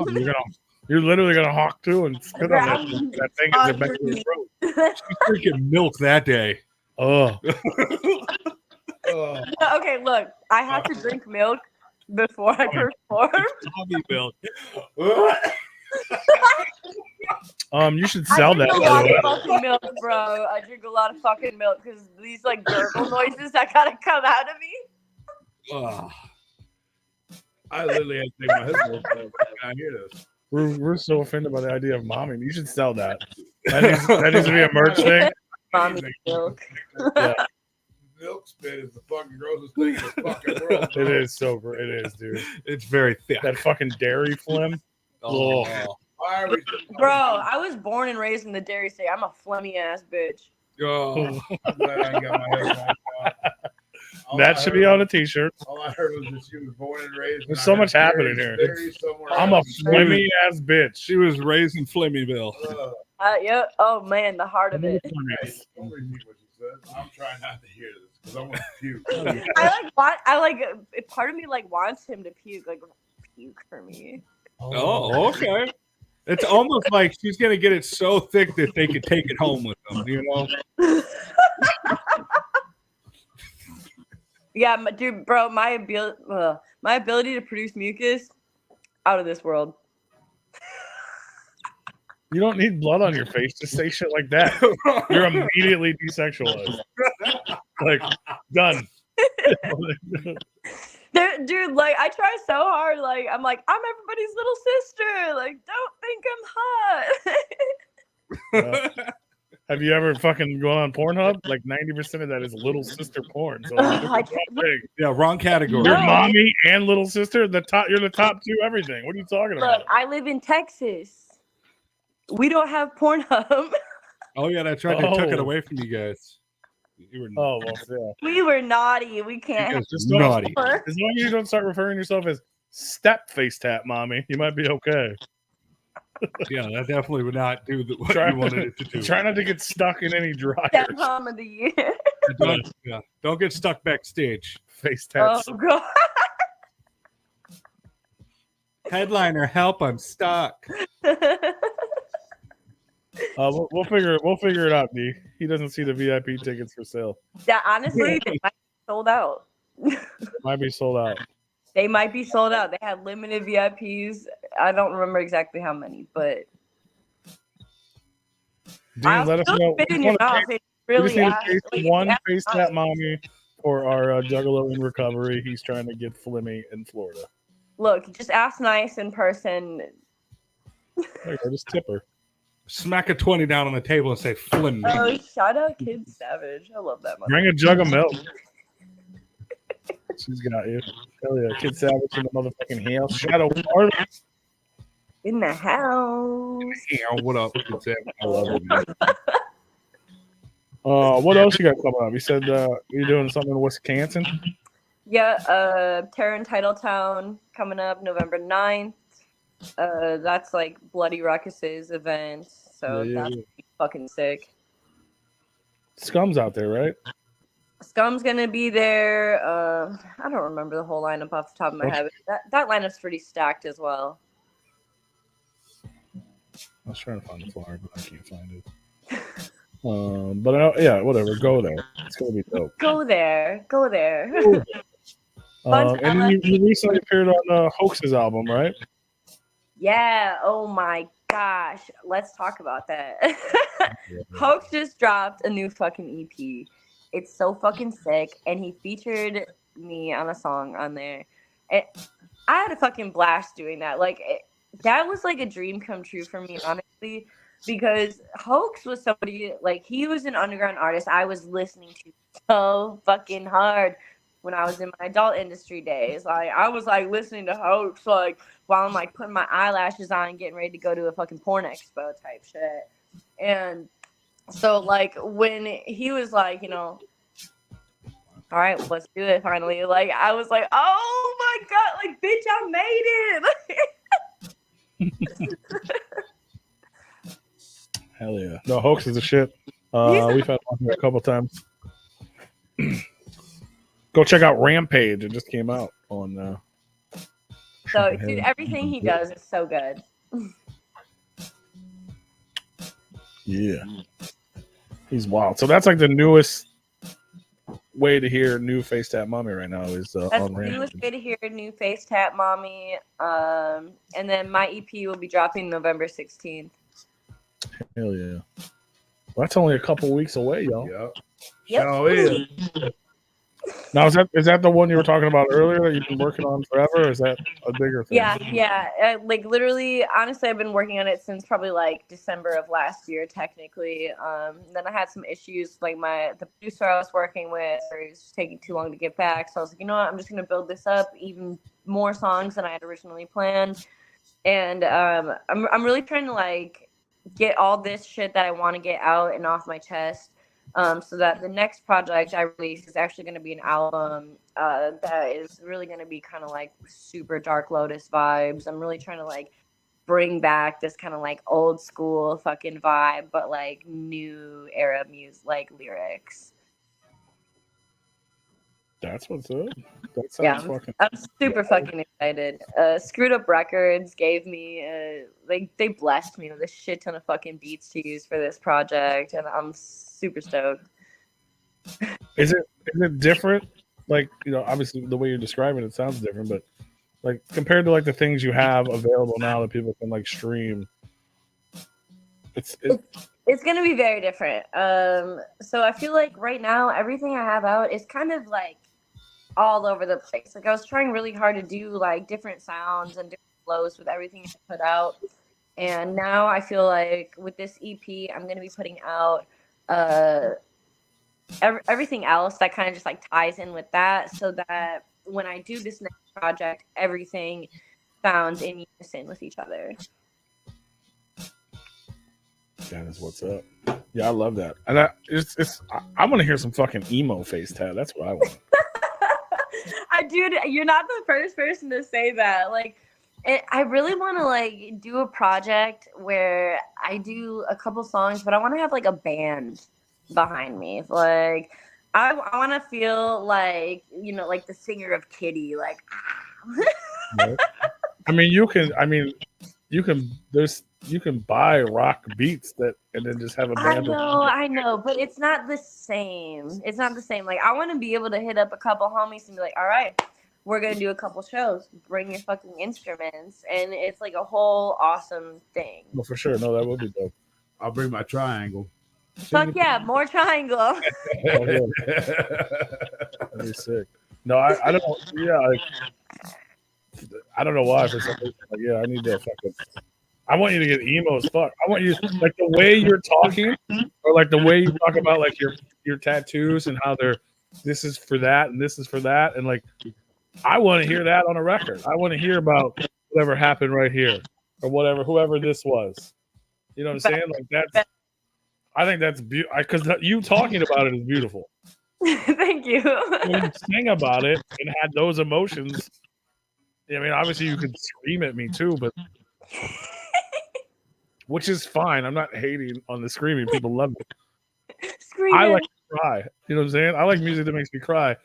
You're literally gonna hawk too and spit on that thing in the back of your throat. She freaking milk that day. Oh. Okay, look. I have to drink milk before I perform. Tommy milk. You should sell that. I drink a lot of fucking milk, bro. I drink a lot of fucking milk because these like gurgle noises that gotta come out of me. I literally had to take my headphones off. I hear this. We're so offended by the idea of mommy. You should sell that. That needs to be a merch thing. Mommy milk. Yeah. Milk spit is the fucking grossest thing in the fucking world. It is so. It is, dude. It's very thick. That fucking dairy phlegm. Oh. Why are we Bro, I was born and raised in the dairy state. I'm a phlegmy ass bitch. Oh. I'm glad I got my headphones on. That should be on a t-shirt. All I heard was that she was born and raised. There's so much happening here. I'm a phlegmy ass bitch. She was raised in Flemingville. Yeah. Oh man, the heart of it. Don't repeat what you said. I'm trying not to hear this because I want to puke. I like part of me like wants him to puke, like puke for me. Oh, okay. It's almost like she's gonna get it so thick that they could take it home with them, you know? Yeah, dude, bro, my ability to produce mucus, out of this world. You don't need blood on your face to say shit like that. You're immediately desexualized. Like, done. Dude, like, I try so hard. Like, I'm everybody's little sister. Like, don't think I'm hot. Have you ever fucking gone on Pornhub? Like 90% of that is little sister porn. So yeah, wrong category. Your mommy and little sister, you're the top two everything. What are you talking about? Look, I live in Texas. We don't have Pornhub. Oh yeah, that's right. They took it away from you guys. You were We were naughty. We can't. Just naughty. As long as you don't start referring yourself as step FaceTap mommy, you might be okay. Yeah, that definitely would not do what you wanted it to do. Try not to get stuck in any dryers. Step mom of the year. Don't get stuck backstage. FaceTap. Oh god. Headliner, help! I'm stuck. We'll figure it out, D. He doesn't see the VIP tickets for sale. Yeah, honestly, they might be sold out. Might be sold out. They might be sold out. They had limited VIPs. I don't remember exactly how many, but Dean, let us know. Spit in your mouth. It's really one FaceTap mommy for our Juggalo in recovery. He's trying to get Flemmy in Florida. Look, just ask nice in person. There you go, just tip her. Smack a 20 down on the table and say Flim. Oh, shout out Kid Savage. I love that. Bring a jug of milk. She's got you. Hell yeah. Kid Savage in the motherfucking house. Shadow Party. In the house. Yeah, what up, Kid Savage? I love it, man. What else you got coming up? You said you're doing something in Wisconsin? Yeah, Terror in Titletown coming up November 9th. That's like Bloody Ruckus's event. So that's fucking sick. Scum's out there, right? Scum's gonna be there. I don't remember the whole lineup off the top of my head. That lineup's pretty stacked as well. I was trying to find the flyer, but I can't find it. But whatever. Go there. It's gonna be dope. Go there. And then you recently appeared on Hoax's album, right? Yeah. Oh my gosh. Let's talk about that. Hoax just dropped a new fucking EP. It's so fucking sick, and he featured me on a song on there. I had a fucking blast doing that. Like that was like a dream come true for me, honestly, because Hoax was somebody like he was an underground artist I was listening to so fucking hard when I was in my adult industry days. Like I was like listening to Hoax like while I'm like putting my eyelashes on and getting ready to go to a fucking porn expo type shit. And so like when he was like, you know, all right, let's do it finally. Like I was like, oh my god, like bitch, I made it. Hell yeah. No, Hoax is the shit. We've had one here a couple times. Go check out Rampage. It just came out on So dude, everything he does is so good. Yeah. He's wild. So that's like the newest way to hear new FaceTat Mommy right now is That's on the Rampage. newest way to hear new FaceTat Mommy. And then my EP will be dropping November 16th. Hell yeah. Well, that's only a couple weeks away, y'all. Yep. Yep. Hell yeah. Now, is that the one you were talking about earlier that you've been working on forever? Or is that a bigger thing? Yeah. Like literally, honestly, I've been working on it since probably like December of last year, technically. Then I had some issues, like the producer I was working with, or he was just taking too long to get back. So I was like, you know what, I'm just gonna build this up, even more songs than I had originally planned. And I'm really trying to like get all this shit that I want to get out and off my chest. So that the next project I release is actually going to be an album that is really going to be kind of like super Dark Lotus vibes. I'm really trying to like bring back this kind of like old school fucking vibe, but like new era music, like lyrics. That's what's up. That sounds fucking. I'm super fucking excited. Screwed Up Records gave me they blessed me with a shit ton of fucking beats to use for this project, and I'm super stoked. Is it different? Like, you know, obviously the way you're describing it sounds different, but like compared to like the things you have available now that people can like stream, it's gonna be very different. So I feel like right now everything I have out is kind of like all over the place. Like I was trying really hard to do like different sounds and different flows with everything I put out, and now I feel like with this EP I'm gonna be putting out everything else that kind of just like ties in with that, so that when I do this next project, everything sounds in unison with each other. That is what's up. Yeah, I love that. And I want to hear some fucking emo FaceTat. That's what I want. Dude, you're not the first person to say that. Like, I really want to like do a project where I do a couple songs, but I want to have like a band behind me. Like, I want to feel like, you know, like the singer of Kitty. Like, Right. You can buy rock beats and then just have a band. I know, but it's not the same. It's not the same. Like I want to be able to hit up a couple homies and be like, all right, we're going to do a couple shows. Bring your fucking instruments. And it's like a whole awesome thing. No, for sure. No, that would be dope. I'll bring my triangle. Fuck yeah, more triangle. That'd be sick. No, I don't. Yeah, I don't know why. For some reason, like, yeah, I need to fucking. I want you to get emo as fuck. I want you like the way you're talking, or like the way you talk about like your tattoos and how this is for that and this is for that, and like I want to hear that on a record. I want to hear about whatever happened right here or whatever, whoever this was. You know what I'm saying? Like that's. I think that's beautiful because you talking about it is beautiful. Thank you. When you sing about it and had those emotions, I mean, obviously you could scream at me too, but which is fine. I'm not hating on the screaming. People love it. Screaming. I like to cry. You know what I'm saying? I like music that makes me cry.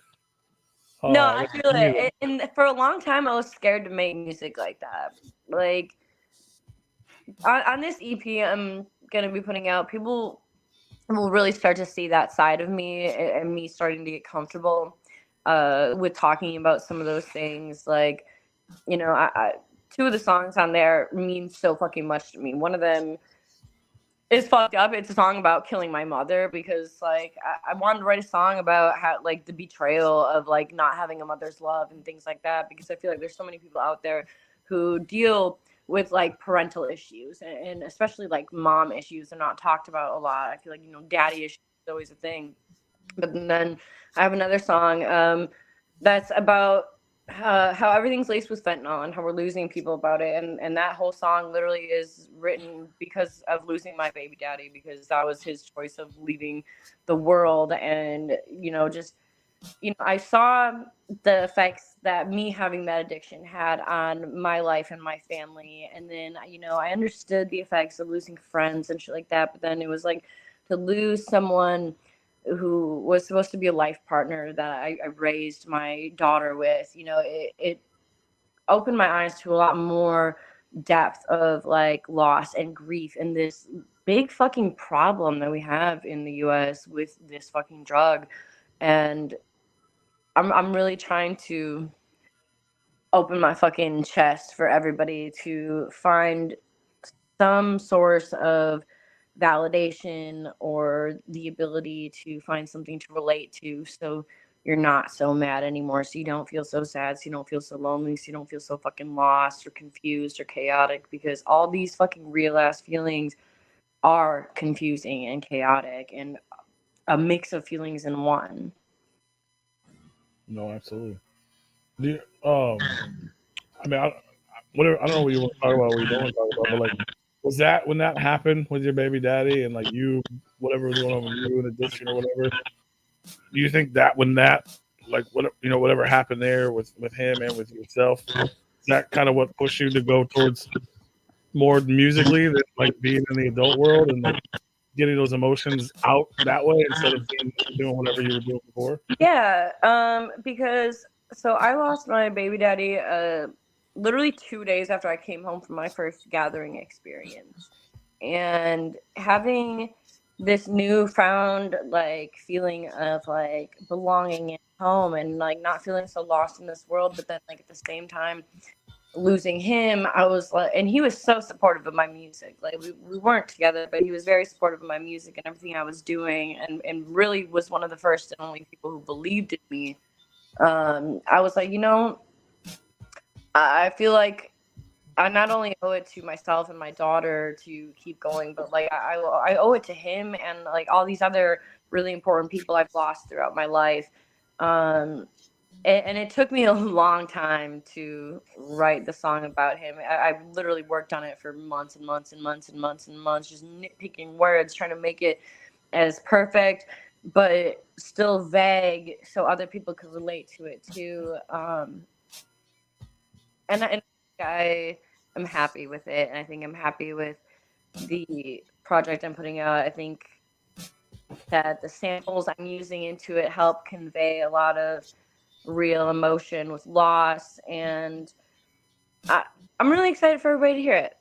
No, I feel it. And for a long time, I was scared to make music like that. Like on this EP, I'm gonna be putting out, people will really start to see that side of me and me starting to get comfortable with talking about some of those things. Like, you know, two of the songs on there mean so fucking much to me. One of them is fucked up. It's a song about killing my mother because like I wanted to write a song about how like the betrayal of like not having a mother's love and things like that, because I feel like there's so many people out there who deal with like parental issues and especially like mom issues are not talked about a lot. I feel like, you know, daddy issues is always a thing. But then I have another song that's about how everything's laced with fentanyl and how we're losing people about it, and that whole song literally is written because of losing my baby daddy, because that was his choice of leaving the world. And you know, just, you know, I saw the effects that me having that addiction had on my life and my family, and then, you know, I understood the effects of losing friends and shit like that, but then it was like to lose someone who was supposed to be a life partner that I raised my daughter with. You know, it opened my eyes to a lot more depth of like loss and grief and this big fucking problem that we have in the US with this fucking drug. And I'm really trying to open my fucking chest for everybody to find some source of validation or the ability to find something to relate to, so you're not so mad anymore, so you don't feel so sad, so you don't feel so lonely, so you don't feel so fucking lost or confused or chaotic, because all these fucking real ass feelings are confusing and chaotic and a mix of feelings in one. No, absolutely. I mean, I don't know what you want to talk about, what you don't want to talk about, but like, was that when that happened with your baby daddy and like you, whatever was going on with you in addiction or whatever? Do you think that when that, like, what, you know, whatever happened there with him and with yourself, is that kind of what pushed you to go towards more musically than like being in the adult world and like getting those emotions out that way instead of doing whatever you were doing before? Yeah, because so I lost my baby daddy literally 2 days after I came home from my first gathering experience, and having this newfound like feeling of like belonging at home and like not feeling so lost in this world, but then like at the same time losing him, I was like, and he was so supportive of my music. Like we weren't together, but he was very supportive of my music and everything I was doing, and really was one of the first and only people who believed in me. I was like, you know, I feel like I not only owe it to myself and my daughter to keep going, but like I owe it to him and like all these other really important people I've lost throughout my life. And it took me a long time to write the song about him. I literally worked on it for months and months and months and months and months, just nitpicking words, trying to make it as perfect, but still vague so other people could relate to it too. And I am happy with it. And I think I'm happy with the project I'm putting out. I think that the samples I'm using into it help convey a lot of real emotion with loss. And I'm really excited for everybody to hear it.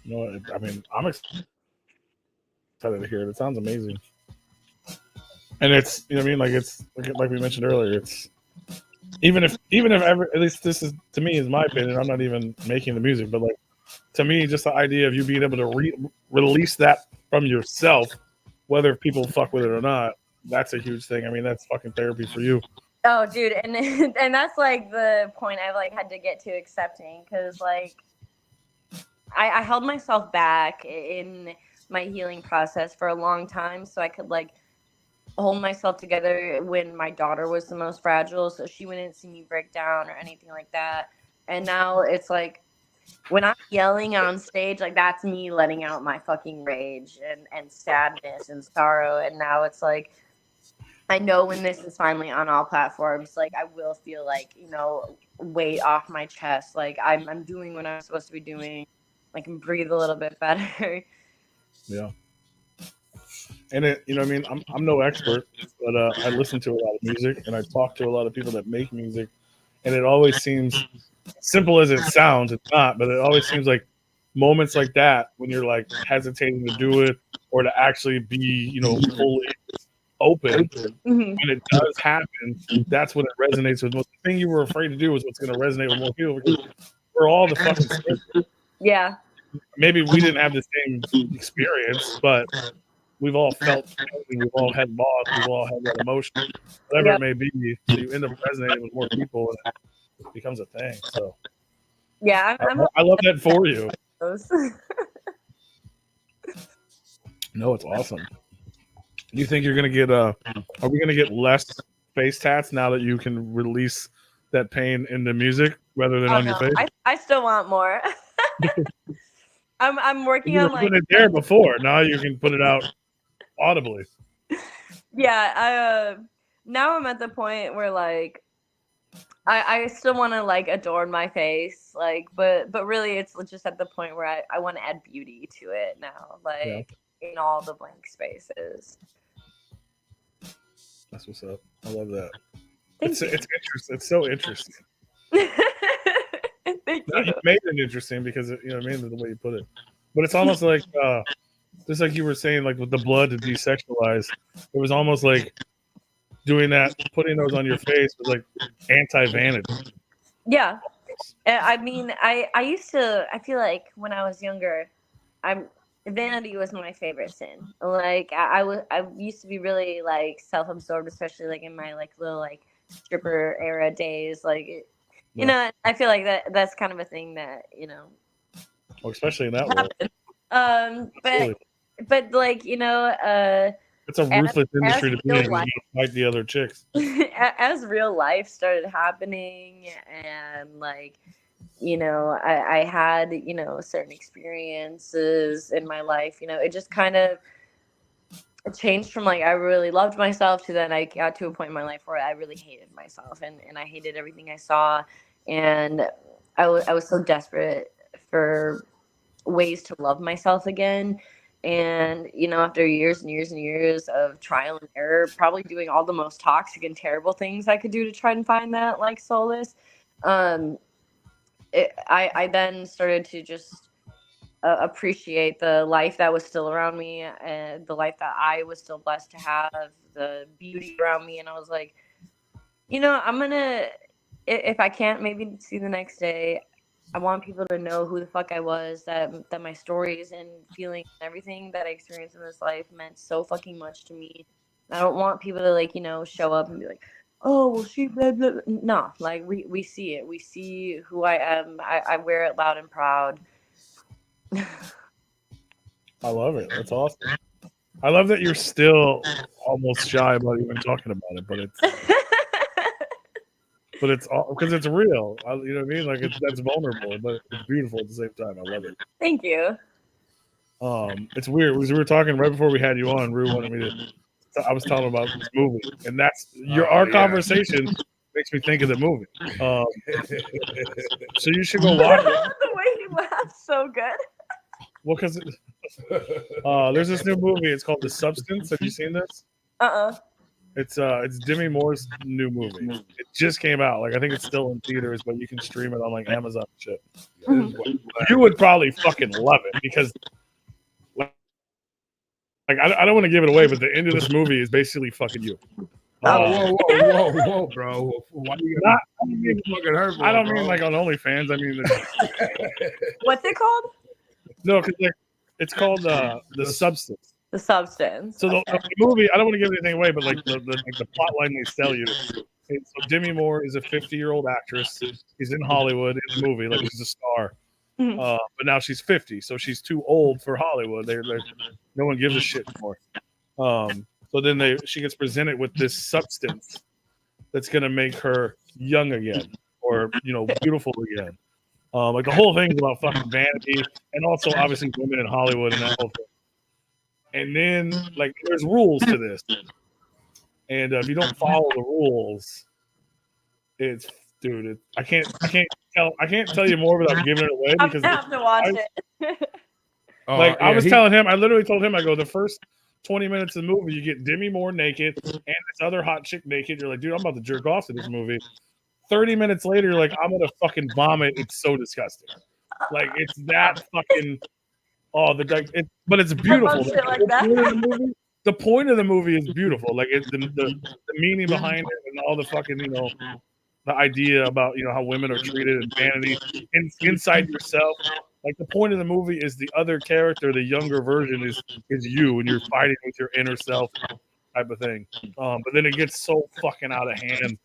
You know, I mean, I'm excited to hear it. It sounds amazing. And it's, you know what I mean? Like it's like we mentioned earlier, it's even if ever, at least this is, to me, is my opinion, I'm not even making the music, but like to me, just the idea of you being able to release that from yourself, whether people fuck with it or not, that's a huge thing. I mean, that's fucking therapy for you. Oh, dude, and that's like the point I've like had to get to accepting, because like I held myself back in my healing process for a long time so I could like hold myself together when my daughter was the most fragile, so she wouldn't see me break down or anything like that. And now it's like when I'm yelling on stage, like that's me letting out my fucking rage and sadness and sorrow. And now it's like I know when this is finally on all platforms, like I will feel like, you know, weight off my chest, like I'm doing what I'm supposed to be doing, I can breathe a little bit better. Yeah. And it, you know what I mean? I'm no expert, but I listen to a lot of music and I talk to a lot of people that make music, and it always seems simple as it sounds. It's not, but it always seems like moments like that when you're like hesitating to do it or to actually be, you know, fully open. When it does happen, that's when it resonates with most. The thing you were afraid to do is what's going to resonate with more people, because we're all the fucking same. Yeah. Maybe we didn't have the same experience, but we've all felt pain, we've all had loss, we've all had that emotion, whatever it may be. So you end up resonating with more people, and it becomes a thing. So Yeah, I love that for you. those. No, it's awesome. Do you think you're gonna get are we gonna get less face tats now that you can release that pain in the music rather than on your face? I still want more. I'm working You on were putting it there before. Now you can put it out audibly. Yeah, now I'm at the point where like I still want to like adorn my face, like, but really it's just at the point where I want to add beauty to it now, like in all the blank spaces. That's what's up. I love that. Thank you. It's interesting. It's so interesting. Thank No, you. you made it interesting because you know what I mean, the way you put it. But it's almost like just like you were saying, like with the blood to desexualize, it was almost like doing that, putting those on your face was like anti-vanity. Yeah. I mean, I used to, I feel like when I was younger, vanity was my favorite sin. Like I used to be really like self-absorbed, especially like in my like little like stripper era days. Like, you know, I feel like that's kind of a thing that, you know, Well, especially in that world. But like, you know, it's a ruthless industry to be in. Life, fight the other chicks. As real life started happening, and like, you know, I had, you know, certain experiences in my life. You know, it just kind of changed from like I really loved myself to then I got to a point in my life where I really hated myself, and I hated everything I saw, and I was so desperate for ways to love myself again. And, you know, after years and years and years of trial and error, probably doing all the most toxic and terrible things I could do to try and find that like solace, I then started to just appreciate the life that was still around me, and the life that I was still blessed to have, the beauty around me. And I was like, you know, I'm gonna, if I can't maybe see the next day, I want people to know who the fuck I was, that my stories and feelings and everything that I experienced in this life meant so fucking much to me. I don't want people to like, you know, show up and be like, oh, well, she blah, blah. No, like we see it. We see who I am. I wear it loud and proud. I love it. That's awesome. I love that you're still almost shy about even talking about it, but it's all because it's real. You know what I mean? Like that's vulnerable, but it's beautiful at the same time. I love it. Thank you. It's weird because we were talking right before we had you on. Rue wanted me to. I was telling him about this movie, and that's our conversation makes me think of the movie. So you should go watch it. The way he laughs, so good. Well, because there's this new movie. It's called The Substance. Have you seen this? It's Demi Moore's new movie. It just came out. Like I think it's still in theaters, but you can stream it on like Amazon and shit. You would probably fucking love it because like I don't want to give it away, but the end of this movie is basically fucking you. Whoa, bro! Why do you fucking hurt? I don't mean like on OnlyFans. I mean, what's it called? No, because like it's called The Substance. The Substance. So the movie, I don't want to give anything away, but like the plot line they sell you. So Demi Moore is a 50-year-old actress. She's in Hollywood in the movie, like she's a star. Mm-hmm. But now she's 50, so she's too old for Hollywood. No one gives a shit for her. So then she gets presented with this substance that's gonna make her young again, or you know, beautiful again. Like the whole thing's about fucking vanity, and also obviously women in Hollywood and that whole thing. And then like there's rules to this, and if you don't follow the rules, I can't tell you more without giving it away because I have to watch it. I was telling him, I literally told him, I go, the first 20 minutes of the movie, you get Demi Moore naked and this other hot chick naked. You're like, dude, I'm about to jerk off to this movie. 30 minutes later, you're like, I'm gonna fucking vomit. It's so disgusting. Like it's that fucking. But it's beautiful. Like that. The point of the movie is beautiful. Like it's the meaning behind it and all the fucking the idea about how women are treated and vanity inside yourself. Like the point of the movie is the other character, the younger version is you, and you're fighting with your inner self type of thing. But then it gets so fucking out of hand.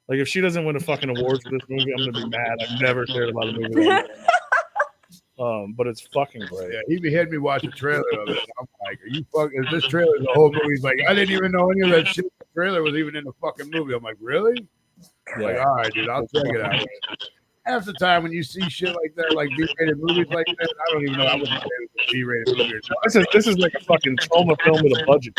Like if she doesn't win a fucking award for this movie, I'm gonna be mad. I've never cared about a movie like that. But it's fucking great. Yeah, he had me watch a trailer of it. I'm like, are you fucking? Is this trailer the whole movie? He's like, I didn't even know any of that shit. The trailer was even in the fucking movie. I'm like, really? Yeah. Like, all right, dude, I'll check it out. Half the time when you see shit like that, like B-rated movies like that, I don't even know. I wouldn't say it was a B-rated movie or not. This is like a fucking trauma film with a budget.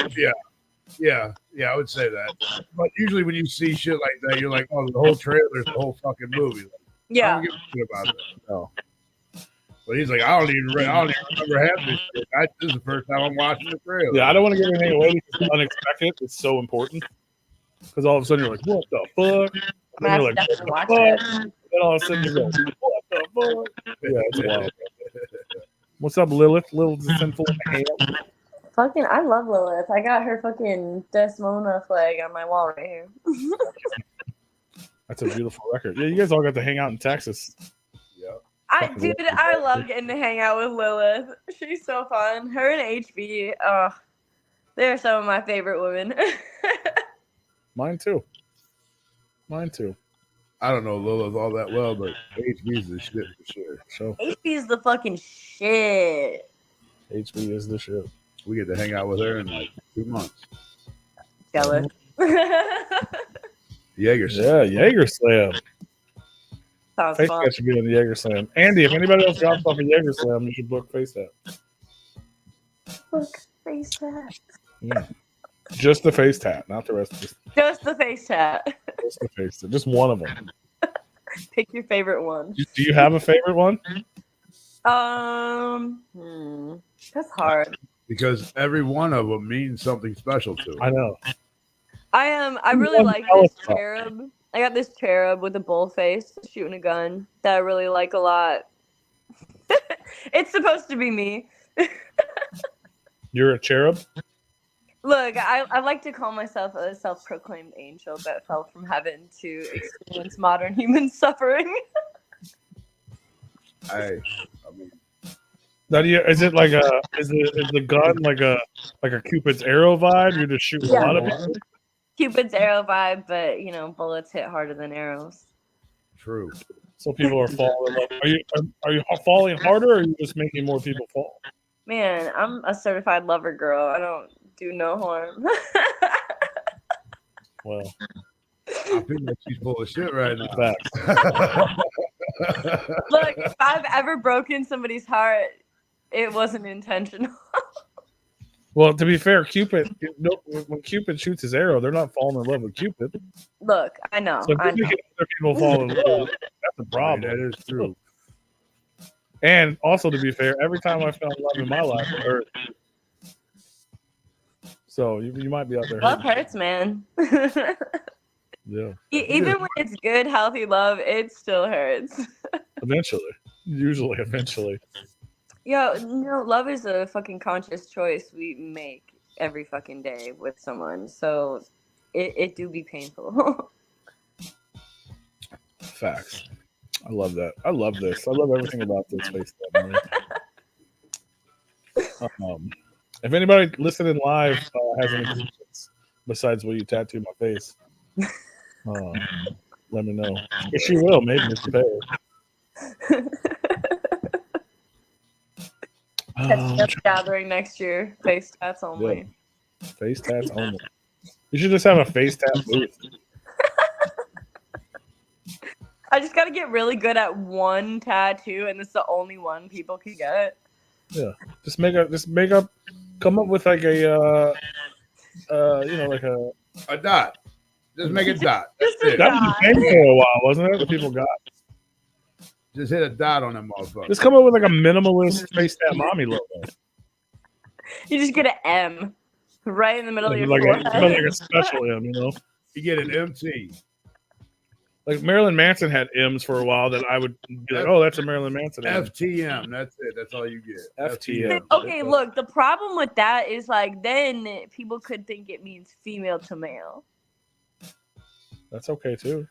Yeah, I would say that. But usually when you see shit like that, you're like, oh, the whole trailer is the whole fucking movie. Like, I don't give a shit about that. No. But he's like, I don't even remember having this shit. This is the first time I'm watching the trailer. Yeah, I don't want to give anything away because it's unexpected. It's so important. Because all of a sudden you're like, what the fuck? And then you're like, what the fuck? And then all of a sudden you go, what the fuck? Yeah, it's wild. What's up, Lilith? Little Sinful Ham. Fucking, I love Lilith. I got her fucking Desmona flag on my wall right here. That's a beautiful record. Yeah, you guys all got to hang out in Texas. Dude, I love getting to hang out with Lilith. She's so fun. Her and HB, they're some of my favorite women. Mine too. I don't know Lilith all that well, but HB's the shit for sure. So HB's the fucking shit. HB is the shit. We get to hang out with her in like 2 months. Jealous. Jaeger. Yeah, Jaeger Slam. Sounds FaceTat fun. should be on the Jaeger Slam. Andy, if anybody else drops off a Jaeger Slam, you should book FaceTat. Book FaceTat. Just the FaceTat, not the rest of this. Just the FaceTat. Just the FaceTat. Just one of them. Pick your favorite one. Do you have a favorite one? That's hard. Because every one of them means something special to I her. know. I really like this cherub. I got this cherub with a bull face shooting a gun that I really like a lot. It's supposed to be me. You're a cherub? Look, I like to call myself a self-proclaimed angel that fell from heaven to experience modern human suffering. I mean, Is it like is the gun like a Cupid's arrow vibe? You're just shooting a lot of people? Cupid's arrow vibe, but bullets hit harder than arrows. true. So people are falling in love. Are you falling harder, or are you just making more people fall? Man, I'm a certified lover girl. I don't do no harm. Well, I feel like she's full of shit right now. facts. Look, if I've ever broken somebody's heart, it wasn't intentional. Well, to be fair, when Cupid shoots his arrow, they're not falling in love with Cupid. Look, I know. So if you're making other people fall in love, that's a problem. That is true. And also, to be fair, every time I fell in love in my life, it hurt. So you might be out there. Love hurts, man. Yeah. Even when it's good, healthy love, it still hurts. Eventually. Yo, love is a fucking conscious choice we make every fucking day with someone. So it do be painful. Facts. I love that. I love this. I love everything about this FaceTat. If anybody listening live has any questions besides will you tattoo my face, let me know. If she will, maybe Mr. Perry. Gathering next year. Face tats only. Yeah. Face tats only. You should just have a face tat booth. I just got to get really good at one tattoo, and it's the only one people can get. Yeah, just come up with like a, like a dot. Just make a dot. That's Just a it. that was the thing for a while, wasn't it? The people got. Just hit a dot on that motherfucker. Just come up with like a minimalist FaceTat Mommy logo. You just get an M right in the middle of your like forehead. like a special M, You get an MT. Like Marilyn Manson had M's for a while that I would be like, oh, that's a Marilyn Manson M. FTM. That's it. That's all you get. FTM. Okay, look, the problem with that is like then people could think it means female to male. That's okay too.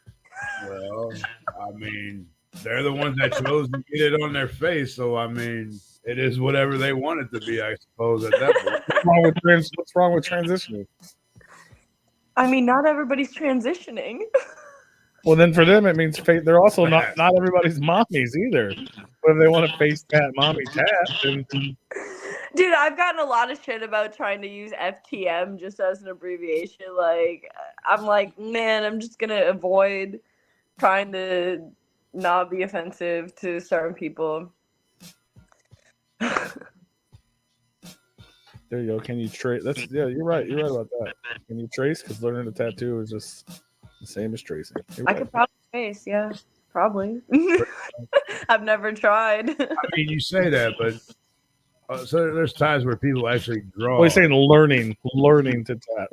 Well, I mean, they're the ones that chose to get it on their face, so I mean, it is whatever they want it to be, I suppose. At that point, What's wrong with transitioning? I mean, not everybody's transitioning. Well, then for them, it means they're also not everybody's mommies either. But if they want to face that mommy tat, then Dude, I've gotten a lot of shit about trying to use FTM just as an abbreviation. Like, I'm like, man, I'm just gonna avoid trying to not be offensive to certain people. there you go. Can you trace? You're right. You're right about that. Can you trace? Because learning a tattoo is just the same as tracing. You're I right. could probably face, yeah, probably. I've never tried. I mean, you say that, but so there's times where people actually draw. Well, he's saying learning to tat.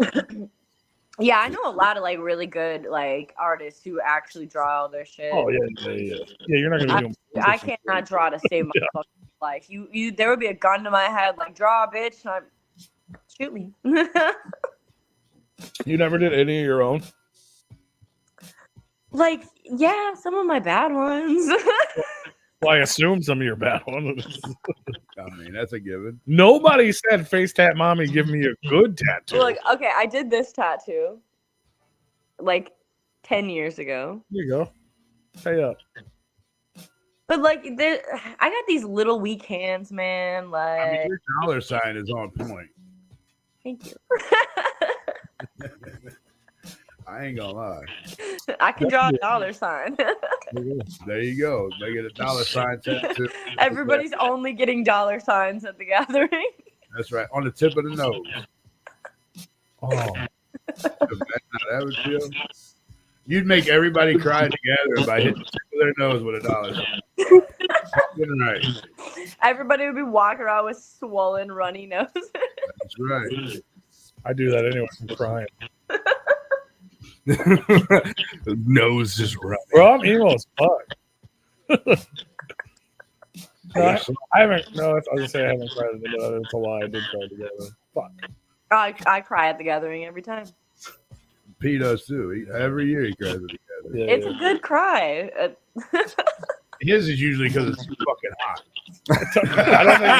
Yeah, I know a lot of like really good like artists who actually draw all their shit. Oh yeah. You're not gonna do. I cannot draw to save my fucking life. You, there would be a gun to my head, like draw, bitch, and shoot me. You never did any of your own. Like, yeah, some of my bad ones. Well, I assume some of your bad ones. I mean, that's a given. Nobody said face tat mommy give me a good tattoo. Look, okay, I did this tattoo like 10 years ago. Here you go. Pay up. But like, I got these little weak hands, man. Like, I mean, your dollar sign is on point. thank you. I ain't gonna lie. I can draw a dollar sign. There you go. They get a dollar sign tattoo. Everybody's only getting dollar signs at the gathering. That's right. On the tip of the nose. Oh, That's not how it feels. You'd make everybody cry together by hitting the tip of their nose with a dollar sign. Right. Everybody would be walking around with swollen, runny noses. That's right. I do that anyway. I'm crying. The nose just running. Bro, I'm emo as fuck. I haven't. No, I was gonna say I haven't cried at the gathering. It's a lie. I did cry together. Fuck. I cry at the gathering every time. P does too. Every year he cries at the gathering. Yeah, It's a good cry. His is usually because it's too fucking hot. I don't think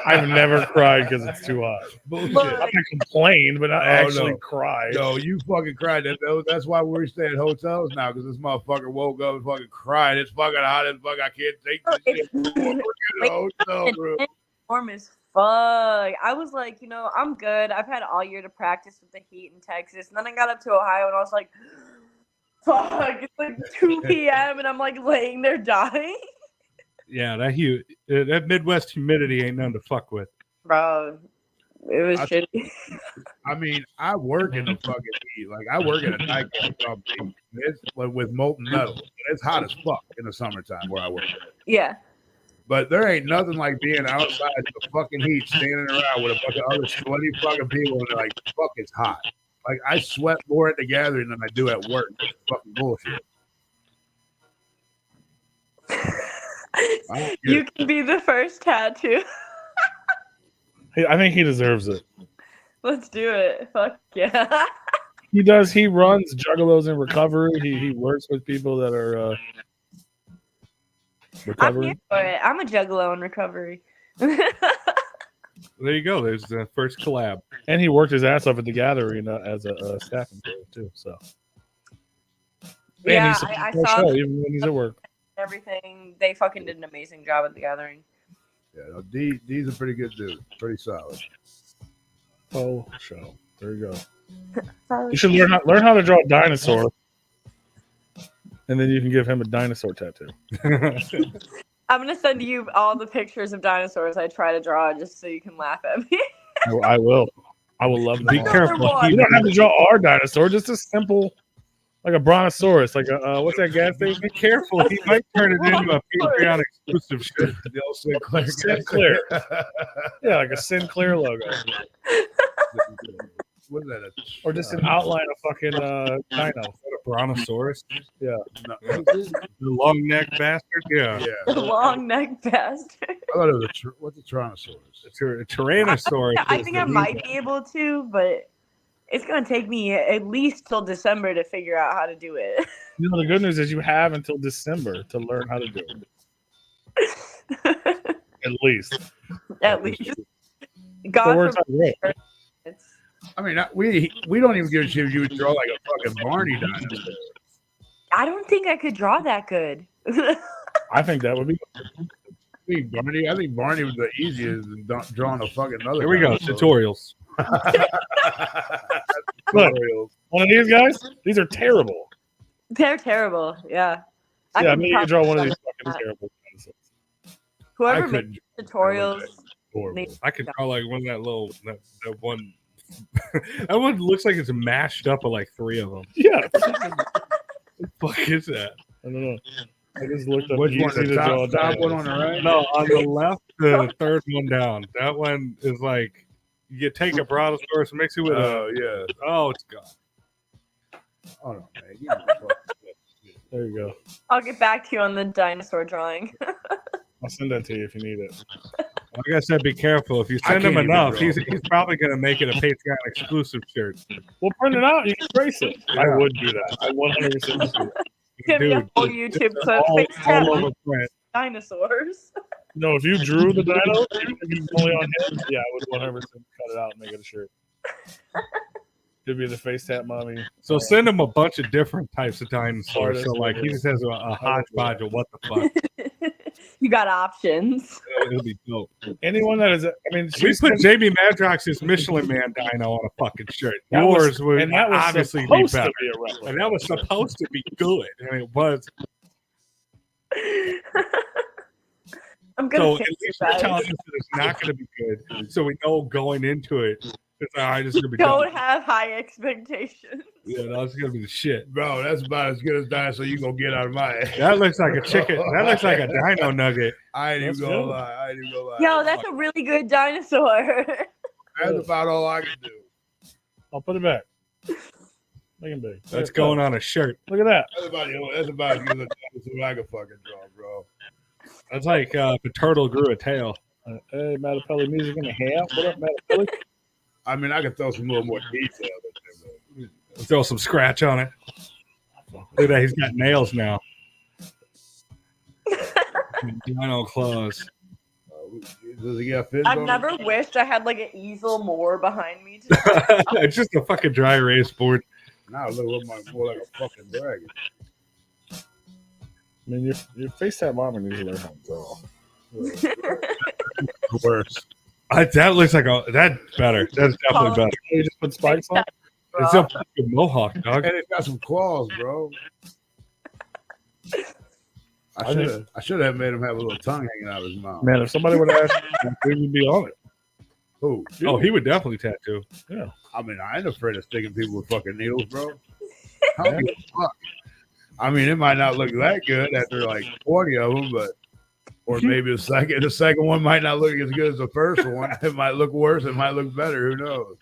I've never cried because it's too hot. Bullshit. I'm gonna complain, but not actually cry. No, you fucking cried. That's why we stay at hotels now, because this motherfucker woke up and fucking cried. It's fucking hot as fuck. I can't take this shit. We're in a hotel room. Warm as fuck. I was like, I'm good. I've had all year to practice with the heat in Texas. And then I got up to Ohio and I was like, fuck, it's like 2 p.m. and I'm like laying there dying. Yeah, that Midwest humidity ain't none to fuck with. Bro, it was shitty. I mean, I work in the fucking heat. Like, I work at a nightclub company. It's with molten metal. It's hot as fuck in the summertime where I work. Yeah. But there ain't nothing like being outside in the fucking heat, standing around with a bunch of other sweaty fucking people, and they're like, fuck, it's hot. Like, I sweat more at the gathering than I do at work. It's fucking bullshit. You can be the first tattoo. Hey, I think he deserves it. Let's do it. Fuck yeah. He does. He runs Juggalos in recovery. He works with people that are I'm recovering. here for it. I'm a juggalo in recovery. There you go. There's the first collab. And he worked his ass off at the gathering as a staff employee too. So Yeah, and I he's saw show, even when he's at work. everything. They fucking did an amazing job at the gathering. Yeah, no, D's a pretty good dude. Pretty solid. Oh, show. There you go. You should learn how to draw a dinosaur, and then you can give him a dinosaur tattoo. I'm gonna send you all the pictures of dinosaurs I try to draw just so you can laugh at me. I will. I will love that. Be careful. one. You don't have to draw our dinosaur. Just a simple, like a brontosaurus, like a what's that gas station? Be careful. He might turn it into a Patreon exclusive shit. The old Sinclair. Sinclair. Yeah, like a Sinclair logo, What is that? or just an outline of fucking dino. A brontosaurus. Yeah. No, The long neck bastard. Yeah. yeah. The long neck bastard. I thought it was what's a Tyrannosaurus? A tyrannosaurus. I think I might be able to, but It's gonna take me at least till December to figure out how to do it. You know, the good news is you have until December to learn how to do it. At least. At least. So God we're forbid. talking- It's- I mean, we don't even give a shit if you would draw like a fucking Barney dinosaur. I don't think I could draw that good. I think that would be. I think Barney was the easiest than drawing a fucking other. Here we go. dinosaur. Tutorials. Look, one of these guys, these are terrible. They're terrible. Yeah. Yeah, I mean, you can draw one of probably these fucking that. terrible dinosaurs. Whoever I makes couldn't. tutorials. Horrible. I could draw like one of that little that one. That one looks like it's mashed up of like 3 of them. Yeah. What the fuck is that? I don't know. I just looked up Which one? easy The to draw top one dinos. on the right? No, on the left, the third one down. That one is like you take a brontosaurus, mix it with Oh a. yeah. Oh, it's gone. Hold on, man. You know, fuck. There you go. I'll get back to you on the dinosaur drawing. I'll send that to you if you need it. Like I said, be careful. If you I send him can't even enough, draw. he's probably going to make it a Patreon exclusive shirt. We'll print it out. You can trace it. I Yeah. would do that. I 100% would do that. Give me a Dude, whole YouTube clip. all FaceTime over print. dinosaurs. No, if you drew the dino, even if you only on him, yeah, I would 100% cut it out and make it a shirt. It'd be the FaceTat Mommy. So send him a bunch of different types of dinosaurs. Artists. So like he just has a hodgepodge of what the fuck. You got options. It'll be dope. Anyone that is, I mean, We she's put Jamie Madrox's Michelin Man dino on a fucking shirt. that was- Yours would and that was obviously be supposed better. to be a replica. And that was supposed to be good, and it was. I'm gonna So at fix you least you're guys. telling us that it's not going to be good, so we know going into it, it's all right. It's going to be Don't good. have high expectations. Yeah, that's going to be the shit. Bro, that's about as good as dinosaur you gonna get out of my ass. That looks like a chicken. That looks like a dino nugget. I ain't even That's gonna good. lie. I ain't even gonna lie. Yo, that's a really good dinosaur. That's about all I can do. I'll put it back. Make him big. That's going on a shirt. Look at that. That's about as good as a dinosaur I can fucking draw, bro. That's like if a turtle grew a tail. Hey, Matapelli music in the ham. What up, Matapelli? I mean, I can throw some little more detail in there, Throw some scratch on it. Look at that. He's got nails now. Dino claws. does he got fins I've on never wished I had like an easel more behind me. It's just a fucking dry erase board. it? Now it looks more like a fucking dragon. I mean, your FaceTat Mommy needs to learn how to draw. Worse. That looks like that's better. That's definitely better. You just put spikes on. It's a fucking mohawk, dog. And it's got some claws, bro. I should have made him have a little tongue hanging out of his mouth. Man, if somebody would ask, we would be on it. Who? Oh, he would definitely tattoo. Yeah. I mean, I ain't afraid of sticking people with fucking needles, bro. I don't give a fuck. I mean, it might not look that good after like 40 of them, but or maybe the second one might not look as good as the first one. It might look worse. It might look better. Who knows?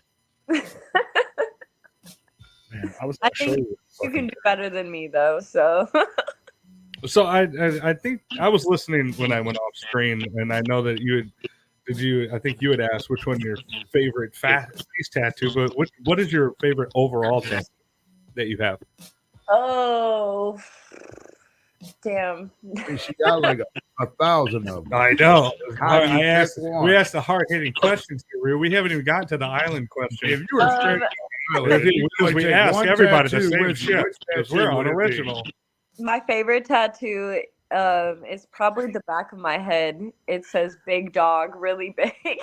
Man, I was I gonna show think you. You can do better than me though, so So I think I was listening when I went off screen, and I know that you had. I think you had asked which one your favorite face tattoo, but what is your favorite overall tattoo that you have? oh damn. I mean, she got like 1,000 of them. I know. How do you I asked. pick one? We asked the hard hitting questions here. We haven't even gotten to the island question. If you were straight, Because we ask everybody the same shit. Which Because tattoo we're would it be? unoriginal. My favorite tattoo is probably the back of my head. It says big dog really big.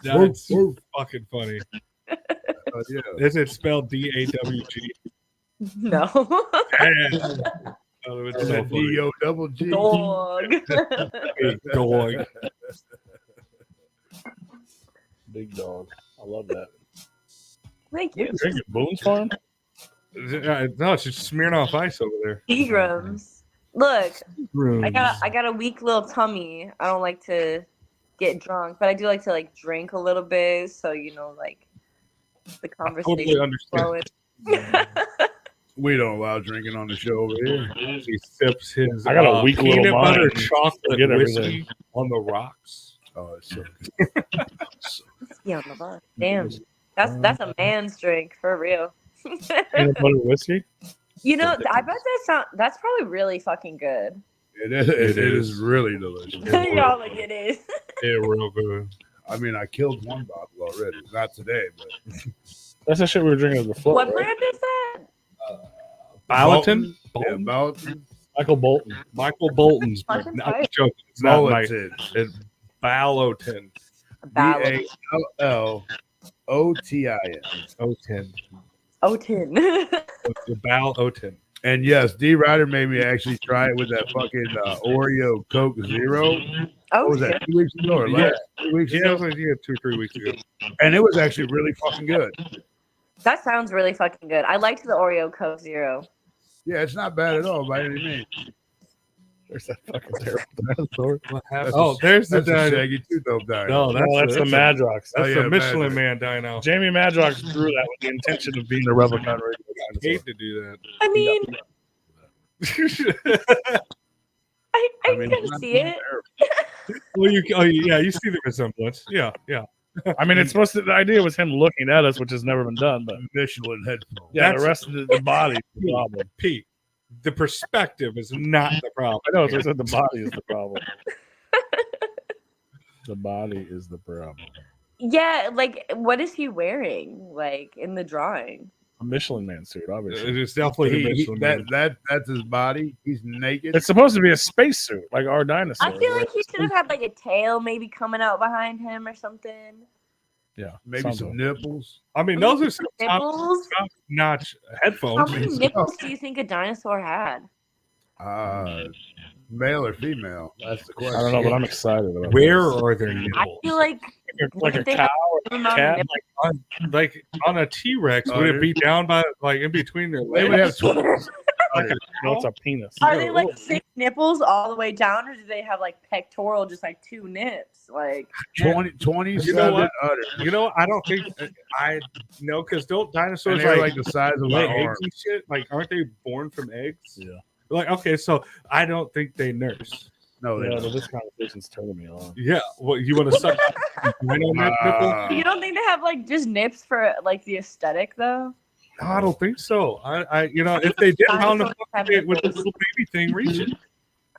That's fucking funny. Yeah. Is it spelled DAWG? No. Oh, it's Is so that funny. D-O double G? Dog. Big dog. Big dog. I love that. Thank You you. drinking Boone's Farm? No, it's just smearing off ice over there. Seagrams. Look, I got a weak little tummy. I don't like to get drunk, but I do like to like drink a little bit, so you know, like the conversation Totally understand. flowing. We don't allow drinking on the show over here. He sips his I got a weak little peanut butter mind. chocolate Forget whiskey everything. on the rocks. Oh, it's so Yeah, on the bar. Damn. That's a man's drink for real. Peanut butter whiskey. You know, I bet that's probably really fucking good. It is really delicious. Y'all like it is. Yeah, real good. I mean, I killed one bottle already. Not today, but That's the shit we were drinking before. What Right? brand is that? Bolton? Yeah, Bolton. Michael Bolton. Michael Bolton's. Fucking I'm right. joking. It's not Mike. Bolton. It's Ballotin. Ballot. BALLOTIN. O10. O10. The Ballotin. And yes, D Ryder made me actually try it with that fucking Oreo Coke Zero. Oh, What was that? 2 weeks ago or last 2 weeks Yeah, ago? it was like 2-3 weeks ago. And it was actually really fucking good. that sounds really fucking good. I liked the Oreo Coke Zero. Yeah, it's not bad at all by any means. There's that fucking terrible dinosaur. What happened? That's Oh, there's the That's a dino. Shaggy Two Dope Dino. No, That's the Madrox. That's Oh, yeah, the Michelin Man dino. Jamie Madrox drew that with the intention of being a Replicon Radio I dinosaur. hate to do that. I mean, I mean, can it's see it. Well, you see the resemblance. Yeah. I mean, it's supposed to. The idea was him looking at us, which has never been done. But Michelin headphones. yeah, That's- the rest of the body is the problem. Pete, the perspective is not the problem. I know. So I said the body is the problem. The body is the problem. Yeah, like what is he wearing? Like in the drawing? A Michelin Man suit, obviously. It is definitely the Michelin Man. That's his body. He's naked. It's supposed to be a spacesuit, like our dinosaur. I feel like he should have had like a tail maybe coming out behind him or something. Yeah, Maybe something. some nipples. I mean, those are some Nipples? top-notch How headphones. many nipples do you think a dinosaur had? Male or female? That's the question. I don't know, but I'm excited about Where are their I nipples? feel like like a they cow. have amount of cat? nipples. Like on a T-Rex, would it be down by like in between their They would have legs? 20. Like a No, it's a penis. Are they like 6 nipples all the way down, or do they have like pectoral, just like 2 nips? Like 27 You know what? udders. You know, I don't think I know because don't And dinosaurs they're like, like the size of lay my eggs arm. and shit? Like, aren't they born from eggs? Yeah. Like, okay, so I don't think they nurse. No, they Yeah, don't. but this conversation's turning me on. Yeah, what you want to suck dino nipple? you don't think they have like just nips for like the aesthetic though? No, I don't think so. I you know, if they did, how in the Dinosaurs fuck have would they- with this nipples. little baby thing reach it?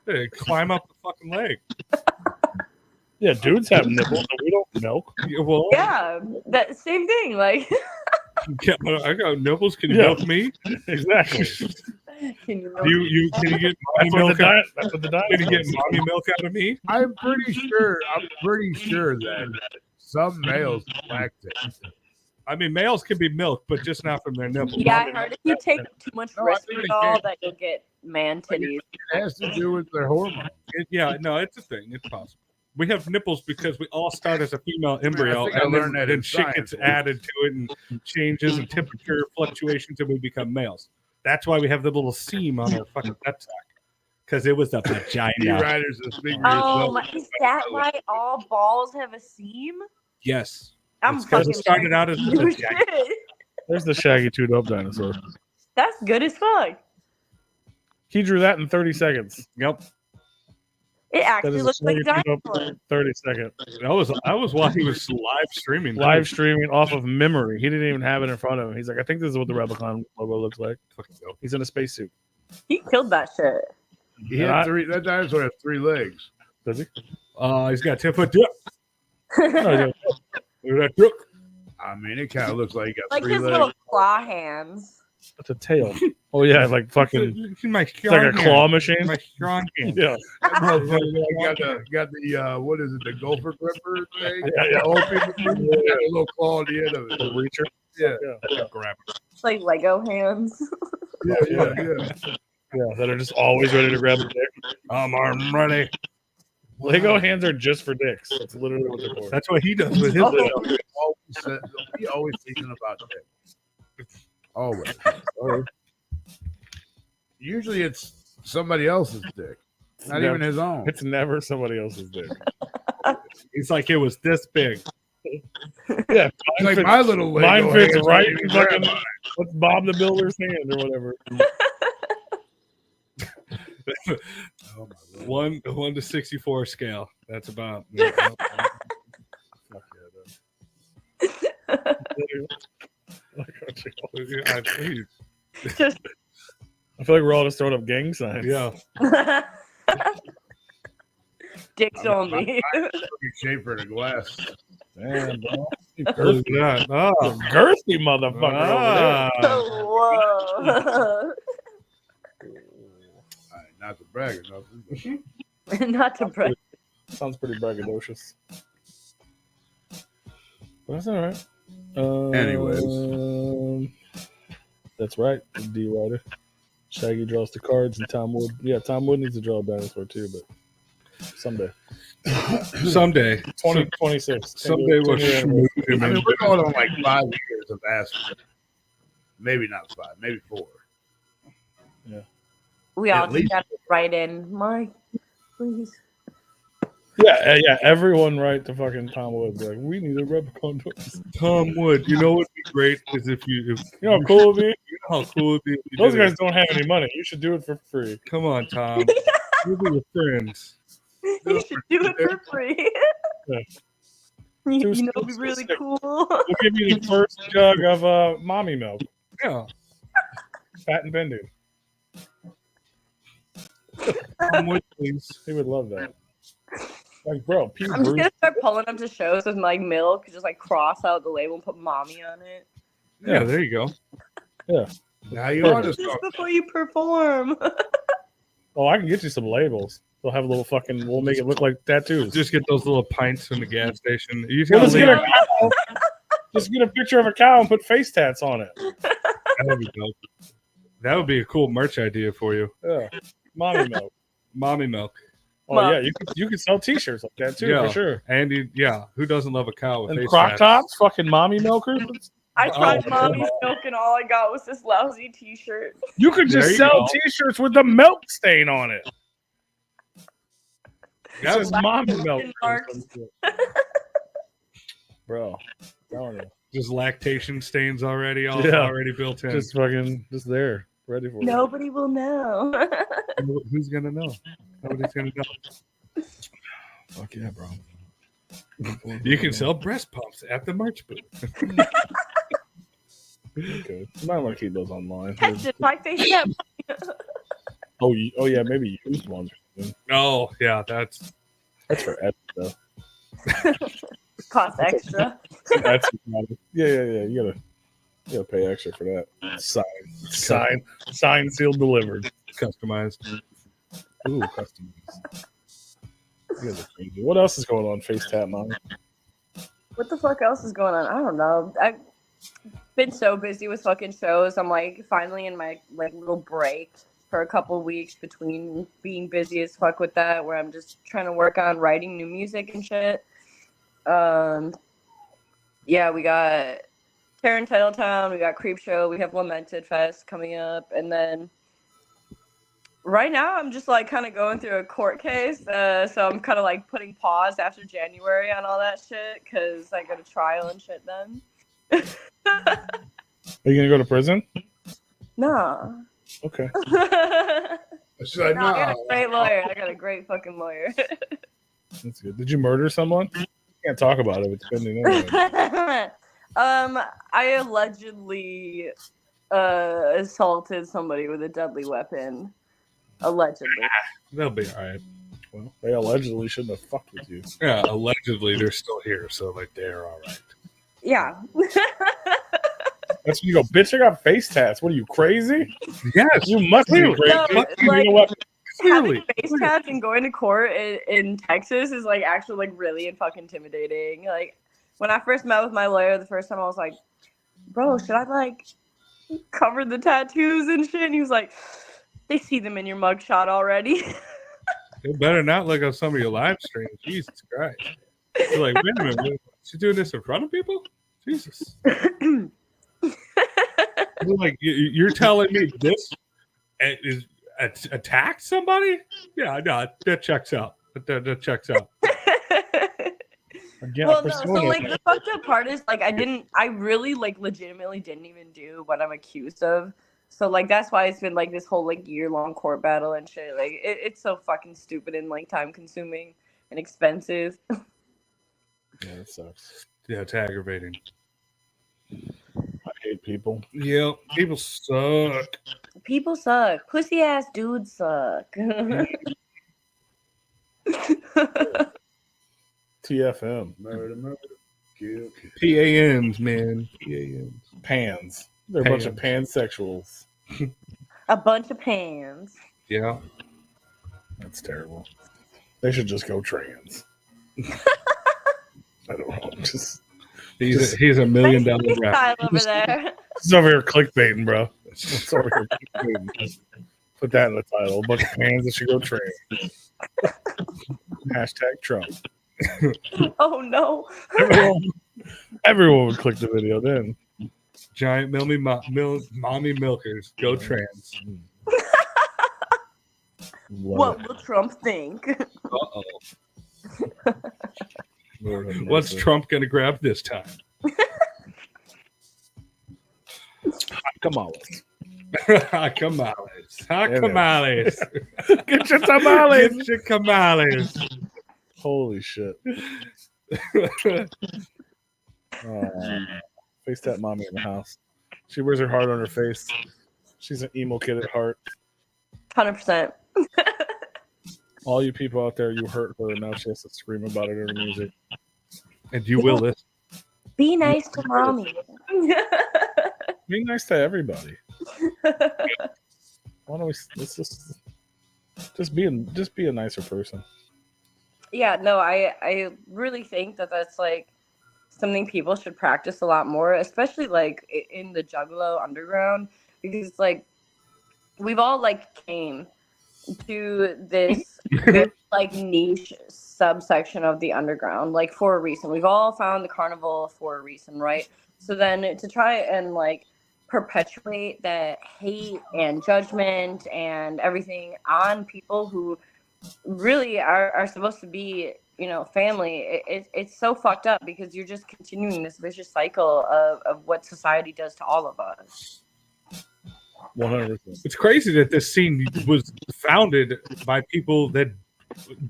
They climb up the fucking leg. Yeah, dudes have nipples that we don't milk. Yeah, well, Yeah, that same thing. Like, I got nipples. Can you Yeah. milk me? Exactly. can you? Can you get mommy That's what milk the out? that's what the Can you get dinosaurs. mommy milk out of me? I'm pretty sure that some males have lactate. I mean, males can be milked, but just not from their nipples. Yeah, I heard if you take too much No, I think they resveratrol, can. that you'll get man titties. It has to do with their hormones. Yeah, no, it's a thing. It's possible. We have nipples because we all start as a female embryo, think I and then, learned that in shit science. gets added to it and changes and temperature fluctuations, and we become males. That's why we have the little seam on our fucking nutsack, because it was a D vagina. Riders and speakers. Oh, my, is that why all balls have a seam? Yes, I'm it's because fucking it started out as a new vagina. shit. There's the shaggy two dope dinosaur. That's good as fuck. He drew that in 30 seconds. Yep, It That actually is a looks like a shaggy two dinosaur. dope 30 seconds. that was while he was live streaming. Live streaming off of memory. He didn't even have it in front of him. He's like, I think this is what the Replicon logo looks like. Fucking dope. He's in a spacesuit. He killed that shit. He had three. That dinosaur had 3 legs. Does he? He's got 10-foot dick. No, he doesn't. Look at that dick. I mean, it kind of looks like he got Like 3 his legs. little claw hands. That's a tail. Oh, yeah, like fucking. Look at my It's like a claw machine. My strong hand. Yeah. That motherfucker got the what is it? The gopher gripper thing. Yeah, yeah. Old people got a little claw on the end of it. The reacher. Yeah, Grab it. It's like Lego hands. yeah. Yeah, that are just always ready to grab a dick. I'm ready. Lego hands are just for dicks. That's literally what they're for. That's what he does with his. Oh. He always thinking about that. Always. Usually it's somebody else's dick, not Yeah. even his own. It's never somebody else's dick. He's like, it was this big. Yeah, It's like my little Lego mine fits hands right don't in even grab fucking. mine. What's Bob the Builder's hand or whatever? Oh, my Lord. 1 to 64 scale. That's about. Fuck yeah, dude. Please. Just I feel like we're all just throwing up gang signs. Yeah. dicks only. Shape for the glass. Damn, bro. You Look girthy, at that. Oh. girthy motherfucker over Whoa. All right, not to brag or nothing. But Not to brag. there. Sounds pretty braggadocious. But that's all right. Anyways. That's right. D Ryder. Shaggy draws the cards, and Tom Wood. Yeah, Tom Wood needs to draw a dinosaur too, but someday. Someday. 2026. Someday we'll schmoot him I mean, in. we're going on like 5 years of asking. Maybe not 5, maybe 4. We all At just least- got to write in, Mike, please. Yeah. Everyone write to fucking Tom Wood. Like, we need a Replicon. Tom Wood. You know what would be great is if You know how cool it would be? you know how cool it'd be if you Those did guys it. don't have any money. You should do it for free. Come on, Tom. We'll be your friends. You should do it for free. Yeah. You know, it'd be really cool. We'll give you the first jug of mommy milk. Yeah. Fat and bending. Tom Wood, please. He would love that. Like, bro, Pete I'm just Bruce. gonna start pulling up to shows with like milk, just like cross out the label and put mommy on it. Yeah, there you go. Now you are just Just talking. before you perform. Oh, I can get you some labels. We'll have a little fucking. We'll make it look like tattoos. Just get those little pints from the gas station. You just We'll gotta just get leave. a cow. Just get a picture of a cow and put face tats on it. That would be dope. That would be a cool merch idea for you. Yeah, mommy milk. Mommy milk. Oh Well- yeah, you can sell T-shirts like that too Yeah. for sure. And who doesn't love a cow with And face crock tats? tops, fucking mommy milkers. I tried Oh, mommy's milk and all I got was this lousy t-shirt. You could There just you sell go. T-shirts with the milk stain on it. That This was is mommy milk, marks. bro. Telling you, just lactation stains already, Yeah. already built in. just fucking, just there, ready for it. Nobody will know. Who's gonna know? Nobody's gonna know. Fuck yeah, bro. You can sell breast pumps at the merch booth. Okay. You might want to keep those online. That's just my face. Yeah. Oh yeah, maybe used ones or something. Oh yeah, that's That's for Etsy though. Cost extra. Etsy product. Yeah. You gotta pay extra for that. Signed, sealed, delivered. customized. Ooh, customized. You guys are crazy. What else is going on? FaceTat Mami. What the fuck else is going on? I don't know. I've been so busy with fucking shows. I'm like finally in my like little break for a couple weeks between being busy as fuck with that, where I'm just trying to work on writing new music and shit. Yeah, we got Terror in Titletown, we got Creep Show, we have Lamented Fest coming up, and then right now I'm just like kind of going through a court case, so I'm kind of like putting pause after January on all that shit because I go to trial and shit then. Are you gonna go to prison? No. Okay. She's like, No, I got a no. great lawyer. I got a great fucking lawyer. That's good. Did you murder someone? You can't talk about it. It's pending anyway. I allegedly assaulted somebody with a deadly weapon. Allegedly. They'll be all right. Well, they allegedly shouldn't have fucked with you. Yeah, allegedly they're still here, so like they're all right. Yeah. That's when you go, bitch, I got face tats. What are you, crazy? Yes, You must be Clearly. crazy. No, You like- know what? clearly. Having face tats and going to court in Texas is like actually like really fucking intimidating. Like when I first met with my lawyer the first time, I was like, bro, should I like cover the tattoos and shit? And he was like, they see them in your mugshot already. It better not look on some of your live streams. Jesus Christ. You're like, wait a minute, she's doing this in front of people? Jesus. You're like, you're telling me this is attacked somebody? Yeah, no, that checks out. That checks out. Again, Well, no, persona. so like the fucked up part is like I really like legitimately didn't even do what I'm accused of. So like that's why it's been like this whole like year-long court battle and shit. Like it's so fucking stupid and like time consuming and expensive. Yeah, that sucks. Yeah, it's aggravating. I people. Yeah, people suck. People suck. Pussy ass dudes suck. TFM. Murder, kill. PANs, man. PANs. Pans. They're a bunch of pansexuals. A bunch of pans. Yeah. That's terrible. They should just go trans. I don't know. He's a $1 million Nice rapper. style over there. It's over here clickbaiting, bro. It's over here clickbaiting. Put that in the title. A bunch of pans that should go trans. Hashtag Trump. Oh no. Everyone would click the video then. Giant mommy milkers go trans. What will Trump think? Uh-oh. What's Trump gonna grab this time? Tamales. Tamales. Tamales. Get your tamales. Get your tamales. Holy shit. FaceTat Mommy in the house. She wears her heart on her face. She's an emo kid at heart. 100%. All you people out there, you hurt her, and now she has to scream about it in her music. And you will listen. Be nice to mommy. Be nice to everybody. Why don't we? Let's just be a nicer person. Yeah, no, I really think that that's like something people should practice a lot more, especially like in the Juggalo underground, because like we've all like came to this like niche subsection of the underground like for a reason. We've all found the carnival for a reason, right? So then to try and like perpetuate that hate and judgment and everything on people who really are supposed to be, you know, family, it's so fucked up because you're just continuing this vicious cycle of what society does to all of us. 100%. It's crazy that this scene was founded by people that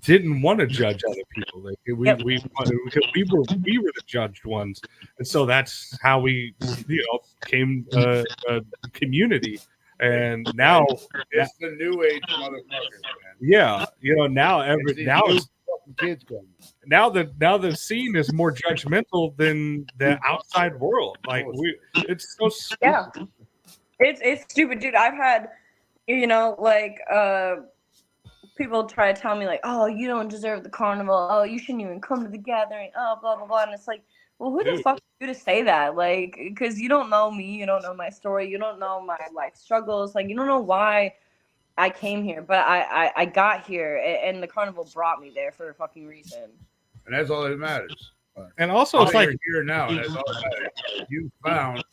didn't want to judge other people. Like we were the judged ones, and so that's how we, you know, became a community. And now It's the new age motherfuckers, man. yeah, you know, now Kids coming. now the scene is more judgmental than the outside world. Like it's so stupid. Yeah, it's stupid, dude. I've had, you know, like people try to tell me like, oh, you don't deserve the carnival. Oh, you shouldn't even come to the gathering. Oh, blah blah blah. And it's like, well, who the fuck are you to say that? Like, because you don't know me, you don't know my story, you don't know my life struggles. Like, you don't know why I came here, but I got here, and the carnival brought me there for a fucking reason. And that's all that matters. And also, it's like you're here now, and that's all that matters. You found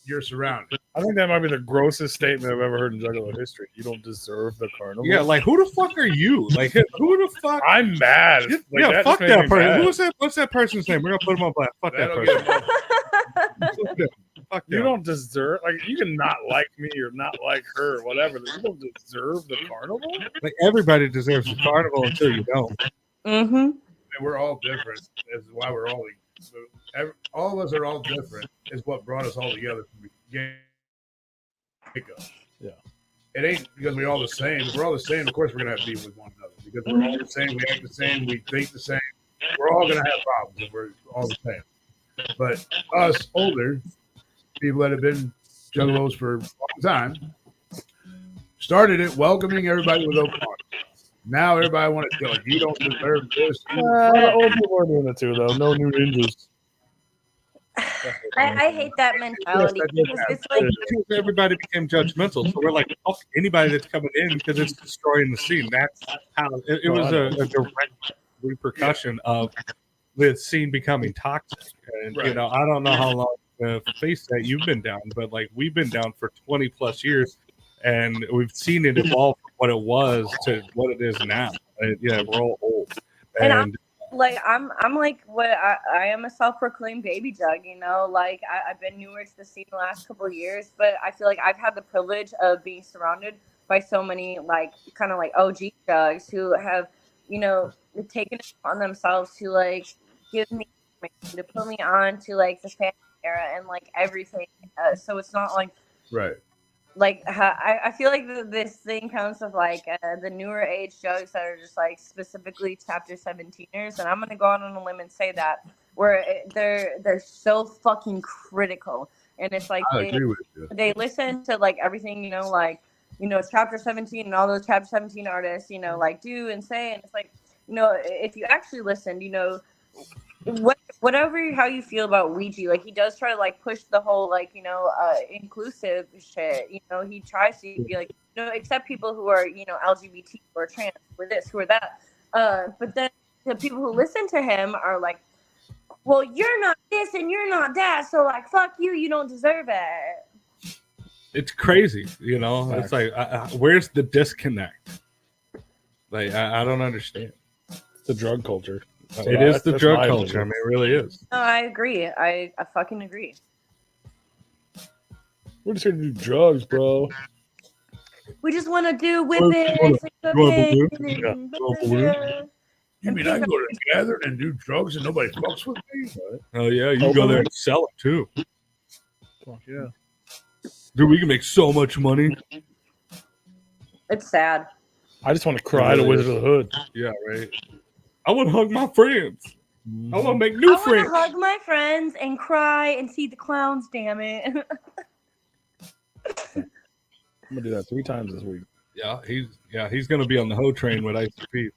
your surroundings. I think that might be the grossest statement I've ever heard in Juggalo history. You don't deserve the carnival. yeah, like who the fuck are you? Like who the fuck? I'm mad. Like, yeah, fuck just made that me person. mad. Who was that? What's that person's name? We're gonna put him on blast. Fuck that That'll person. get them. Fuck You them. don't deserve, like, you can not like me or not like her or whatever. You don't deserve the carnival. Like everybody deserves the carnival until you don't. Mm-hmm. And we're all different. That's why we're all of us are all different. Is what brought us all together from the get-go. Yeah. It ain't because we're all the same. If we're all the same, of course we're gonna have beef with one another because we're all the same. We act the same. We think the same. We're all gonna have problems if we're all the same. But us older people that have been juggalos for a long time started it welcoming everybody with open arms. Now everybody wants to go, like, you don't deserve this. Old people are doing it too, though. No new ninjas. I hate that mentality because it's like, Everybody became judgmental, so we're like, fuck anybody that's coming in because it's destroying the scene. That's how it was a direct repercussion of the scene becoming toxic. And you know, I don't know how long FaceTat you've been down, but like we've been down for 20 plus years, and we've seen it evolve from what it was to what it is now. Yeah, we're all old, and and I'm like what I am a self-proclaimed baby jug, you know, like I've been newer to the scene the last couple of years, but I feel like I've had the privilege of being surrounded by so many like kind of like OG jugs who have, you know, taken it on themselves to like give me information, to put me on to like this family era and like everything. So it's not like Right. I feel like this thing comes with like the newer age jokes that are just like specifically chapter 17ers, and I'm gonna go out on a limb and say that where they're so fucking critical, and it's like I agree with you. they listen to like everything, it's chapter 17 and all those chapter 17 artists, like do and say, and it's like, if you actually listened, whatever how you feel about Ouija, like he does try to like push the whole like inclusive shit. He tries to be like accept people who are LGBT or trans or this who are that. But then the people who listen to him are like, well, you're not this and you're not that, so like fuck you, you don't deserve it. It's crazy, It's like where's the disconnect? Like I don't understand. It's the drug culture. It is the drug culture. I mean, it really is. No, I agree. I fucking agree. We're just here to do drugs, bro. We just want to do whippets. You mean I can go together and do drugs and nobody fucks with me? Oh yeah, you go there and sell it too. Fuck yeah. Dude, we can make so much money. It's sad. I just want to cry to Wizard of the Hood. Yeah, right. I want to hug my friends. I want to make new friends. I want to hug my friends and cry and see the clowns, damn it. I'm gonna do that 3 times this week. Yeah, he's gonna be on the hoe train with ICP.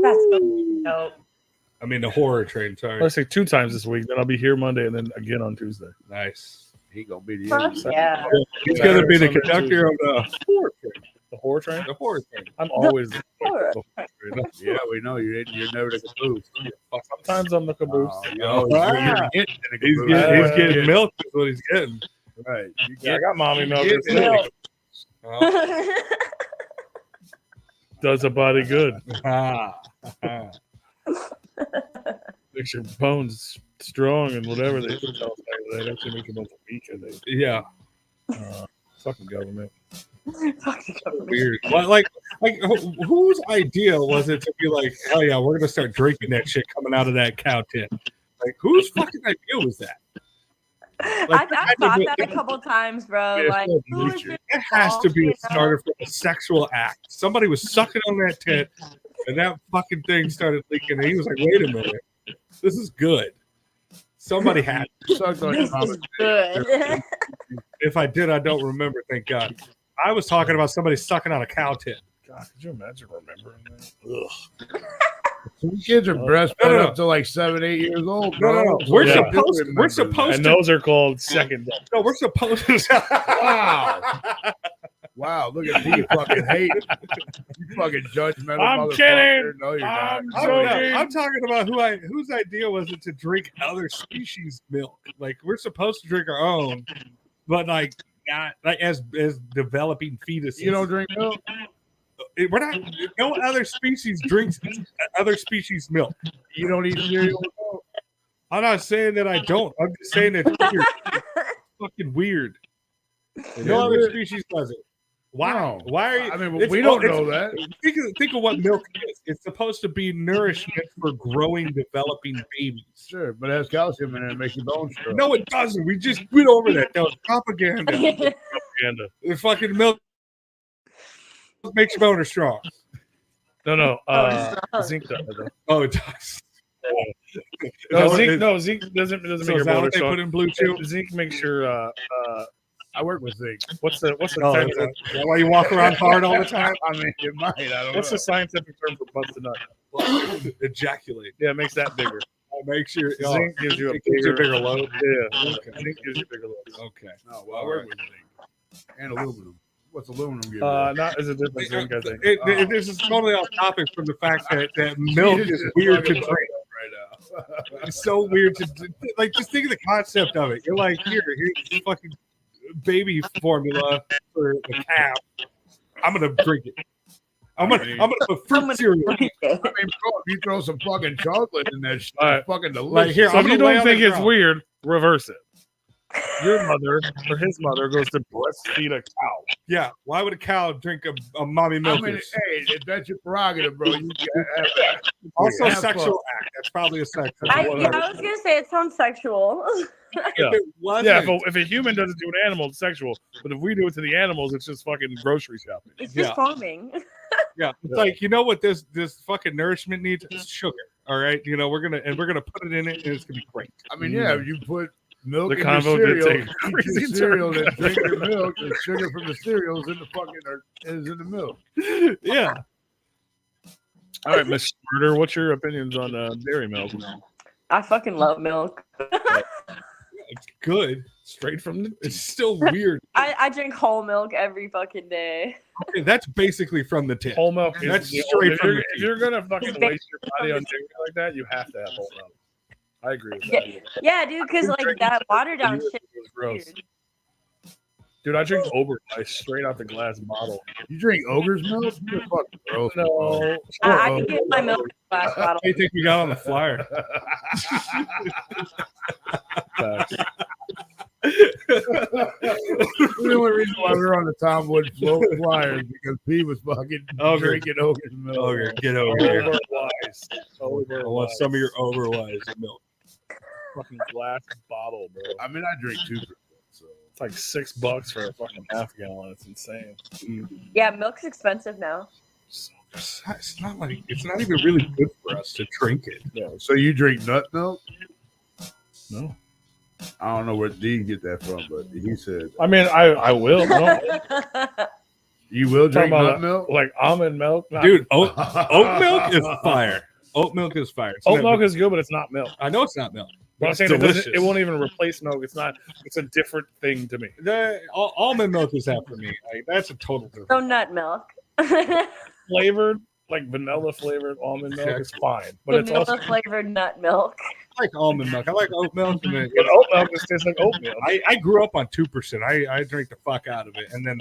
That's so dope. I mean the horror train, sorry. Let's say 2 times this week, then I'll be here Monday and then again on Tuesday. Nice. He gonna be the Fuck yeah. He's gonna be the conductor of the horror train. The horror train? The horror train. I'm always horror. Yeah, we know you're never the caboose. Sometimes I'm the caboose. He's getting milk is what he's getting. Right. I got mommy milk. Does a body good. Makes your bones strong and whatever they tell us. That actually makes your bones weak, I think. Yeah. Fucking government. Weird. Like, whose idea was it to be like, hell yeah, we're gonna start drinking that shit coming out of that cow tin? Like, whose fucking idea was that? Like, I've thought that a couple times, bro. Yeah, like, it has to be started from a sexual act. Somebody was sucking on that tit, and that fucking thing started leaking. And he was like, "Wait a minute, this is good." Somebody had Sucked on your mama's good. If I did, I don't remember. Thank God. I was talking about somebody sucking on a cow tit. God, could you imagine remembering that? Ugh. Some kids are breastfed up to like 7, 8 years old. Bro. No. We're supposed And to. those are called second. No, we're supposed to. Wow, look at you fucking hate. You fucking judgmental I'm motherfucker. kidding. No, you're I'm not. joking. I'm talking about whose idea was it to drink other species' milk? Like, we're supposed to drink our own, but like not like as developing fetuses. You don't drink milk? We're not. No other species drinks other species' milk. You don't eat cereal with milk? I'm not saying that I don't. I'm just saying that it's weird. It's fucking weird. No other species does it. Wow. No. Why are you? I mean, we don't know that. Think of what milk is. It's supposed to be nourishment for growing, developing babies. Sure, but it has calcium in it and makes your bones strong. No, it doesn't. We just went over that. That was propaganda. Propaganda. The fucking milk makes your bones strong. No. Zinc does. Oh, it does. Zinc doesn't So make your is that motor what they strong. put in Blue Chew? Zinc makes your I work with zinc. what's the Oh, term? is that why you walk around hard all the time? I mean, it might. I don't What's know. the scientific term for busted nut? Ejaculate. Yeah, it makes that bigger. Makes your Zinc gives you a it gives you a bigger bigger load. Yeah, Okay. zinc gives you bigger loads. Okay. No, well, I work with zinc. And aluminum. What's aluminum give you? Not as a different zinc, I think. This is totally off topic from the fact that milk is weird to drink. Right now. It's so weird to like. Just think of the concept of it. You're like, here's fucking baby formula for the calf. I'm gonna drink it. I'm gonna put fruit cereal. I mean, bro, if you throw some fucking chocolate in that shit, All right. it's fucking delicious. Like, here, So I'm if you gonna lay don't on think the it's ground. weird, reverse it. Your mother or his mother goes to breastfeed a cow. Yeah, why would a cow drink a mommy I milk? mean, hey, that's your prerogative, bro. You have Also, have sexual act. That's probably a sexual. I was gonna say it sounds sexual. Yeah. If it wasn't, Yeah, if a human does it to an animal, it's sexual. But if we do it to the animals, it's just fucking grocery shopping. It's just farming. yeah, it's like, you know what this fucking nourishment needs? It's sugar. All right, you know, we're gonna put it in it, and it's gonna be great. I mean, yeah, you put milk The in your convo did cereal, take a eat crazy your cereal, then drink your milk, and sugar from the cereal is in the fucking is in the milk. Yeah. All right, Miss Smarter, what's your opinions on dairy milk? I fucking love milk. It's good. Straight from the It's still weird. I drink whole milk every fucking day. Okay, that's basically from the tip. whole milk. That's Is straight if from you're, the if you're gonna fucking waste your body on dairy like that, you have to have whole milk. I agree with that. Yeah, dude, because like that watered down shit. It's gross. Weird. Dude, I drink Oberweis straight out the glass bottle. You drink ogre's milk? You're fucking gross. No. I can get my milk in a glass bottle. What do you think we got on the flyer? Facts. The only reason why we were on the Tom Wood float flyer is because P was fucking Ogre. drinking ogre's milk. Ogre, get over here. Oberweis. I want some of your Overwise milk. fucking glass bottle, bro. I mean, I drink 2%. So It's like $6 for a fucking half gallon. It's insane. Yeah, milk's expensive now. It's not like it's not even really good for us to drink it. No. So you drink nut milk? No. I don't know where D get that from, but he said I mean, I will. No. you will drink Talking about nut milk. Like almond milk. Not, Dude, oat milk is fire. Oat milk is fire. It's oat never- milk is good, but it's not milk. I know it's not milk. But I'm It's saying delicious. it won't even replace milk. It's not. It's a different thing to me. The almond milk is that for me. Like, that's a total difference. So nut milk. Flavored, like vanilla flavored almond milk is fine, but it's Vanilla also. flavored nut milk. I like almond milk. I like oat milk. And But oat milk just tastes like oatmeal. I grew up on 2%. I drink the fuck out of it, and then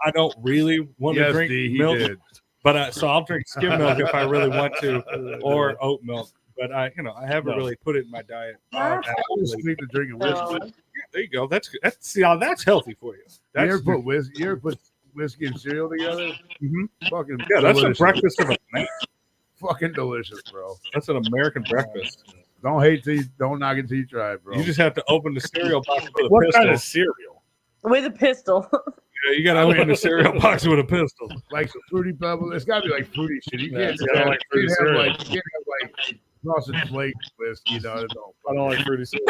I don't really want to Yes, drink D, he milk, did. but so I'll drink skim milk if I really want to, or oat milk. But I haven't really put it in my diet. Huh? I was asleep to drinking whiskey. No. Yeah, there you go. That's good. That's healthy for you. You That's ever put whiskey? You ever put whiskey and cereal together? Mhm. Fucking yeah, that's delicious. a breakfast of a man. Fucking delicious, bro. That's an American breakfast. Don't hate till you don't knock it till you try it, bro. You just have to open the cereal box with a What pistol. kind of cereal? With a pistol. Yeah, you got to open the cereal box with a pistol. like some fruity pebbles. It's gotta be like fruity shit. You Yeah, can't, see, I don't like fruity you cereal. can't have like sausage flake whiskey. It don't. I don't like fruity cereal.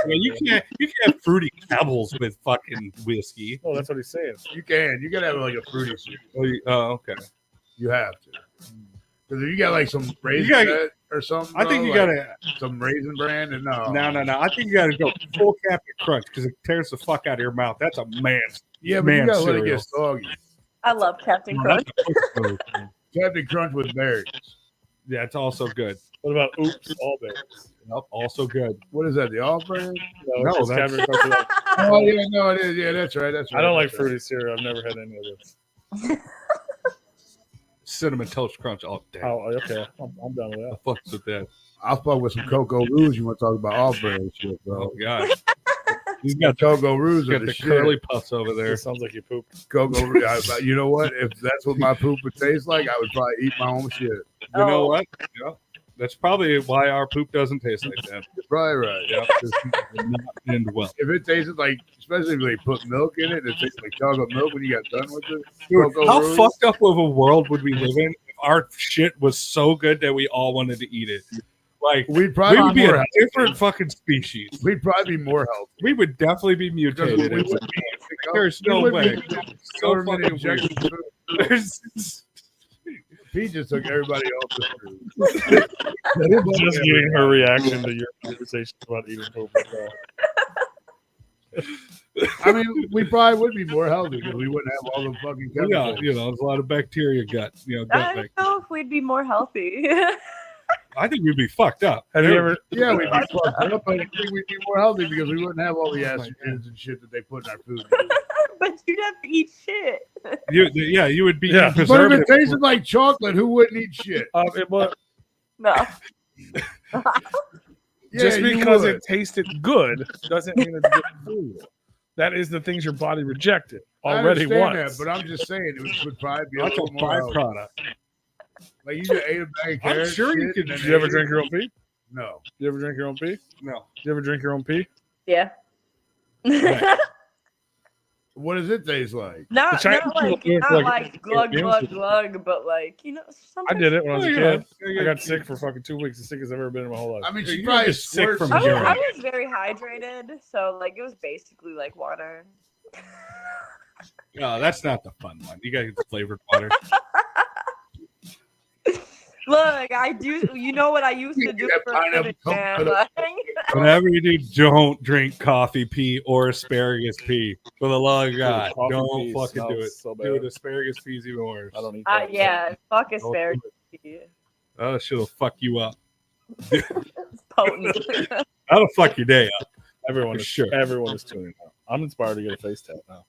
Yeah, you can't have fruity pebbles with fucking whiskey. Oh, that's what he's saying. You can. You gotta have like a fruity cereal. Oh, okay. You have to. Because if you got like some raisin gotta- bread or something, I think bro, you like gotta. some raisin brand and no. No. I think you gotta go full Captain Crunch because it tears the fuck out of your mouth. That's a man's. Yeah, but man you gotta let it cereal. get soggy. I love Captain Crunch. Captain Crunch with berries. Yeah, it's also good. What about Oops All Berries? Nope, also good. What is that? The all brand? No, it's just that's- Captain Crunch without- Oh yeah, no, it is. Yeah, that's right. That's right. I don't like that's right. fruity cereal. I've never had any of this. Cinnamon Toast Crunch all day. Oh, okay. I'm done with that. I fucks with that. I'll fuck with some Cocoa Rouge. You want to talk about all brand shit, bro? Oh god, He's got Cocoa Rouge. got Got the shit. curly puffs over there. It sounds like you pooped. Cocoa Rouge. You know what? If that's what my poop would taste like, I would probably eat my own shit. You know Oh. what? Yeah, that's probably why our poop doesn't taste like that. You're probably right. Yeah, this did not end well. If it tasted like, especially if they put milk in it, and it tastes like chocolate milk when you got done with it. Dude, Cocoa how Rouge. fucked up of a world would we live in if our shit was so good that we all wanted to eat it? Like, We'd probably we would be be more a healthy. different fucking species. We'd probably be more healthy. We would definitely be Because mutated. we wouldn't be There's we no wouldn't way. be So government fucking injecting weird. food. There's- He just took everybody off the food. Just getting her reaction to your conversation about eating poop. I mean, we probably would be more healthy because we wouldn't have all the fucking yeah, chemicals. there's a lot of bacteria gut. Gut I don't know if we'd be more healthy. I think we'd be fucked up. Have you ever? Yeah, we'd be fucked up, but I think we'd be more healthy because we wouldn't have all the estrogens and shit that they put in our food. But you'd have to eat shit. You would be Yeah. eating But if it preservatives. tasted like chocolate, who wouldn't eat shit? No. Just Yeah, you because would. it tasted good doesn't mean it's good food. That is the things your body rejected I already understand once. that, but I'm just saying it would probably be That's a little more byproduct. like you just ate a bag of I'm carrots. sure you shit, could- and then Did you ever ate drink it. your own pee? No. You ever drink your own pee? No. You ever drink your own pee? Yeah. What does it taste like? The not Chinese like people do it not for, like glug glug glug, but like I sometimes. did it when I was a Oh, kid. yeah. I got sick for fucking 2 weeks. The sickest I've ever been in my whole life. I mean, she You're probably just sick squirts from some urine. I was very hydrated, so like it was basically like water. No, that's not the fun one. You gotta get the flavored water. Look, I do. You know what I used to do That for pineapple living, man. coconut. Like, Whatever you do, don't drink coffee pee or asparagus pee. For the love of God, coffee don't pee fucking do it. smells so bad. Dude, asparagus pee is even worse. I don't eat that. yeah, fuck asparagus. Oh, shit'll fuck you up. It's potent. That'll fuck your day up. Everyone For is sure. Everyone is tuning out. I'm inspired to get a face tat now.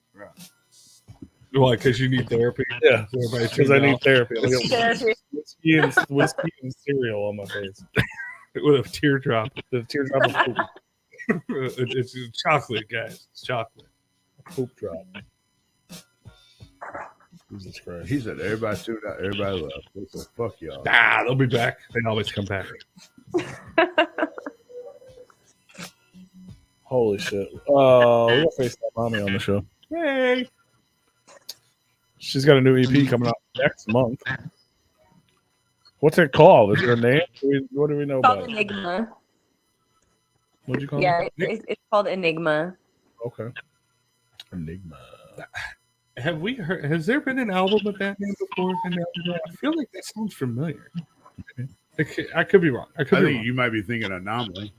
Why? Because you need therapy? Yeah, So everybody because I tuned need out therapy. I got Therapy. whiskey and cereal on my face. with a teardrop. The teardrop of poop, It's chocolate, guys. It's chocolate. poop drop. Jesus Christ. He said everybody tuned out, everybody left. He said, fuck y'all. Ah, they'll be back. They always come back. Holy shit. We got FaceTat Mommy on the show. Hey. She's got a new EP coming out next month. What's it called? Is there a name? What do we know Called about it? Enigma. What'd you call Yeah, it? it's called Enigma. Okay. Enigma. Have we heard? Has there been an album with that name before? I feel like that sounds familiar. I could be wrong. I could I be think wrong. you might be thinking Anomaly.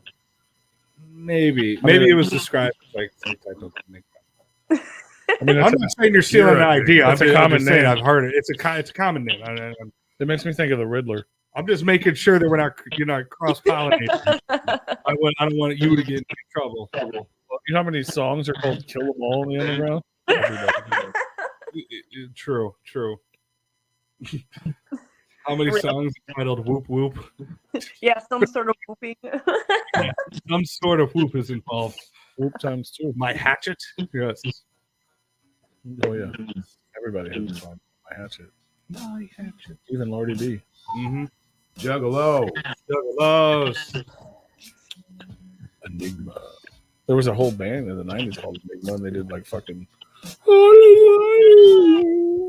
Maybe mean, it was described as like some type of thing. I mean, I'm not saying you're stealing You're an a- idea. that's a I'm common just saying name. I've heard it. It's a common name. it makes me think of the Riddler. I'm just making sure that you're not cross pollinating. I don't want you to get in trouble. You know how many songs are called Kill 'Em All in the Underground? True. How many songs entitled "Whoop Whoop"? Yeah, some sort of whooping. Some sort of whoop is involved. Whoop times 2. My hatchet. Yes. Oh, yeah. Everybody has a song. My Hatchet. My hatchet. Even Lordy B. Mm-hmm. Juggalo. Juggalos. Enigma. There was a whole band in the 90s called Enigma, and they did like fucking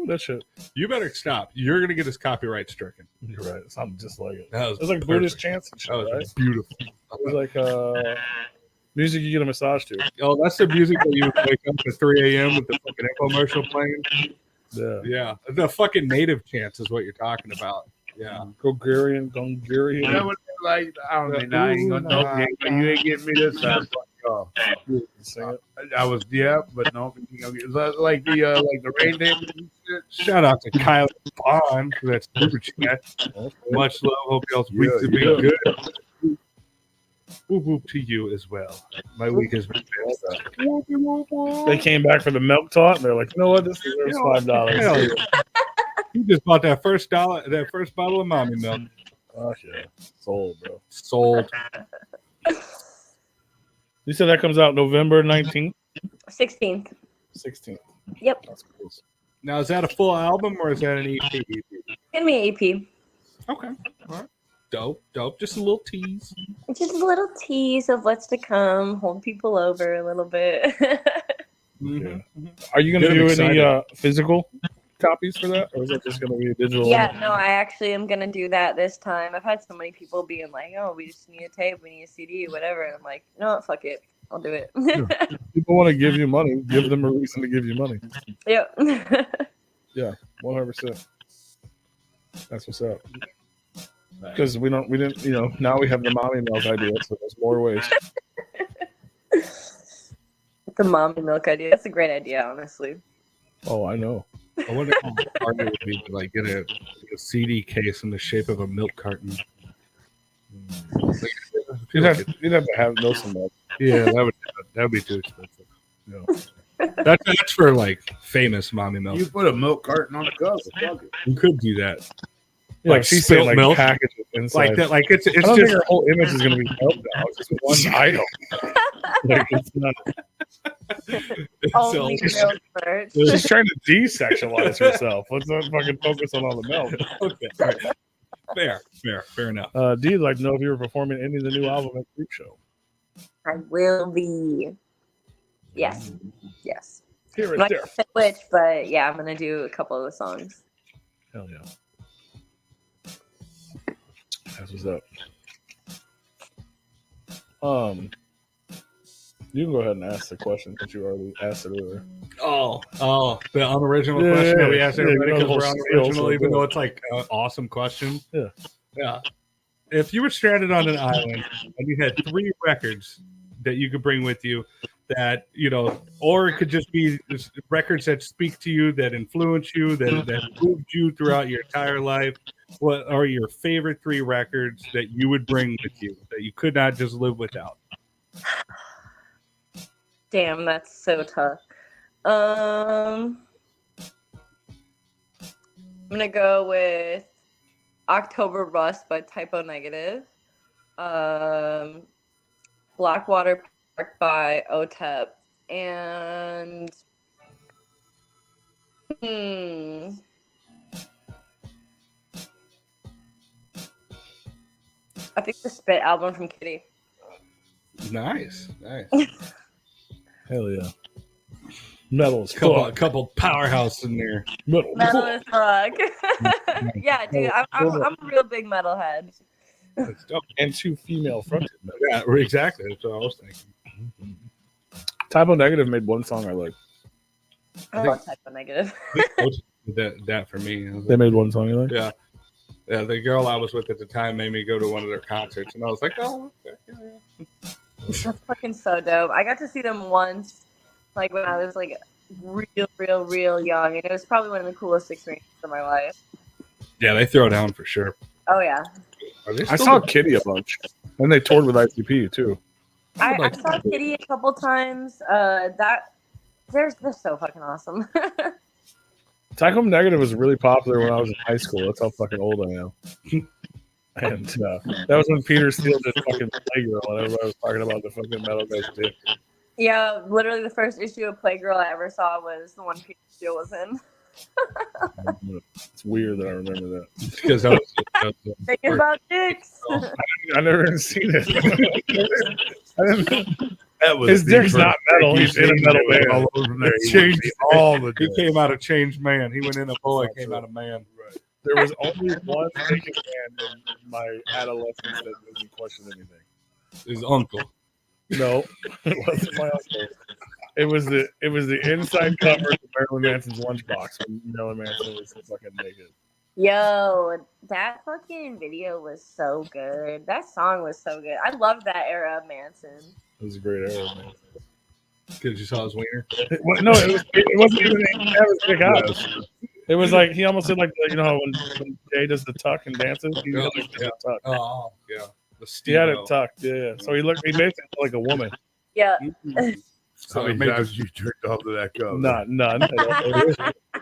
that shit. You better stop. You're gonna get us copyright stricken. You're right. It sounded just like it. That It was like Buddhist chants and shit, That was right? beautiful. It was like music you get a massage to. Oh, that's the music that you wake up at 3 a.m. with the fucking infomercial playing. Yeah. Yeah, the fucking native chants is what you're talking about. Yeah, Gongarian. That would be like, I don't mean, I ain't gonna know, but you ain't getting me this time. Fuck y'all. Sing it. I was, but no. It's like the rain dance and shit. shout out to Kyle Bond for that super chat. Much love. Hope y'all's week has been good. Whoop whoop to you as well. My week has been fantastic. They came back for the milk tot, and they're like, you know what? This deserves $5. Hell yeah. You just bought that first bottle of mommy milk. Oh, yeah. Sold, bro. Sold. You said that comes out November 19th? 16th. 16th. Yep. That's cool. Now, is that a full album or is that an EP? Give me AP. Okay. All right. Dope. Just a little tease. Just a little tease of what's to come. Hold people over a little bit. Mm-hmm. Are you going to Good, do I'm any excited. physical copies for that? Or is it just going to be a digital? Yeah, no, I actually am going to do that this time. I've had so many people being like, oh, we just need a tape, we need a CD, whatever. And I'm like, no, fuck it. I'll do it. People want to give you money. Give them a reason to give you money. Yep. Yeah, 100%. That's what's up. Because we didn't, now we have the mommy milk idea, so there's more ways. The mommy milk idea. That's a great idea, honestly. Oh, I know. I wonder how hard it would be to like get a CD case in the shape of a milk carton. You'd have to know some milk. Yeah, that would be too expensive. Yeah. That's for like famous mommy milk. You put a milk carton on the cover. Fuck it. You could do that. Yeah, Like she's spilt saying like milk? package it inside. Like that. Like it's I don't just think her whole image is going to be milk now. It's just one item. Like, it's not, Only So- milk merch. she's trying to desexualize herself. Let's not fucking focus on all the milk. okay, all right. Fair enough. D, I'd like to know if you were performing any of the new album at Creep Show. I will be. Yes. Yes. Here, I'm right not there. gonna say which, but yeah, I'm gonna do a couple of the songs. Hell yeah. That's what's up. You can go ahead and ask the question since you already asked it earlier. Oh, the unoriginal Yeah, question that we asked yeah, everybody you know, because the we're whole unoriginal, spiel, so even go. though it's like an awesome question. Yeah. Yeah. If you were stranded on an island and you had 3 records that you could bring with you that, you know, or it could just be records that speak to you, that influence you, that moved you throughout your entire life, what are your favorite 3 records that you would bring with you that you could not just live without? Damn, that's so tough. I'm gonna go with October Rust by Typo Negative. Blackwater Park by OTEP. And I think the Spit album from Kitty. Nice. Hell yeah. Metal as A fuck. couple powerhouse in there. Metal. Metal as fuck. Yeah, dude, I'm a real big metalhead. That's dope. And 2 female fronted metal. Yeah, exactly. That's what I was thinking. Typo Negative made one song I like. I love Typo Negative. that for me. I was They like, made one song you like? yeah. Yeah, the girl I was with at the time made me go to one of their concerts, and I was like, oh, okay. That's fucking so dope. I got to see them once, like when I was like real young, and it was probably one of the coolest experiences of my life. Yeah, they throw down for sure. Oh yeah, Are they I still saw the- Kitty a bunch. And they toured with ICP too. I saw Kitty a couple times. They're so fucking awesome. Typo Negative was really popular when I was in high school. That's how fucking old I am. And that was when Peter Steele did fucking Playgirl, and everybody was talking about the fucking metal guys did. Yeah, literally the first issue of Playgirl I ever saw was the one Peter Steele was in. It's weird that I remember that. because I was Thinking about dicks. I never even seen it. I didn't, That was his the dick's first not metal. thing He's in a seen metal there. band. All over from there. It He changed- would be all the he day. came out a changed man. He went in a boy, came out a man. Right. There was only one naked man in my adolescence that made me question anything. His uncle. No, it wasn't my uncle. It was the inside cover of Marilyn Manson's lunchbox when Marilyn Manson was fucking naked. Yo, that fucking video was so good. That song was so good. I love that era of Manson. It was a great era, man. Because you saw his wiener. No, it wasn't even that was big out. It was like he almost did like you know when Jay does the tuck and dances. He did like the tuck. Oh, yeah. The He had it Steve-O. tucked, yeah. So he basically looked like a woman. Yeah. So How it many made times you jerked off to that cover? None.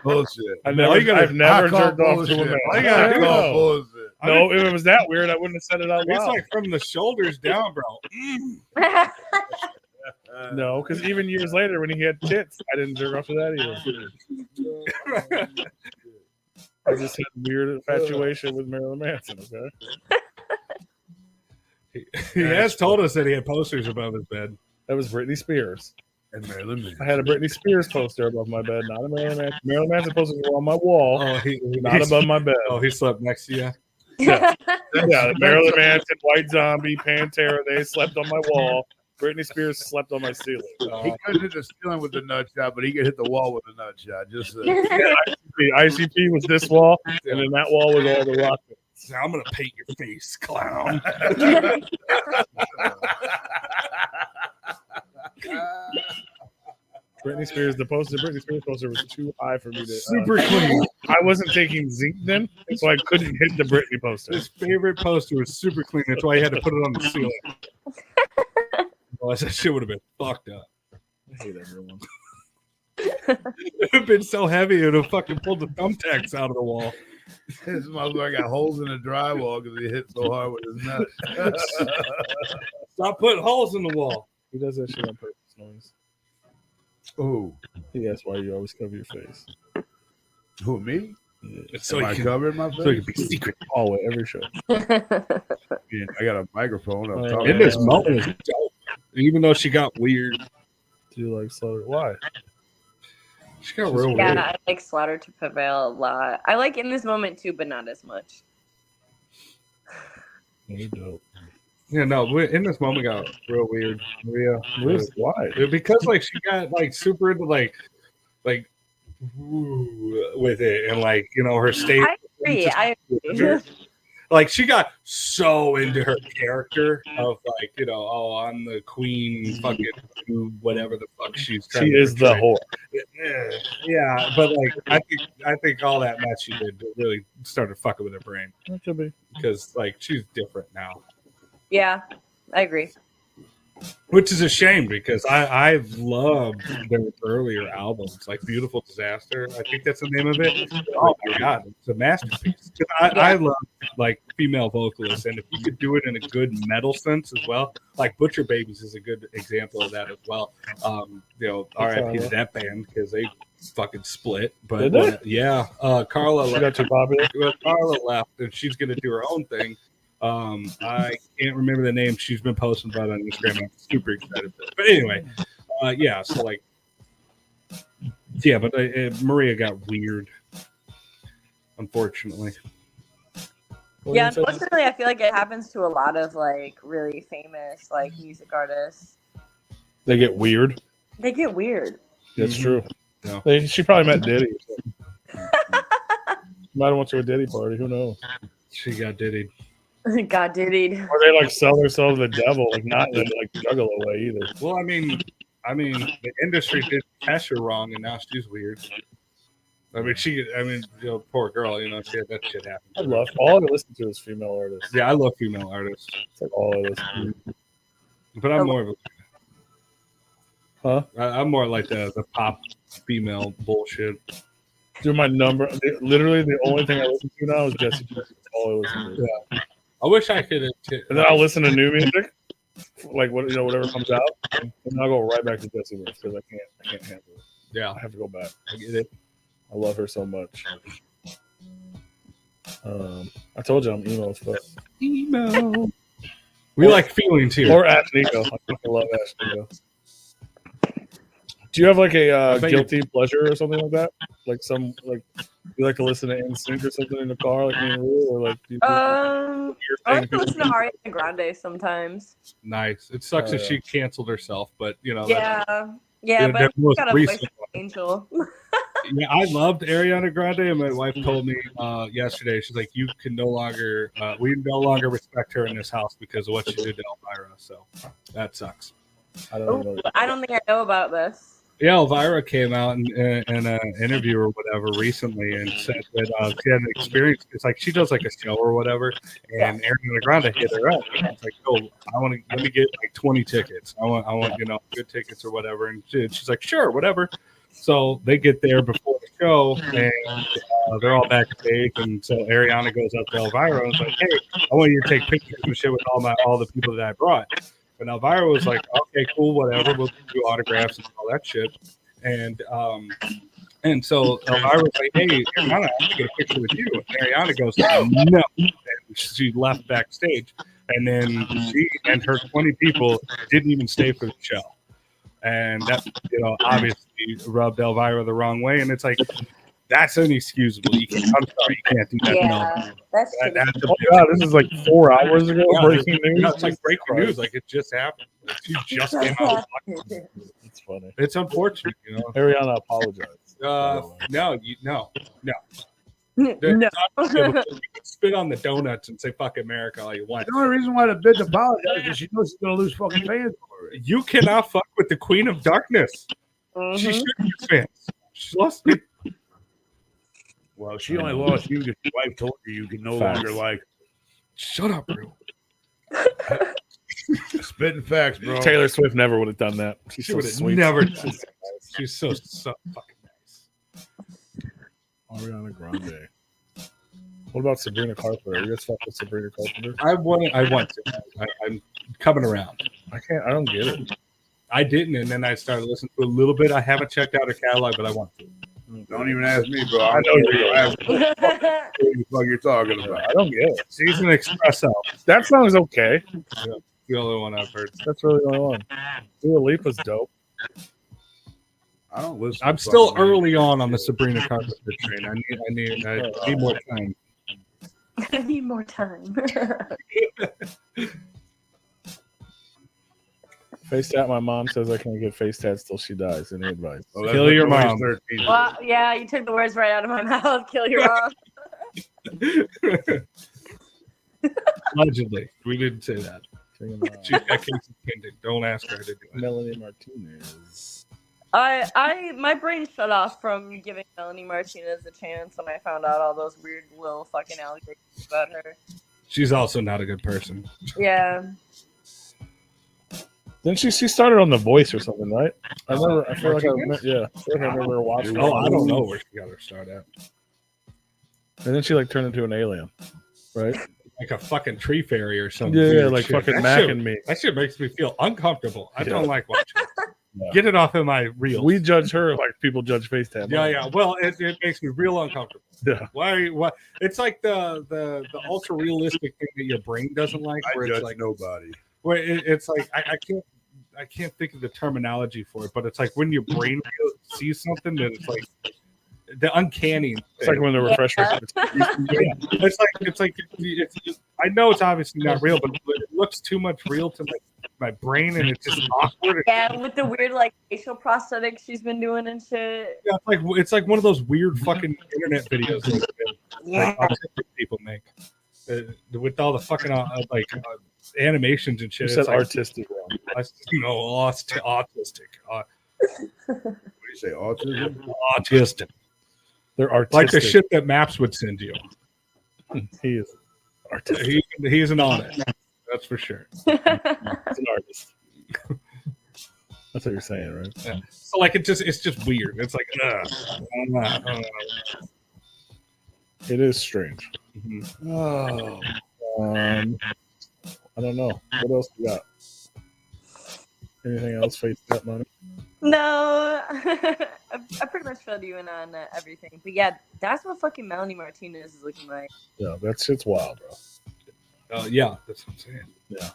Bullshit. I've All you gotta- never I call jerked off to bullshit. a man. All you gotta do No. is bullshit. No, if it was that weird, I wouldn't have said it out It's loud. like from the shoulders down, bro. No, because even years later when he had tits, I didn't jerk off to that either. I just had weird infatuation with Marilyn Manson, okay? He has told us that he had posters above his bed. That was Britney Spears. And Marilyn Manson. I had a Britney Spears poster above my bed, not a Marilyn Manson. Marilyn Manson posters were on my wall, Oh, not above my bed. Oh, he slept next to you. Yeah, Marilyn Manson, White Zombie, Pantera, they slept on my wall. Britney Spears slept on my ceiling. He couldn't hit the ceiling with the nut shot, but he could hit the wall with the nut shot. Just The ICP was this wall, and then that wall was all the rock. Now I'm gonna paint your face, clown. Britney Spears, the Britney Spears poster was too high for me to. Super clean. I wasn't taking zinc then, so I couldn't hit the Britney poster. His favorite poster was super clean. That's why he had to put it on the ceiling. Otherwise, that shit would have been fucked up. I hate everyone. It would have been so heavy, it would have fucking pulled the thumbtacks out of the wall. this motherfucker got holes in the drywall because he hit so hard with his nut. Stop putting holes in the wall. He does that shit on purpose, Noise. Who? He asks why you always cover your face. Who, me? Yeah. So Am I covering my so you face? can be secret. Always, every show. Yeah, I got a microphone. I'm talking. In this moment is dope. Even though she got weird. Do you like Slaughter? Why? She got real weird. Yeah, I like Slaughter to Prevail a lot. I like In This Moment too, but not as much. You're dope. Yeah, no, in this moment got real weird. Maria. Why? Because like she got like super into like woo with it and like, you know, her state. I agree. Like she got so into her character of like, you know, oh, I'm the queen, fucking do whatever the fuck she's trying She to is the portray. whore. Yeah, but like I think all that mess she did really started fucking with her brain That could be. because like she's different now. Yeah, I agree. Which is a shame because I've loved their earlier albums, like Beautiful Disaster. I think that's the name of it. Oh my god, it's a masterpiece. I love like female vocalists, and if you could do it in a good metal sense as well, like Butcher Babies is a good example of that as well. You know, R.I.P. to that band because they fucking split. But Did they? yeah, Carla She got too popular. well, Carla left, and she's gonna do her own thing. I can't remember the name. She's been posting about it on Instagram. I'm super excited for it. But anyway, yeah. So like, yeah. But Maria got weird, unfortunately. Yeah, unfortunately, I feel like it happens to a lot of like really famous like music artists. They get weird. They get weird. That's true. No. She probably met Diddy. Might have went to a Diddy party. Who knows? She got diddied. God diddy. Or they like sell themselves to the devil, like not in like juggalo way either. Well, I mean, the industry did Kesha wrong, and now she's weird. I mean, you know, poor girl. You know, she had that shit happen. I love all I listen to is female artists. Yeah, I love female artists, It's like all I listen to. but I'm more of a. Huh? I'm more like the pop female bullshit. Dude, my number, literally the only thing I listen to now is Jessie J. That's all I listen to. Yeah. I wish I could. And then I'll listen to new music, like what whatever comes out, and then I'll go right back to Jessie J because I can't handle it. Yeah, I have to go back. I get it. I love her so much. I told you I'm emo as fuck. Emo. We like feelings here. Or Ash Nico. I fucking love Ash Nico. Do you have like a guilty pleasure or something like that? Like some like you like to listen to NSYNC or something in the car, like me and Lou, or like do you I like to listen to Ariana Grande sometimes. Nice. It sucks that she canceled herself, but you know. Yeah, Yeah, but that she's most got a voice recent like an angel. Yeah, I loved Ariana Grande, and my wife told me yesterday. She's like, "You can no longer, we no longer respect her in this house because of what she did to Elvira." So that sucks. I don't know. I don't think I know about this. Yeah, Elvira came out in an interview or whatever recently and said that she had an experience. It's like she does like a show or whatever, and Ariana Grande hit her up. And it's like, "Oh, let me get like 20 tickets. I want good tickets or whatever." And she's like, "Sure, whatever." So they get there before the show, and they're all backstage. And so Ariana goes up to Elvira and is like, "Hey, I want you to take pictures and shit with all the people that I brought." And Elvira was like, "Okay, cool, whatever. We'll do autographs and all that shit." And so Elvira was like, "Hey, Ariana, I want to get a picture with you." And Ariana goes, "No." And she left backstage. And then she and her 20 people didn't even stay for the show. And that, obviously rubbed Elvira the wrong way. And it's like, that's inexcusable. I'm sorry, you can't do that. Yeah, that's oh God, this is like 4 hours ago. Breaking news. It's like breaking news. Like it just happened. Like, she just came out. It's funny. It's unfortunate, Ariana apologized. No. No. You can spit on the donuts and say "fuck America" all you want. The only reason why the bitch apologized is because she knows she's gonna lose fucking fans over it. You cannot fuck with the Queen of Darkness. Mhm. She should be fans. She lost me. Well, she only lost you because your wife told you can no Facts. longer like Shut up, bro. spitting facts, bro. Taylor Swift never would have done that. She's She so would have sweet. never done that. She's so fucking nice. Ariana Grande. What about Sabrina Carpenter? Are you guys fuck with Sabrina Carpenter? I want to. I'm coming around. I don't get it. I didn't, and then I started listening to a little bit. I haven't checked out her catalog, but I want to. Don't even ask me, bro. I know what the fuck you're talking about. I don't get it. Season Espresso. That song's okay. Yeah, the only one I've heard. That's really the only one. Dua Lipa's dope. I don't listen. I'm still early on the Sabrina Carpenter train. I need more time. I need more time. Face tat. My mom says I can't get face tats till she dies. Any advice? Oh, that's Kill what your Tony's mom. 13. Well, yeah, you took the words right out of my mouth. Kill your mom. Allegedly, we didn't say that. She's got cases pending. Don't ask her to do it. Melanie Martinez. My brain shut off from giving Melanie Martinez a chance when I found out all those weird little fucking allegations about her. She's also not a good person. Yeah. Then she started on The Voice or something, right? I feel like I remember her watching. Oh, I don't know where she got her start at. And then she like turned into an alien, right? Like a fucking tree fairy or something. Yeah, weird like shit. fucking That shit- macking me. That shit makes me feel uncomfortable. I Yeah. don't like watching it. Yeah. Get it off of my reel. We judge her like people judge FaceTime. Yeah. Well, it makes me real uncomfortable. Yeah. Why? It's like the ultra realistic thing that your brain doesn't like. I Where judge it's like, nobody. where it's like I can't think of the terminology for it, but it's like when your brain sees something that it's like the uncanny. It's like when the refresher. It's like I know it's obviously not real, but it looks too much real to my brain, and it's just awkward. Yeah, with the weird like facial prosthetics she's been doing and shit. Yeah, it's like one of those weird fucking internet videos that Yeah. autistic people make with all the fucking animations and shit. You said It's like, artistic. no, autistic. What do you say? Autism? Autistic. They're artistic. Like the shit that Maps would send you. He is artistic. He's an artist. That's for sure. He's an artist. That's what you're saying, right? Yeah. So like it's just weird. It's like It is strange. oh. I don't know. What else we got? Anything else? Face that money? No, I pretty much filled you in on everything. But yeah, that's what fucking Melanie Martinez is looking like. Yeah, that shit's wild, bro. Yeah, that's what I'm saying. Yeah.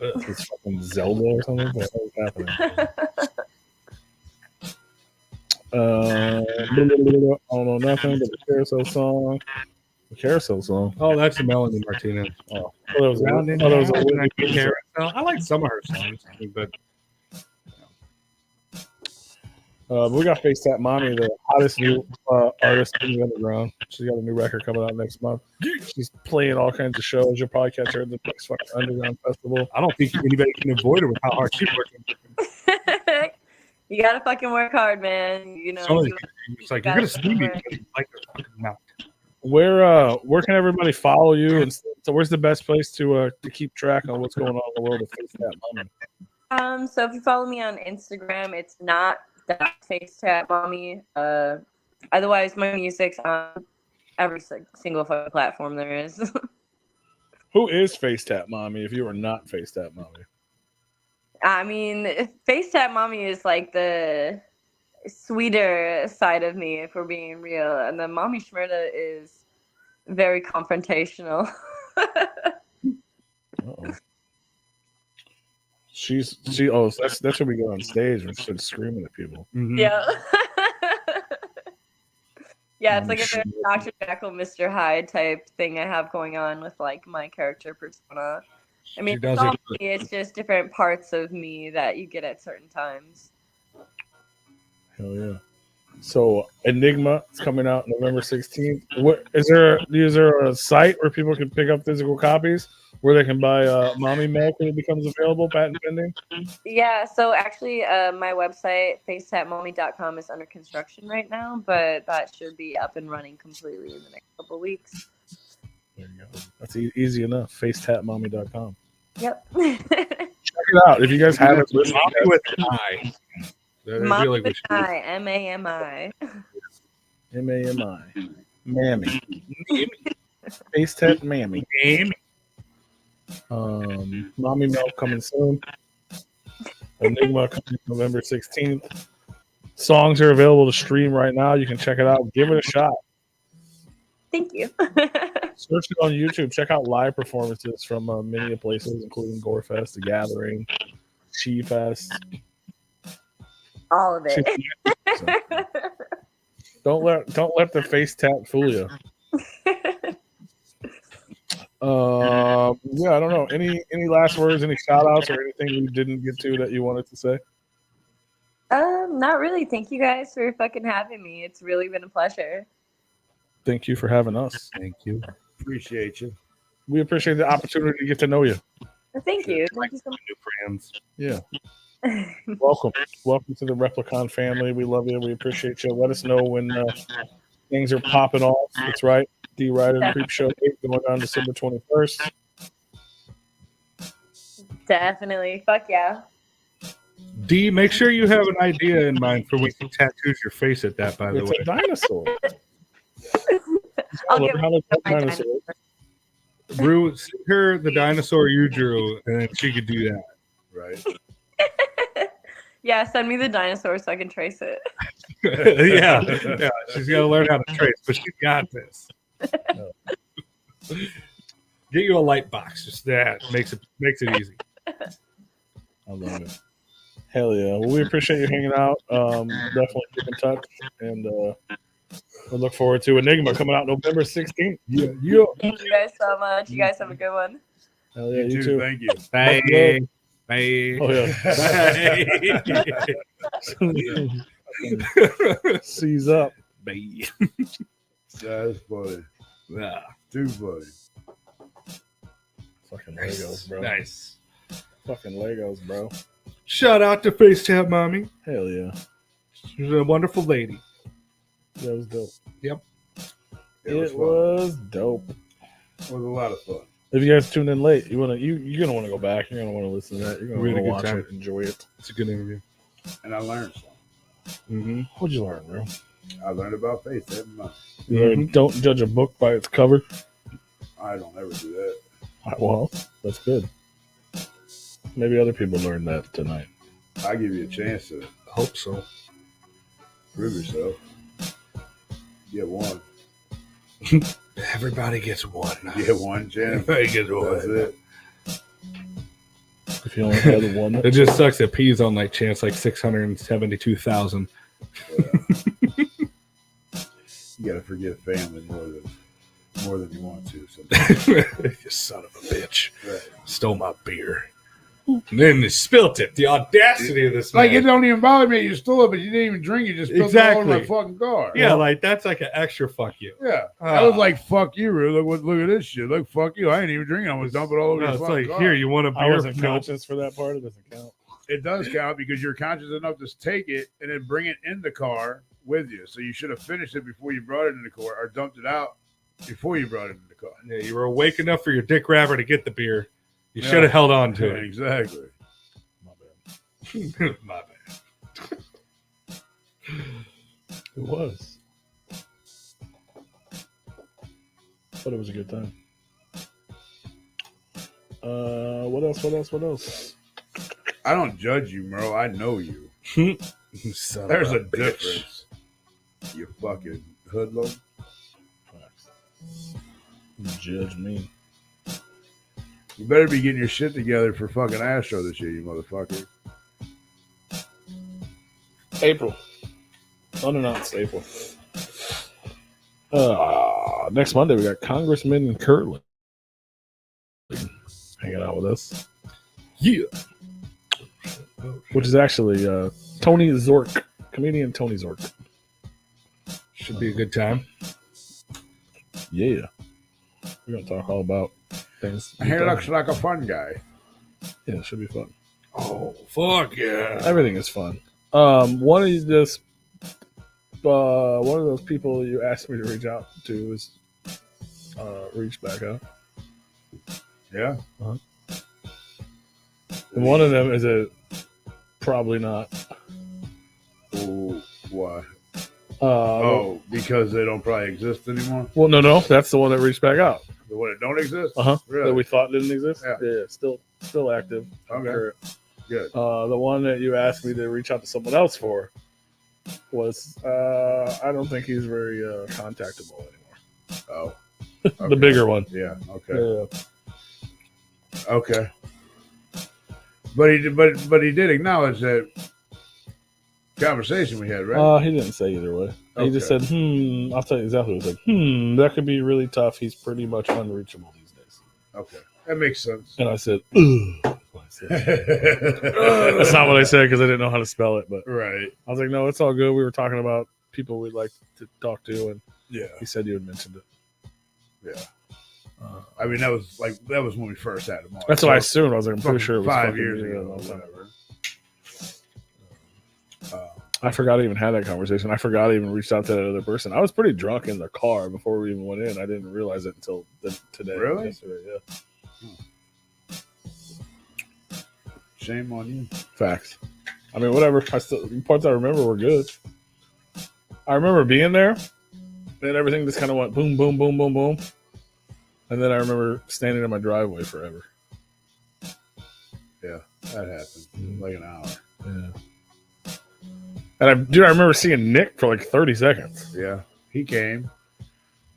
It's fucking Zelda or something. What the hell is happening? I don't know nothing but the carousel song. The carousel song. Oh, that's a Melanie Martinez. Oh, there was Round and there was round, a I can hear it. I like some of her songs, but we got FaceTat Mami, the hottest new artist in the underground. She's got a new record coming out next month. She's playing all kinds of shows. You'll probably catch her at the next fucking underground festival. I don't think anybody can avoid her with how hard she's working. You gotta fucking work hard, man. You know. It's like you're gonna see me like this fucking mouth. Where can everybody follow you? And so, where's the best place to keep track on what's going on in the world of FaceTat Mami? So if you follow me on Instagram, it's not that FaceTat Mommy. Otherwise, my music's on every single fucking platform there is. Who is FaceTat Mami if you are not FaceTat Mami? I mean, FaceTat Mommy is like the sweeter side of me, if we're being real, and then Mommy Shmurda is very confrontational. Uh-oh. That's when we go on stage and start screaming at people. Mm-hmm. Yeah. Yeah, it's Mommy like a very Dr. Jekyll, Mr. Hyde type thing I have going on with like my character persona. I mean, it's, all me, it's just different parts of me that you get at certain times. Hell yeah. So Enigma is coming out November 16th. What is there a site where people can pick up physical copies where they can buy Mommy Milk when it becomes available, patent pending? Yeah, so actually my website, facetatmommy.com, is under construction right now, but that should be up and running completely in the next couple of weeks. There you go. That's easy enough. Facetatmommy.com. Yep. Check it out. If you guys haven't listened, Mommy with an I. Mommy with an I, M-A-M-I. M-A-M-I. Mammy. FaceTat Mammy. Mommy Milk coming soon. Enigma coming November 16th. Songs are available to stream right now. You can check it out. Give it a shot. Thank you. Search it on YouTube. Check out live performances from many places, including Gorefest, The Gathering, She Fest. All of it. Don't let the FaceTat fool you. Yeah, I don't know. Any last words, any shout outs or anything we didn't get to that you wanted to say? Not really. Thank you guys for fucking having me. It's really been a pleasure. Thank you for having us. Thank you. Appreciate you. We appreciate the opportunity to get to know you. Thank you. Thank you so New friends. Yeah. much. Welcome to the Replicon family. We love you. We appreciate you. Let us know when things are popping off. That's right. D Rider Creep Show 8 going on December 21st. Definitely. Fuck yeah. D, make sure you have an idea in mind for when you tattoos your face at that, by the It's way. a dinosaur. I'll Look give how it's a my dinosaur. dinosaur. Brew, send her the dinosaur you drew, and then she could do that. Right. Yeah, send me the dinosaur so I can trace it. yeah, she's got to learn how to trace, but she got this. Get you a light box, just that makes it easy. I love it. Hell yeah. Well, we appreciate you hanging out. Definitely keep in touch. And we look forward to Enigma coming out November 16th. Yeah. Thank you guys so much. You guys have a good one. Hell yeah, you too. Thank you. Bye. Bye. Oh, yeah. Seize up. Bye. That's funny. Yeah. Too funny. Fucking Legos, bro. Nice. Fucking Legos, bro. Shout out to FaceTat Mommy. Hell yeah. She's a wonderful lady. That was dope. Yep. It was dope. It was a lot of fun. If you guys tuned in late, you're gonna want to go back. You're gonna want to listen to that. You're gonna We want had to a good watch time. it, enjoy it. It's a good interview. And I learned something. Mm-hmm. What'd you learn, bro? I learned about FaceTat Mami. You learned don't judge a book by its cover. I don't ever do that. Well, that's good. Maybe other people learned that tonight. I give you a chance to Hope so. prove yourself. Get one. Everybody gets one. Get one chance. Everybody gets That's it. If you only had the one, It just sucks that P's on like chance like 672,000. You gotta forgive family more than you want to. Sometimes. You son of a bitch. Right. Stole my beer. And then they spilt it. The audacity of this Like, it man. don't even bother me. You stole it, but you didn't even drink it. You just spilled it all over my fucking car. Yeah, like that's like an extra fuck you. Yeah. I was like, fuck you, Rue. Look at this shit. Look, fuck you. I ain't even drinking. I'm going to dump it all over No, your it's fucking like, car. here, you want a I beer? wasn't Nope. conscious for that part. It doesn't count. It does count because you're conscious enough to take it and then bring it in the car with you. So you should have finished it before you brought it in the car or dumped it out before you brought it in the car. Yeah, you were awake enough for your dick rapper to get the beer. You should have held on to it. Exactly. My bad. It was. But it was a good time. What else? I don't judge you, Merle. I know you. Son There's of a bitch. difference. You fucking hoodlum. You judge me. You better be getting your shit together for fucking Astro this year, you motherfucker. April. Unannounced April. Next Monday, we got Congressman Kirtland hanging out with us. Yeah. Which is actually Tony Zork, comedian Tony Zork. Should be a good time. Yeah. We're going to talk all about things. He looks like a fun guy. Yeah, it should be fun. Oh, fuck yeah. Everything is fun. One of those people you asked me to reach out to is reached back out. Yeah. And one of them is a probably not. Oh, why? Because they don't probably exist anymore. Well, no, that's the one that reached back out. The one that don't exist. That Really? we thought didn't exist. Yeah. Still active. Okay. Good. The one that you asked me to reach out to someone else for was I don't think he's very contactable anymore. Oh. The bigger one. Yeah. Okay. Yeah. Okay. But he did acknowledge that conversation we had, right? He didn't say either way. He just Okay. said, I'll tell you exactly what he said. That could be really tough. He's pretty much unreachable these days. Okay. That makes sense. And I said, ugh. That's not what I said because I didn't know how to spell it. But Right. I was like, no, it's all good. We were talking about people we'd like to talk to, and Yeah. he said you had mentioned it. Yeah. I mean, that was when we first had him on. That's what I assumed. I was like, I'm pretty Fucking sure it was 5 fucking years me ago a or long time. whatever. I forgot I even had that conversation. I forgot I even reached out to that other person. I was pretty drunk in the car before we even went in. I didn't realize it until today. Really? Yesterday, yeah. Shame on you. Facts. I mean, whatever. The parts I remember were good. I remember being there, and everything just kind of went boom, boom, boom, boom, boom. And then I remember standing in my driveway forever. Yeah, that happened. Like an hour. Yeah. And I remember seeing Nick for like 30 seconds. Yeah. He came.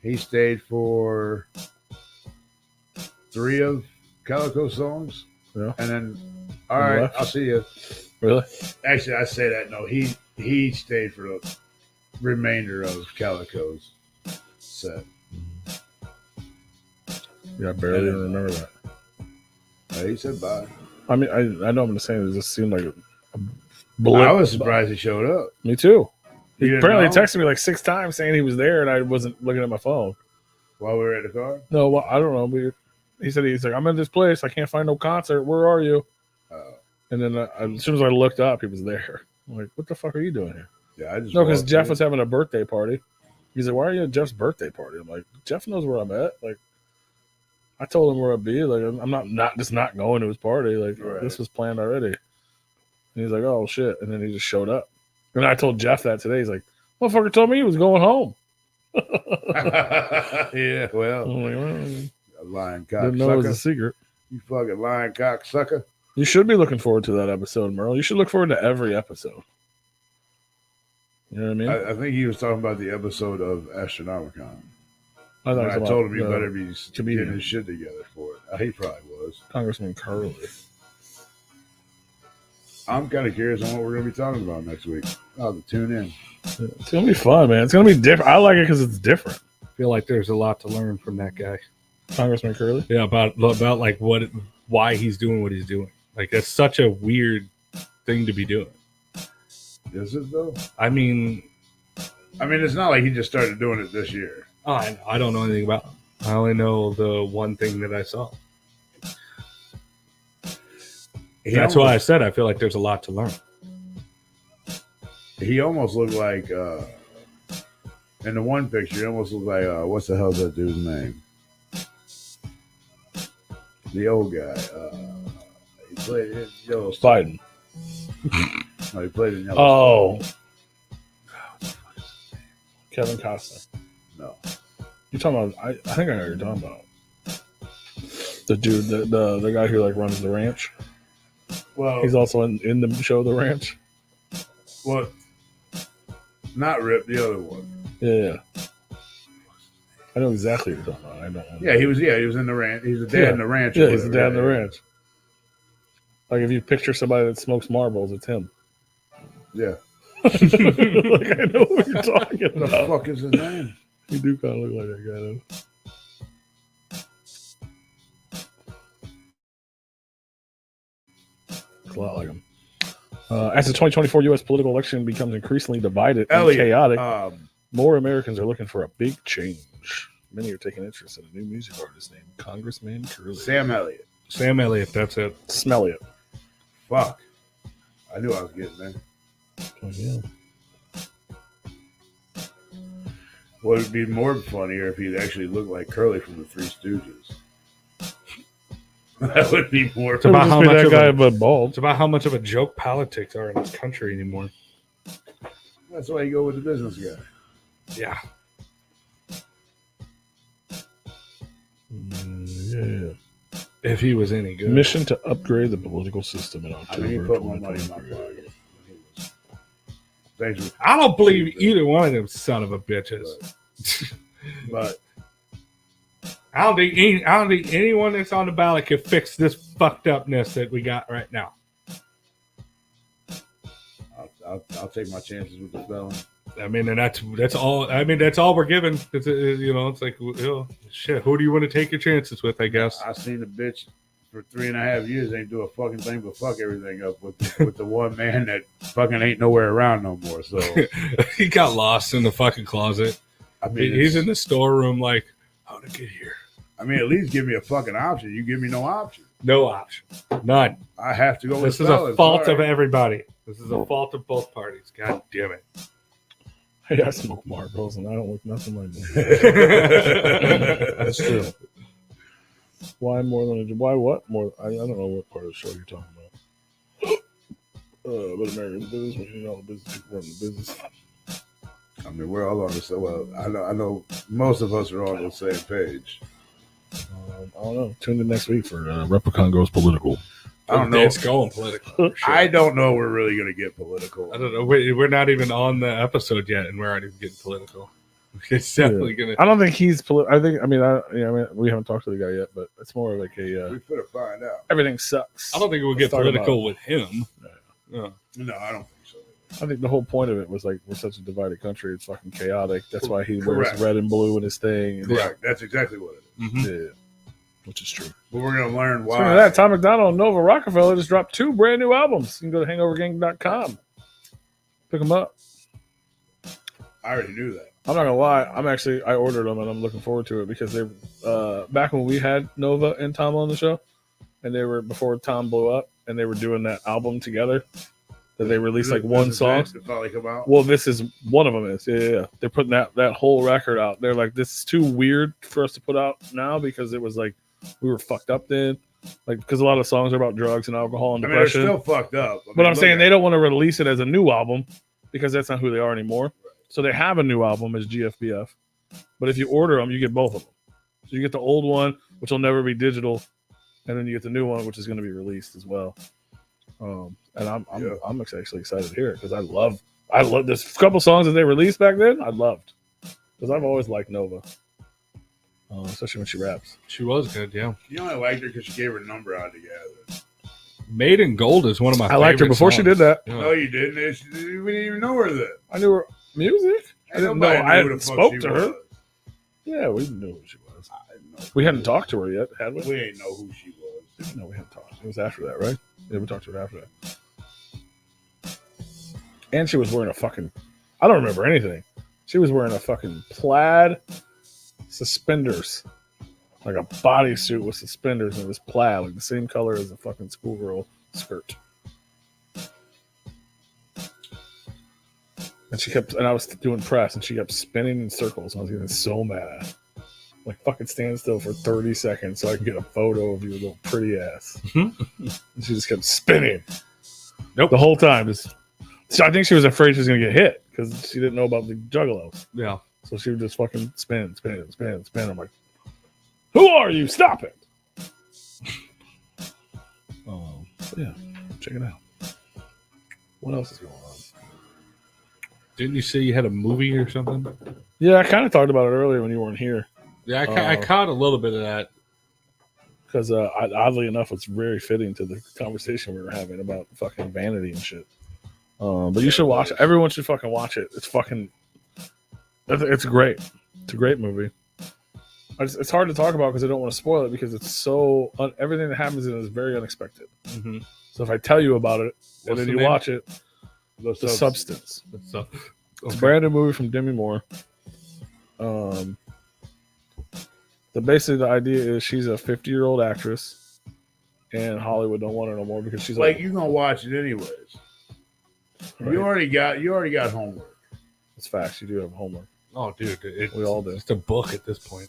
He stayed for 3 of Kaliko's songs. Yeah. And then, all right, left? I'll see you. Really? Actually, I say that. No, he stayed for the remainder of Kaliko's set. Yeah, I barely even remember that. He said bye. I mean, I know I'm just saying it just seemed like a blip. I was surprised he showed up. Me too. You He didn't apparently know? texted me like 6 times saying he was there, and I wasn't looking at my phone. While we were at the car? No, well, I don't know. He said he's like, I'm in this place. I can't find no concert. Where are you? And then as soon as I looked up, he was there. I'm like, what the fuck are you doing here? Yeah, I just No, because walked Jeff in. was having a birthday party. He's like, why are you at Jeff's birthday party? I'm like, Jeff knows where I'm at. Like, I told him where I'd be. Like, I'm not going to his party. Like, Right. this was planned already. And he's like, oh shit. And then he just showed up. And I told Jeff that today. He's like, motherfucker told me he was going home. Yeah, well, I'm like, well, a lying didn't know it was a cocksucker. secret. You fucking lying cocksucker. You should be looking forward to that episode, Merle. You should look forward to every episode. You know what I mean? I think he was talking about the episode of Astronomicon. I I about, told him he better be comedian. getting his shit together for it. He probably was. Congressman Curley. I'm kind of curious on what we're going to be talking about next week. I'll have to tune in. It's gonna be fun, man. It's gonna be different. I like it because it's different. I feel like there's a lot to learn from that guy. Congressman Curley. Yeah, about like why he's doing what he's doing. Like that's such a weird thing to be doing. Is it though? I mean, it's not like he just started doing it this year. I don't know anything about him. I only know the one thing that I saw. That's why I said I feel like there's a lot to learn. He almost looked like, in the one picture, he almost looked like, what's the hell's that dude's name? The old guy. He played in Yellowstone. Biden. No, he played in Yellowstone. Oh. Kevin Costner. No. You're talking about, I think I know what you're talking about. The dude, the guy who like runs the ranch. Well, He's also in the show The Ranch. well, not Rip, the other one. Yeah. I know exactly what you're talking about. I don't know. Yeah, he was in the ranch. He's the dad in the ranch. or Yeah, he's the whatever. dad in the ranch. Like if you picture somebody that smokes marbles, it's him. Yeah. Like I know what you're talking What the about. fuck is his name? You do kind of look like that guy, though. Looks a lot like him. As the 2024 U.S. political election becomes increasingly divided and chaotic, more Americans are looking for a big change. Many are taking interest in a new music artist named Congressman Curley. Sam Elliott. Sam Elliott, that's it. Smell it. Fuck. I knew I was getting there. Oh, yeah. Would be more funnier if he'd actually looked like Curly from the Three Stooges. That would be more. It's about how much that of guy, a, but bald. it's about how much of a joke politics are in this country anymore. That's why you go with the business guy. Yeah. Yeah. If he was any good. Mission to upgrade the political system in I October. mean, he put more money in my 2023. pocket. Thanks, I don't believe either one of them son of a bitches. but I don't think anyone that's on the ballot can fix this fucked upness that we got right now. I'll take my chances with the felon. I mean, and that's all. I mean, that's all we're given. It's like, shit. Who do you want to take your chances with? I guess. I seen the bitch for 3.5 years ain't do a fucking thing but fuck everything up with the one man that fucking ain't nowhere around no more. So he got lost in the fucking closet. I mean, He's in the storeroom like, how to get here? I mean, at least give me a fucking option. You give me no option. No option. None. I have to go with This is felon. a fault Sorry. of everybody. This is a fault of both parties. God damn it. Hey, I smoke Marlboros and I don't look nothing like that. That's true. Why more than why what more? I don't know what part of the show you're talking about. But American business, when you know the business people run the business. I mean, we're all on the same. Well, I know most of us are on the same page. I don't know. Tune in next week for Replicon Goes Political. I don't know. It's going political. for sure. I don't know. We're really gonna get political. I don't know. We're not even on the episode yet, and we're already getting political. It's definitely gonna. I don't think he's political. I mean, we haven't talked to the guy yet, but it's more like a We better find out. everything sucks. I don't think we'll get Let's talk political with him. No. No, I don't think so. I think the whole point of it was like we're such a divided country. It's fucking chaotic. That's why he Correct. wears red and blue in his thing. And Correct. That's exactly what it is. Mhm. Yeah, which is true. But we're gonna learn why. Speaking of that, Tom McDonald and Nova Rockefeller just dropped 2 brand new albums. You can go to hangovergang.com. Pick them up. I already knew that. I'm not gonna lie. I ordered them and I'm looking forward to it because they back when we had Nova and Tom on the show, and they were before Tom blew up, and they were doing that album together that they released like one song. To finally come out. Well, this is one of them. Yeah. They're putting that whole record out. They're like, this is too weird for us to put out now because it was like we were fucked up then, like because a lot of songs are about drugs and alcohol and I mean, they're depression. still fucked up. But I'm saying they don't want to release it as a new album because that's not who they are anymore. So they have a new album as GFBF. But if you order them, you get both of them. So you get the old one, which will never be digital, and then you get the new one, which is going to be released as well. And I'm actually excited to hear it because I love this couple songs that they released back then. I loved because I've always liked Nova, especially when she raps. She was good, yeah. You only liked her because she gave her number out together. Made in Gold is one of my I liked her favorite before she songs. did that. Yeah. No, you didn't. We didn't even know her then. I knew her music. I didn't know. Nobody I knew who hadn't the fuck spoke she to her. was. Yeah, we knew who she was. I didn't know. We hadn't talked to her yet, had we? We didn't know who she was. No, we hadn't talked. It was after that, right? Yeah, we talked to her after that. And she was wearing a fucking... I don't remember anything. She was wearing a fucking plaid suspenders. Like a bodysuit with suspenders and it was plaid, like the same color as a fucking schoolgirl skirt. And I was doing press and she kept spinning in circles. I was getting so mad. Like, fucking stand still for 30 seconds so I can get a photo of your little pretty ass. And she just kept spinning. Nope. The whole time. I think she was afraid she was going to get hit because she didn't know about the juggalos. Yeah. So she would just fucking spin. I'm like, who are you? Stop it. Yeah, check it out. What else is going on? Didn't you say you had a movie or something? Yeah, I kind of talked about it earlier when you weren't here. Yeah, I caught a little bit of that. Because oddly enough, it's very fitting to the conversation we were having about fucking vanity and shit. But you should watch it. Everyone should fucking watch it. It's it's great. It's a great movie. It's hard to talk about because I don't want to spoil it because it's so everything that happens in it is very unexpected. Mm-hmm. So if I tell you about it and then the you name? watch it, the substance. It's a It's a brand new movie from Demi Moore. Basically the idea is she's a 50-year-old actress, and Hollywood don't want her no more because she's Like, you're gonna watch it anyways. Right. You already got homework. It's facts. You do have homework. Oh, dude, We all do. It's a book at this point.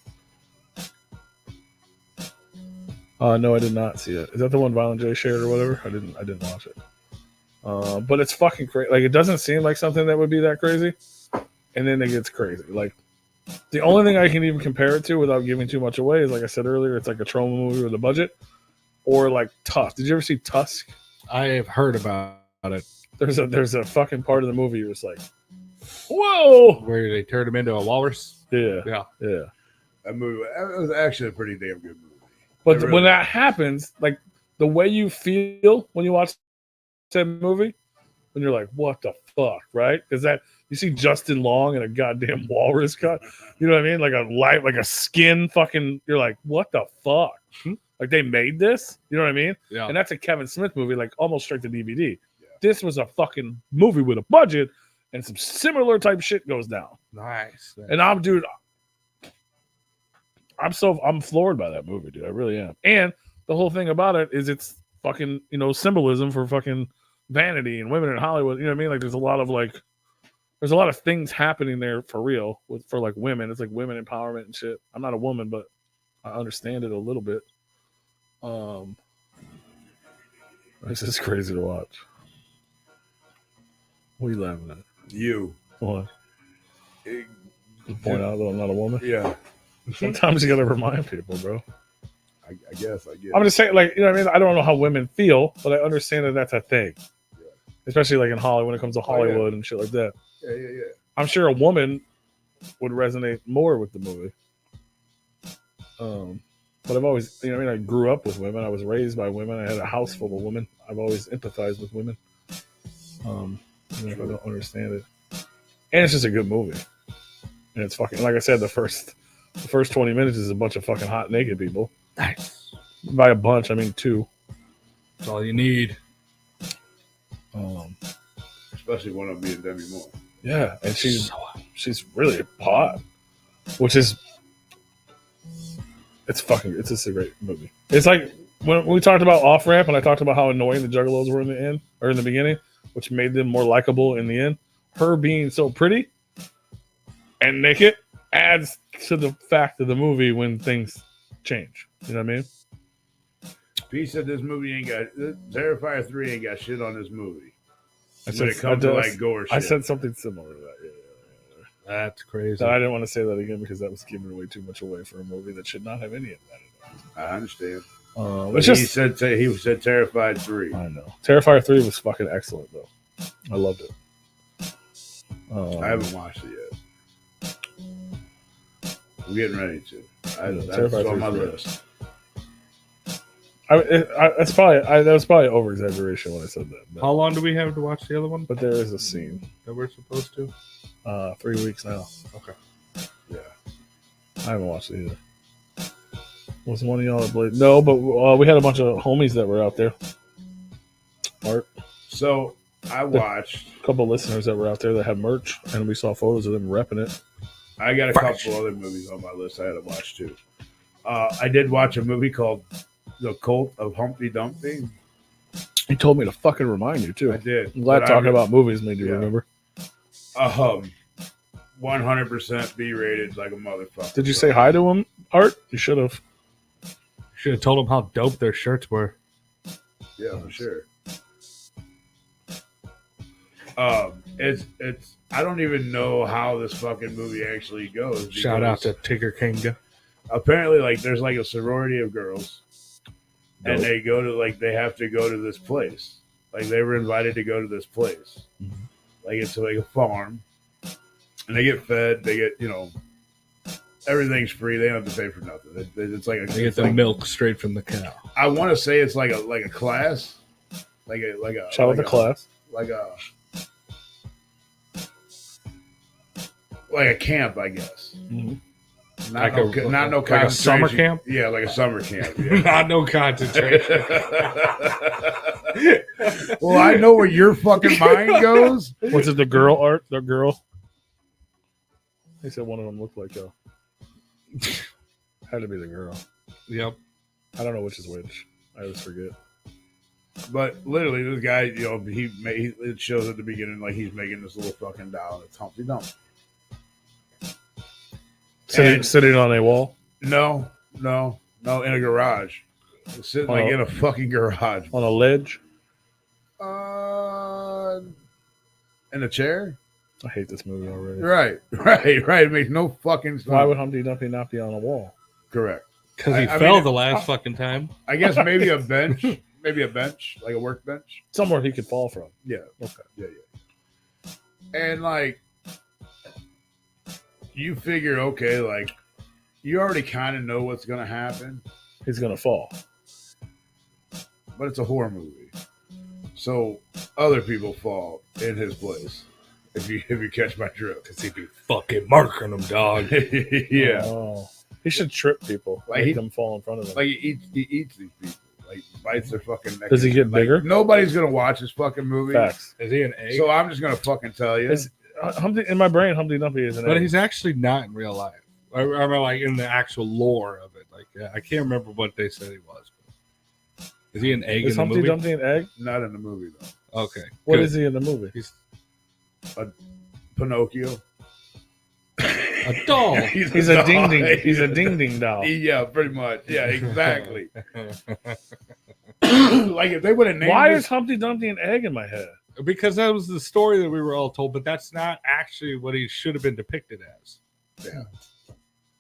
No, I did not see it. Is that the one Violent J shared or whatever? I didn't watch it. But it's fucking crazy. Like, it doesn't seem like something that would be that crazy, and then it gets crazy. Like, the only thing I can even compare it to without giving too much away is, like I said earlier, it's like a trauma movie with a budget. or like Tusk. Did you ever see Tusk? I have heard about it. There's a fucking part of the movie where it's like, whoa, Where they turned him into a walrus. yeah. That movie, that was actually a pretty damn good movie. But It really when that was. happens, like the way you feel when you watch that movie, when you're like, what the fuck, right? Because that you see Justin Long in a goddamn walrus cut, you know what I mean? Like a skin fucking. You're like, what the fuck? Like they made this, you know what I mean? Yeah. And that's a Kevin Smith movie, like almost straight to DVD. Yeah. This was a fucking movie with a budget, and some similar type shit goes down. Nice. And I'm floored by that movie, dude. I really am. And the whole thing about it is it's fucking, symbolism for fucking vanity and women in Hollywood. You know what I mean? Like there's a lot of things happening there for real for like women. It's like women empowerment and shit. I'm not a woman, but I understand it a little bit. This is crazy to watch. What are you laughing at? You. What? It- Point out that I'm not a woman. Yeah. Sometimes you gotta remind people, bro. I guess. I get I'm it. just saying, like, you know what I mean? I don't know how women feel, but I understand that that's a thing. Yeah. Especially like in Hollywood, when it comes to Hollywood and shit like that. Yeah. I'm sure a woman would resonate more with the movie. But I've always, I grew up with women. I was raised by women. I had a house full of women. I've always empathized with women. I don't understand it. And it's just a good movie. And it's fucking, like I said, the first 20 minutes is a bunch of fucking hot naked people. Nice. By a bunch, I mean 2. That's all you need. Especially one of them being Demi Moore. Yeah, and she's really hot, which is it's just a great movie. It's like when we talked about Off Ramp, and I talked about how annoying the Juggalos were in the end or in the beginning, which made them more likable in the end. Her being so pretty and naked adds to the fact of the movie when things change. You know what I mean? P said this movie ain't got Terrifier 3 ain't got shit on this movie. I When it comes to like gore shit. I said something similar to that. Yeah. That's crazy. So I didn't want to say that again because that was giving away too much away for a movie that should not have any of that. I understand. It's He just said Terrified 3. I know. Terrifier 3 was fucking excellent though. I loved it. I haven't watched it yet. I'm getting ready to. That's Terrifier on my 3 is list. that was probably over exaggeration when I said that. How long do we have to watch the other one But there is a scene. that we're supposed to? 3 weeks now. Okay. Yeah. I haven't watched it either. Was one of y'all that played? No, but we had a bunch of homies that were out there. Art. So I watched. A couple of listeners that were out there that had merch, and we saw photos of them repping it. I got a couple other movies on my list I had to watch too. I did watch a movie called The Cult of Humpty Dumpty. He told me to fucking remind you too. I did. I'm glad But talking about movies made you Yeah. remember. 100% B-rated like a motherfucker. Did you say hi to him, Art? You should have. Should have told them how dope their shirts were. Yeah, for sure. It's I don't even know how this fucking movie actually goes. Shout out because to Tigger Kinga. apparently like there's like a sorority of girls, and Dope. they go to like they have to go to this place. Like they were invited to go to this place. Mhm. Like it's like a farm, and they get fed. They get everything's free. They don't have to pay for nothing. It's like They get the milk straight from the cow. I want to say it's like a class, like a Shout out to class. like a camp, I guess. Mhm. Not Like no, a- not no like a summer concentration- camp? Yeah, like a summer camp. Yeah. Not no concentration. Well, I know where your fucking mind goes. Was it the girl, Art? The girl? They said one of them looked like a. Had to be the girl. Yep. I don't know which is which. I always forget. But literally, this guy, it shows at the beginning like he's making this little fucking doll. It's Humpty Dumpty. Sitting on a wall No, in a garage. It's sitting like in a fucking garage. on a ledge. In a chair. I hate this movie already. Right. It makes no fucking sense. Why would Humpty Dumpty not be on a wall? Correct. Because he I fell mean, the last fucking time. I guess maybe a bench, like a workbench. Somewhere he could fall from. Yeah. Okay. Yeah. And like, you figure, okay, like, you already kind of know what's gonna happen. He's gonna fall. But it's a horror movie, so other people fall in his place. If you catch my drift, Because he'd be fucking marking them, dog. yeah. Oh. He should trip people. Like Make he- them fall in front of him. Like he eats these people, like bites their fucking neck. Does he get Like, bigger? Nobody's gonna watch this fucking movie. Facts. Is he an egg? So I'm just gonna fucking tell you. Humpty, in my brain, Humpty Dumpty is an But egg. he's actually not in real life. I remember, like, in the actual lore of it. Like, I can't remember what they said he was. Is he an egg Is in the Humpty movie? Dumpty an egg? Not in the movie though. Okay. What good. is he in the movie? He's Pinocchio. a doll. He's a doll. ding ding. He's a ding ding doll. Yeah, pretty much. Yeah, exactly. Like if they would have named Why this, is Humpty Dumpty an egg in my head? Because that was the story that we were all told, but that's not actually what he should have been depicted as. Yeah.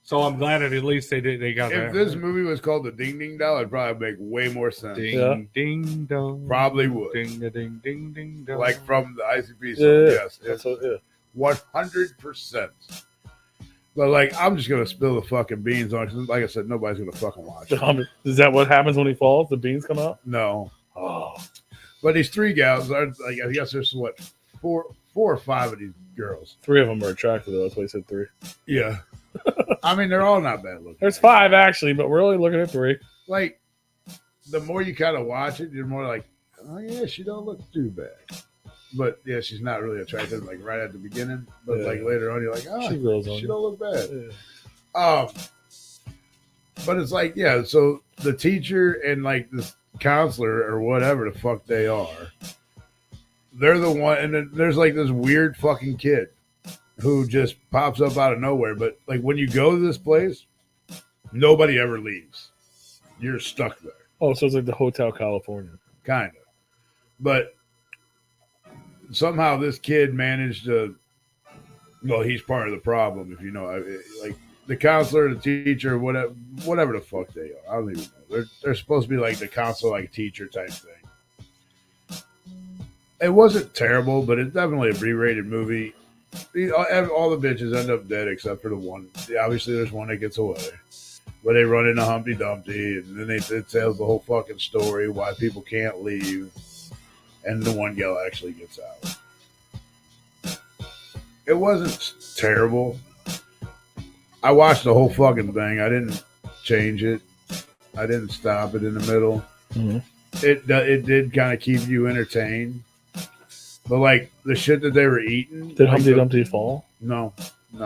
So I'm glad that at least they got if that. this movie was called the Ding Ding Doll, it'd probably make way more sense. Ding Yeah. ding dong. Probably would. Ding ding ding ding dong. Like from the ICP song, Yeah, yes, That's it's what, 100%. But like, I'm just gonna spill the fucking beans on it. 'Cause like I said, nobody's gonna fucking watch it. yeah. Is that what happens when he falls? The beans come out? No, Oh. but these three gals are like, I guess there's what four or five of these girls. 3 of them are attractive, though. That's why he said 3. Yeah, I mean they're all not bad looking. There's 5, actually, but we're only looking at 3. Like, the more you kind of watch it, you're more like, oh yeah, she don't look too bad. But yeah, she's not really attractive like right at the beginning. But Yeah. like later on, you're like, oh, She grows on she you. don't look bad. Yeah. But it's like, yeah, so the teacher and like this counselor or whatever the fuck they are, they're the one, and then there's like this weird fucking kid who just pops up out of nowhere. But like when you go to this place, nobody ever leaves. You're stuck there, Oh, so it's like the Hotel California. kind of. But somehow this kid managed to, well, he's part of the problem, if you know, like the counselor, the teacher, whatever the fuck they are. I don't even know. They're supposed to be like the counselor, like teacher type thing. It wasn't terrible, but it's definitely a B-rated movie. All the bitches end up dead except for the one. Obviously, there's one that gets away. But they run into Humpty Dumpty, and then it tells the whole fucking story, why people can't leave. And the one gal actually gets out. It wasn't terrible. I watched the whole fucking thing. I didn't change it. I didn't stop it in the middle. Mm-hmm. It did kind of keep you entertained. But like the shit that they were eating. Did like Humpty Dumpty fall? No,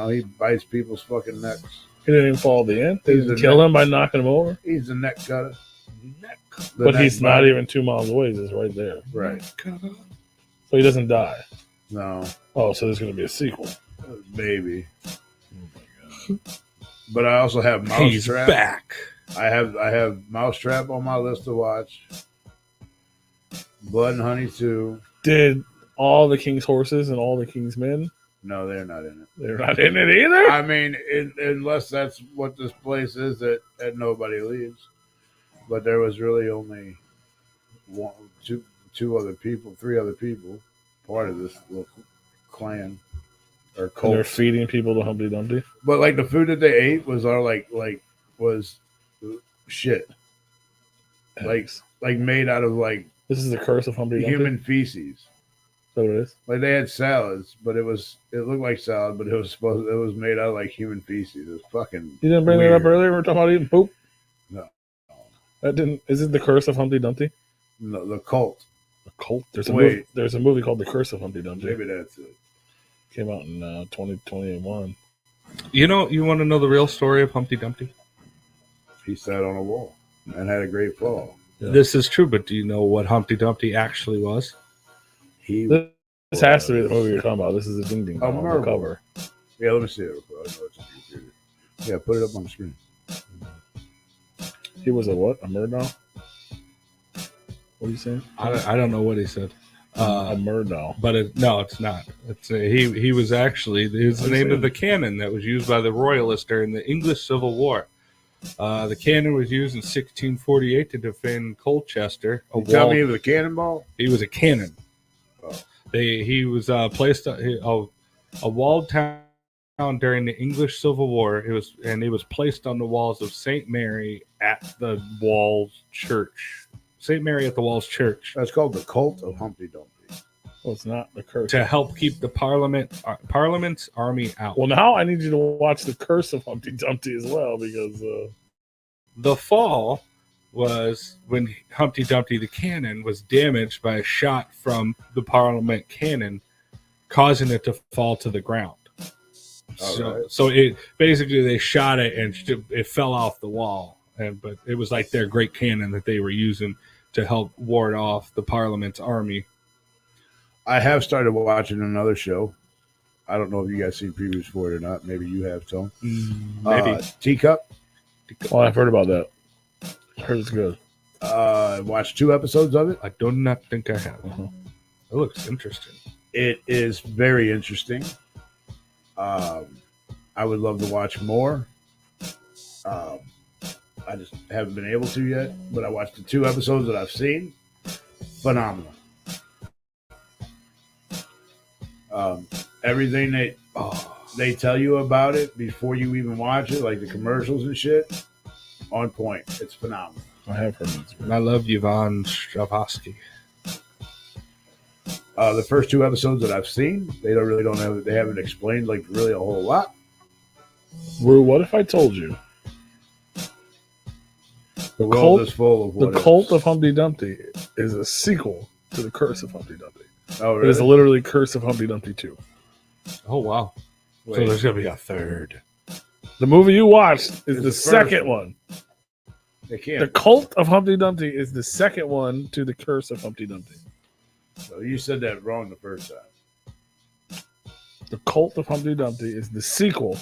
he bites people's fucking necks. He didn't even fall at the end? They He's didn't the kill neck- him by knocking him over? He's the neck cutter. The But neck he's not biter. even 2 miles away. He's right there. Right. So he doesn't die. No, Oh, so there's going to be a sequel. maybe. But I also have He's Mousetrap. back. I have Mousetrap on my list to watch. Blood and Honey 2. Did all the King's horses and all the King's men? No, they're not in it. They're not in it either? I mean, unless that's what this place is that nobody leaves. But there was really only three other people part of this little clan or And they're cult. feeding people to Humpty Dumpty? But like the food that they ate was all was shit, Eggs. like made out of like This is the curse of Humpty Dumpty? human feces. Is that what it is? Like they had salads, but it looked like salad, but it was made out of like human feces. It was fucking. You didn't bring that up earlier? We were talking about eating poop? No. Is it the curse of Humpty Dumpty? No, the cult. A cult? There's a movie called The Curse of Humpty Dumpty. Maybe that's it. Came out in 2021. You want to know the real story of Humpty Dumpty? He sat on a wall and had a great fall. Yeah. This is true, but do you know what Humpty Dumpty actually was? He. This has to be the movie you're talking about. This is a ding ding A on the marble. cover. Yeah, let me see it. Real quick. I know it's a computer. Yeah, put it up on the screen. He was a what? A Murdoch? What are you saying? I don't know what he said. A Murdoch. But no, it's not. It's he was actually the name of the cannon that was used by the Royalists during the English Civil War. The cannon was used in 1648 to defend Colchester. Tell me it was a cannonball? He was a cannon. Oh. He was placed a walled town during the English Civil War. He was placed on the walls of St. Mary at the Walls Church. St. Mary at the Walls Church. That's called the Cult of Humpty Dumpty. Well, it's not the curse. To help keep the Parliament's army out. Well, now I need you to watch the Curse of Humpty Dumpty as well, because the fall was when Humpty Dumpty the cannon was damaged by a shot from the Parliament cannon, causing it to fall to the ground. So it basically they shot it and it fell off the wall, but it was like their great cannon that they were using to help ward off the Parliament's army. I have started watching another show. I don't know if you guys seen previews for it or not. Maybe you have, Tom. Maybe. Teacup. Oh, I've heard about that. I heard it's good. I watched 2 episodes of it. I do not think I have. It looks interesting. It is very interesting. I would love to watch more. I just haven't been able to yet. But I watched the 2 episodes that I've seen. Phenomenal. Everything they tell you about it before you even watch it, like the commercials and shit, on point. It's phenomenal. I have heard it. And I love Yvonne Strahovski. The first 2 episodes that I've seen, they haven't explained like really a whole lot. Rue, what if I told you The world is full of the Cult of Humpty Dumpty is a sequel to the Curse of Humpty Dumpty? Oh, It really? is literally Curse of Humpty Dumpty 2. Oh, wow. Wait. So there's going to be a third. The movie you watched is It's the the first second one. one. They The can't. Cult of Humpty Dumpty is the second one to the Curse of Humpty Dumpty. So you said that wrong the first time. The Cult of Humpty Dumpty is the sequel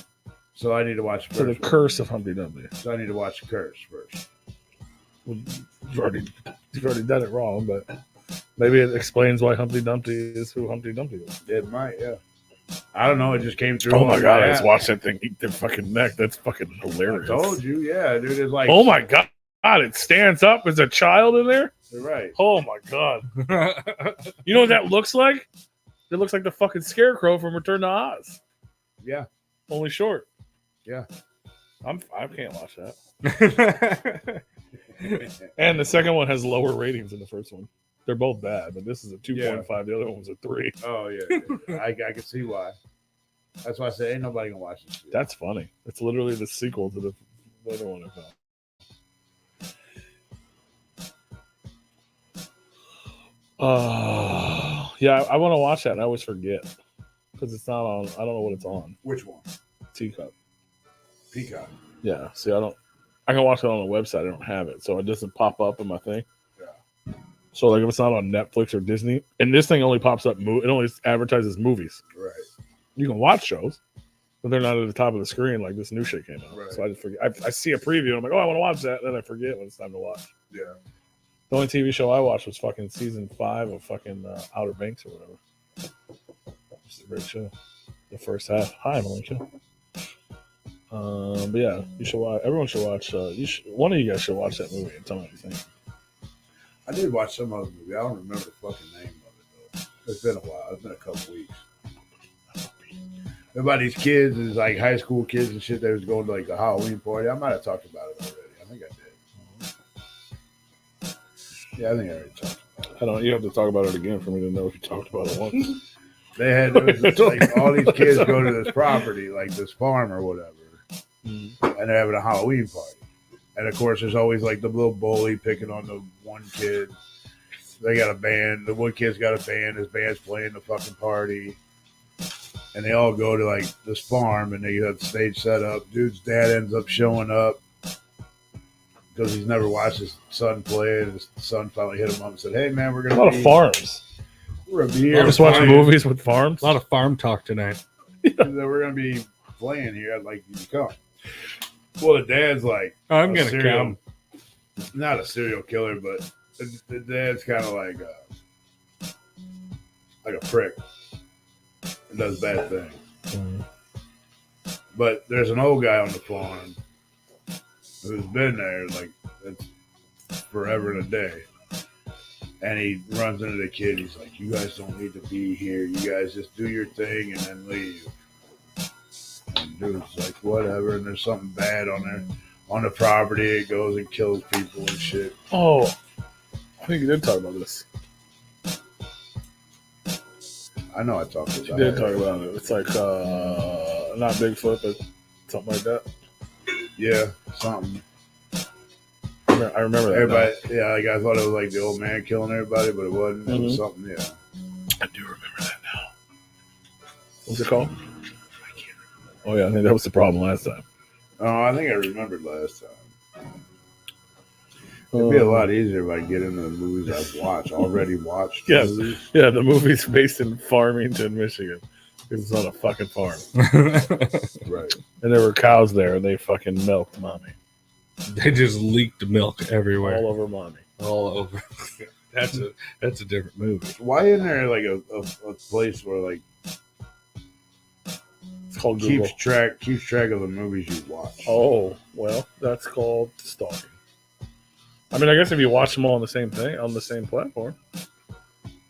So I need to watch the to the first one. Curse of Humpty Dumpty. So I need to watch the Curse first. Well, you've already done it wrong, but maybe it explains why Humpty Dumpty is who Humpty Dumpty is. It might, yeah. I don't know. It just came through. Oh my on god! I app. just watched that thing eat their fucking neck. That's fucking I hilarious. told you, yeah, dude. It's like, Oh my god! It stands up as a child in there. you're right. Oh my god! You know what that looks like? It looks like the fucking Scarecrow from Return to Oz. Yeah, Only short. yeah. I can't watch that. And the second one has lower ratings than the first one. They're both bad, but this is a 2.5. The other one was a 3. Oh yeah. I can see why. That's why I said ain't nobody gonna watch this shit. That's funny. It's literally the sequel to the other one I found. Yeah, I want to watch that, and I always forget because it's not on. I don't know what it's on. Which one? Teacup. Peacock. Yeah. See, I can watch it on the website. I don't have it, so it doesn't pop up in my thing. Yeah. So like if it's not on Netflix or Disney, and this thing only pops up. It only advertises movies. Right. You can watch shows, but they're not at the top of the screen like this new shit came out. Right. So I just forget. I see a preview and I'm like, oh, I want to watch that. And then I forget when it's time to watch. Yeah. The only TV show I watched was fucking season 5 of fucking Outer Banks or whatever. Which is a great show. The first half. Hi, Malika. But yeah, you should watch. Everyone should watch. One of you guys should watch that movie and tell me what you think. I did watch some other movie. I don't remember the fucking name of it though. It's been a while. It's been a couple weeks. About these kids is like high school kids and shit. They was going to like a Halloween party. I might have talked about it already. I think I did. Yeah, I think I already talked about it. I don't. You have to talk about it again for me to know if you talked about it once. It was like all these kids go to this property, like this farm or whatever, and they're having a Halloween party. And of course, there's always like the little bully picking on the one kid. They got a band. The one kid's got a band. His band's playing the fucking party. And they all go to like this farm and they have the stage set up. Dude's dad ends up showing up because he's never watched his son play. And his son finally hit him up and said, "Hey man, we're A gonna lot of farms. We're gonna be here. I just watch playing. movies with farms. A lot of farm talk tonight. We're gonna be playing here. I'd like you to come." Well, the dad's like, I'm a going to serial- come. not a serial killer, but the dad's kind of like a prick and does bad things. But there's an old guy on the farm who's been there like it's forever and a day. And he runs into the kid. He's like, "You guys don't need to be here. You guys just do your thing and then leave." And dude's like, "Whatever." And there's something bad on the property. It goes and kills people and shit. Oh, I think you did talk about this. I know I talked about it. You did talk about it. It's like not Bigfoot, but something like that. Yeah, something. I remember that. Everybody, yeah, like I thought it was like the old man killing everybody, but it wasn't. It was something, yeah. I do remember that now. What's it called? I can't remember. Oh yeah, I think that was the problem last time. Oh, I think I remembered last time. It'd be a lot easier if I get into the movies I've already watched. Yes. Movies. Yeah, the movie's based in Farmington, Michigan. Because it's on a fucking farm. Right. And there were cows there, and they fucking milked Mommy. They just leaked milk everywhere. All over Mommy. All over. That's a different movie. Why isn't there like a place where like It's called Google. keeps track of the movies you watch? Oh, well, that's called stalking. I mean, I guess if you watch them all on the same thing, on the same platform.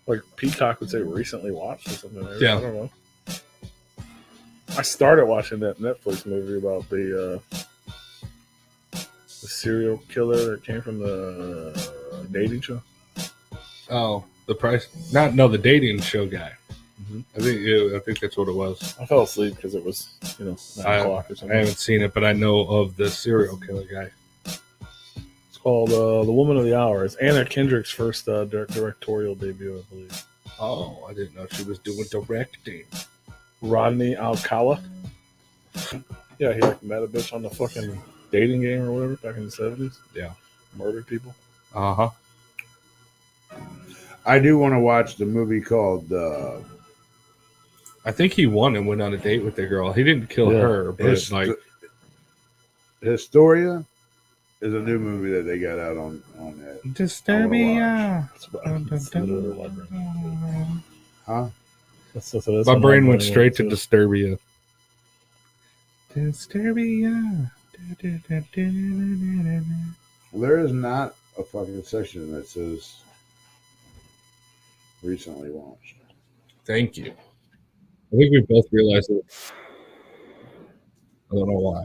Like Peacock would say recently watched or something. Maybe. Yeah. I don't know. I started watching that Netflix movie about the serial killer that came from the dating show. Oh, the price? The dating show guy. Mm-hmm. I think that's what it was. I fell asleep because it was 9 o'clock or I something. haven't seen it, but I know of the serial killer guy. It's called The Woman of the Hour. It's Anna Kendrick's first directorial debut, I believe. Oh, I didn't know she was doing directing. Rodney Alcala. Yeah, he like met a bitch on the fucking dating game or whatever back in the 70s. Yeah. Murdered people. Uh-huh. I do want to watch the movie called I think he won and went on a date with the girl. He didn't kill her, but Historia is a new movie that they got out on that. Disturbia. Huh? My brain went straight to Disturbia. Disturbia. Well, there is not a fucking section that says recently launched. Thank you. I think we both realized it. I don't know why.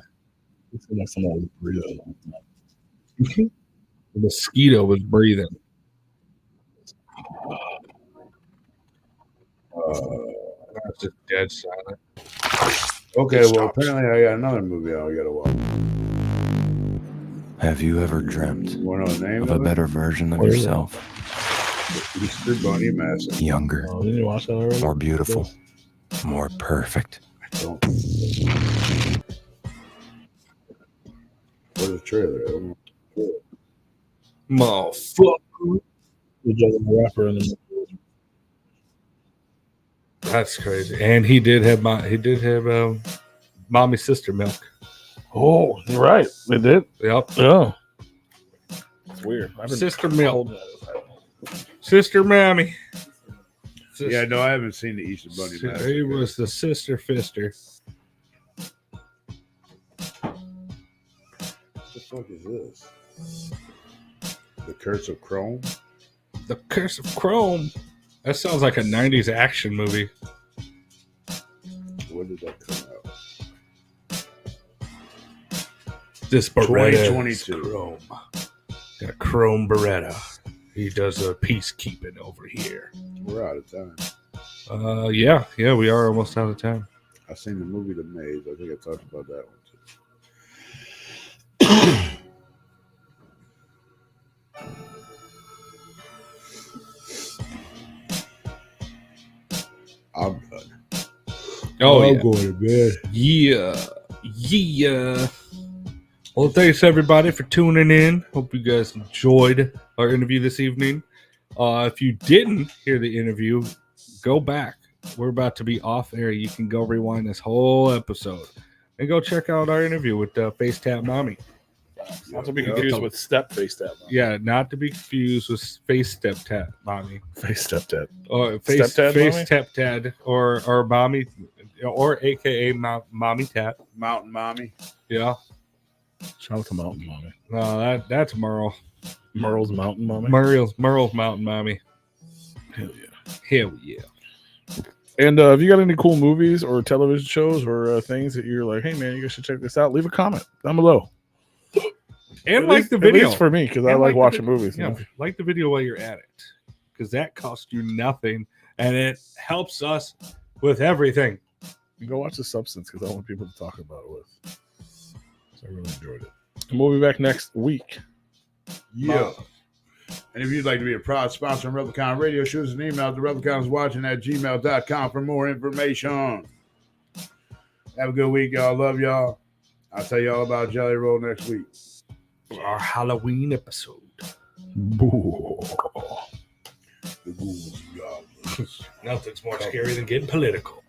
It seemed like someone was breathing. The mosquito was breathing. That's just dead silent. Okay, well, apparently I got another movie I gotta watch. Have you ever dreamt You wanna know the name of of a it? better version of What is it? yourself? The Easter Bunny Massacre. Younger, Oh, didn't you watch that already? more beautiful, more perfect. I don't. Where's the trailer? I don't know. Motherfucker. The Joe rapper in the movie. That's crazy. And he did have mommy's sister milk. Oh, you're right. They did. Yep. Yeah. It's weird. I've been Sister milk. holding that. Sister mammy. Yeah, no, I haven't seen the Easter Bunny Massacre. He was the sister fister. What the fuck is this? The Curse of Chrome? The Curse of Chrome. That sounds like a 90s action movie. When did that come out? This Beretta 2022. is Chrome. Got a Chrome Beretta. He does a peacekeeping over here. We're out of time. Yeah, we are almost out of time. I've seen the movie The Maze. I think I talked about that one too. I'm done. Oh, I'm yeah. going to bed. Yeah. Well, thanks everybody for tuning in. Hope you guys enjoyed our interview this evening. If you didn't hear the interview, go back. We're about to be off air. You can go rewind this whole episode and go check out our interview with FaceTat Mami. Not to be confused with Step FaceTat. Yeah, not to be confused with Face Steptat Mommy. Face Stepdad. Or Stepdad Face Mommy? Stepdad or Mommy, or AKA Mommy Tat. Mountain Mommy. Yeah. Shout out to Mountain Mommy. No, that's Merle. Merle's Mountain Mommy. Merle's Mountain Mommy. Hell yeah. Hell yeah. And have you got any cool movies or television shows or things that you're like, hey man, you guys should check this out? Leave a comment down below. And At like least- the video. At least for me, because I And like like the watching video. movies. Yeah, like the video while you're at it. Because that costs you nothing. And it helps us with everything. You go watch The Substance because I want people to talk about it with. So I really enjoyed it. And we'll be back next week. Yeah. And if you'd like to be a proud sponsor of Replicon Radio, shoot us an email to repliconiswatching@gmail.com for more information. Have a good week, y'all. Love y'all. I'll tell you all about Jelly Roll next week. Our Halloween episode. The ghouls and goblins. Nothing's more scary than getting political.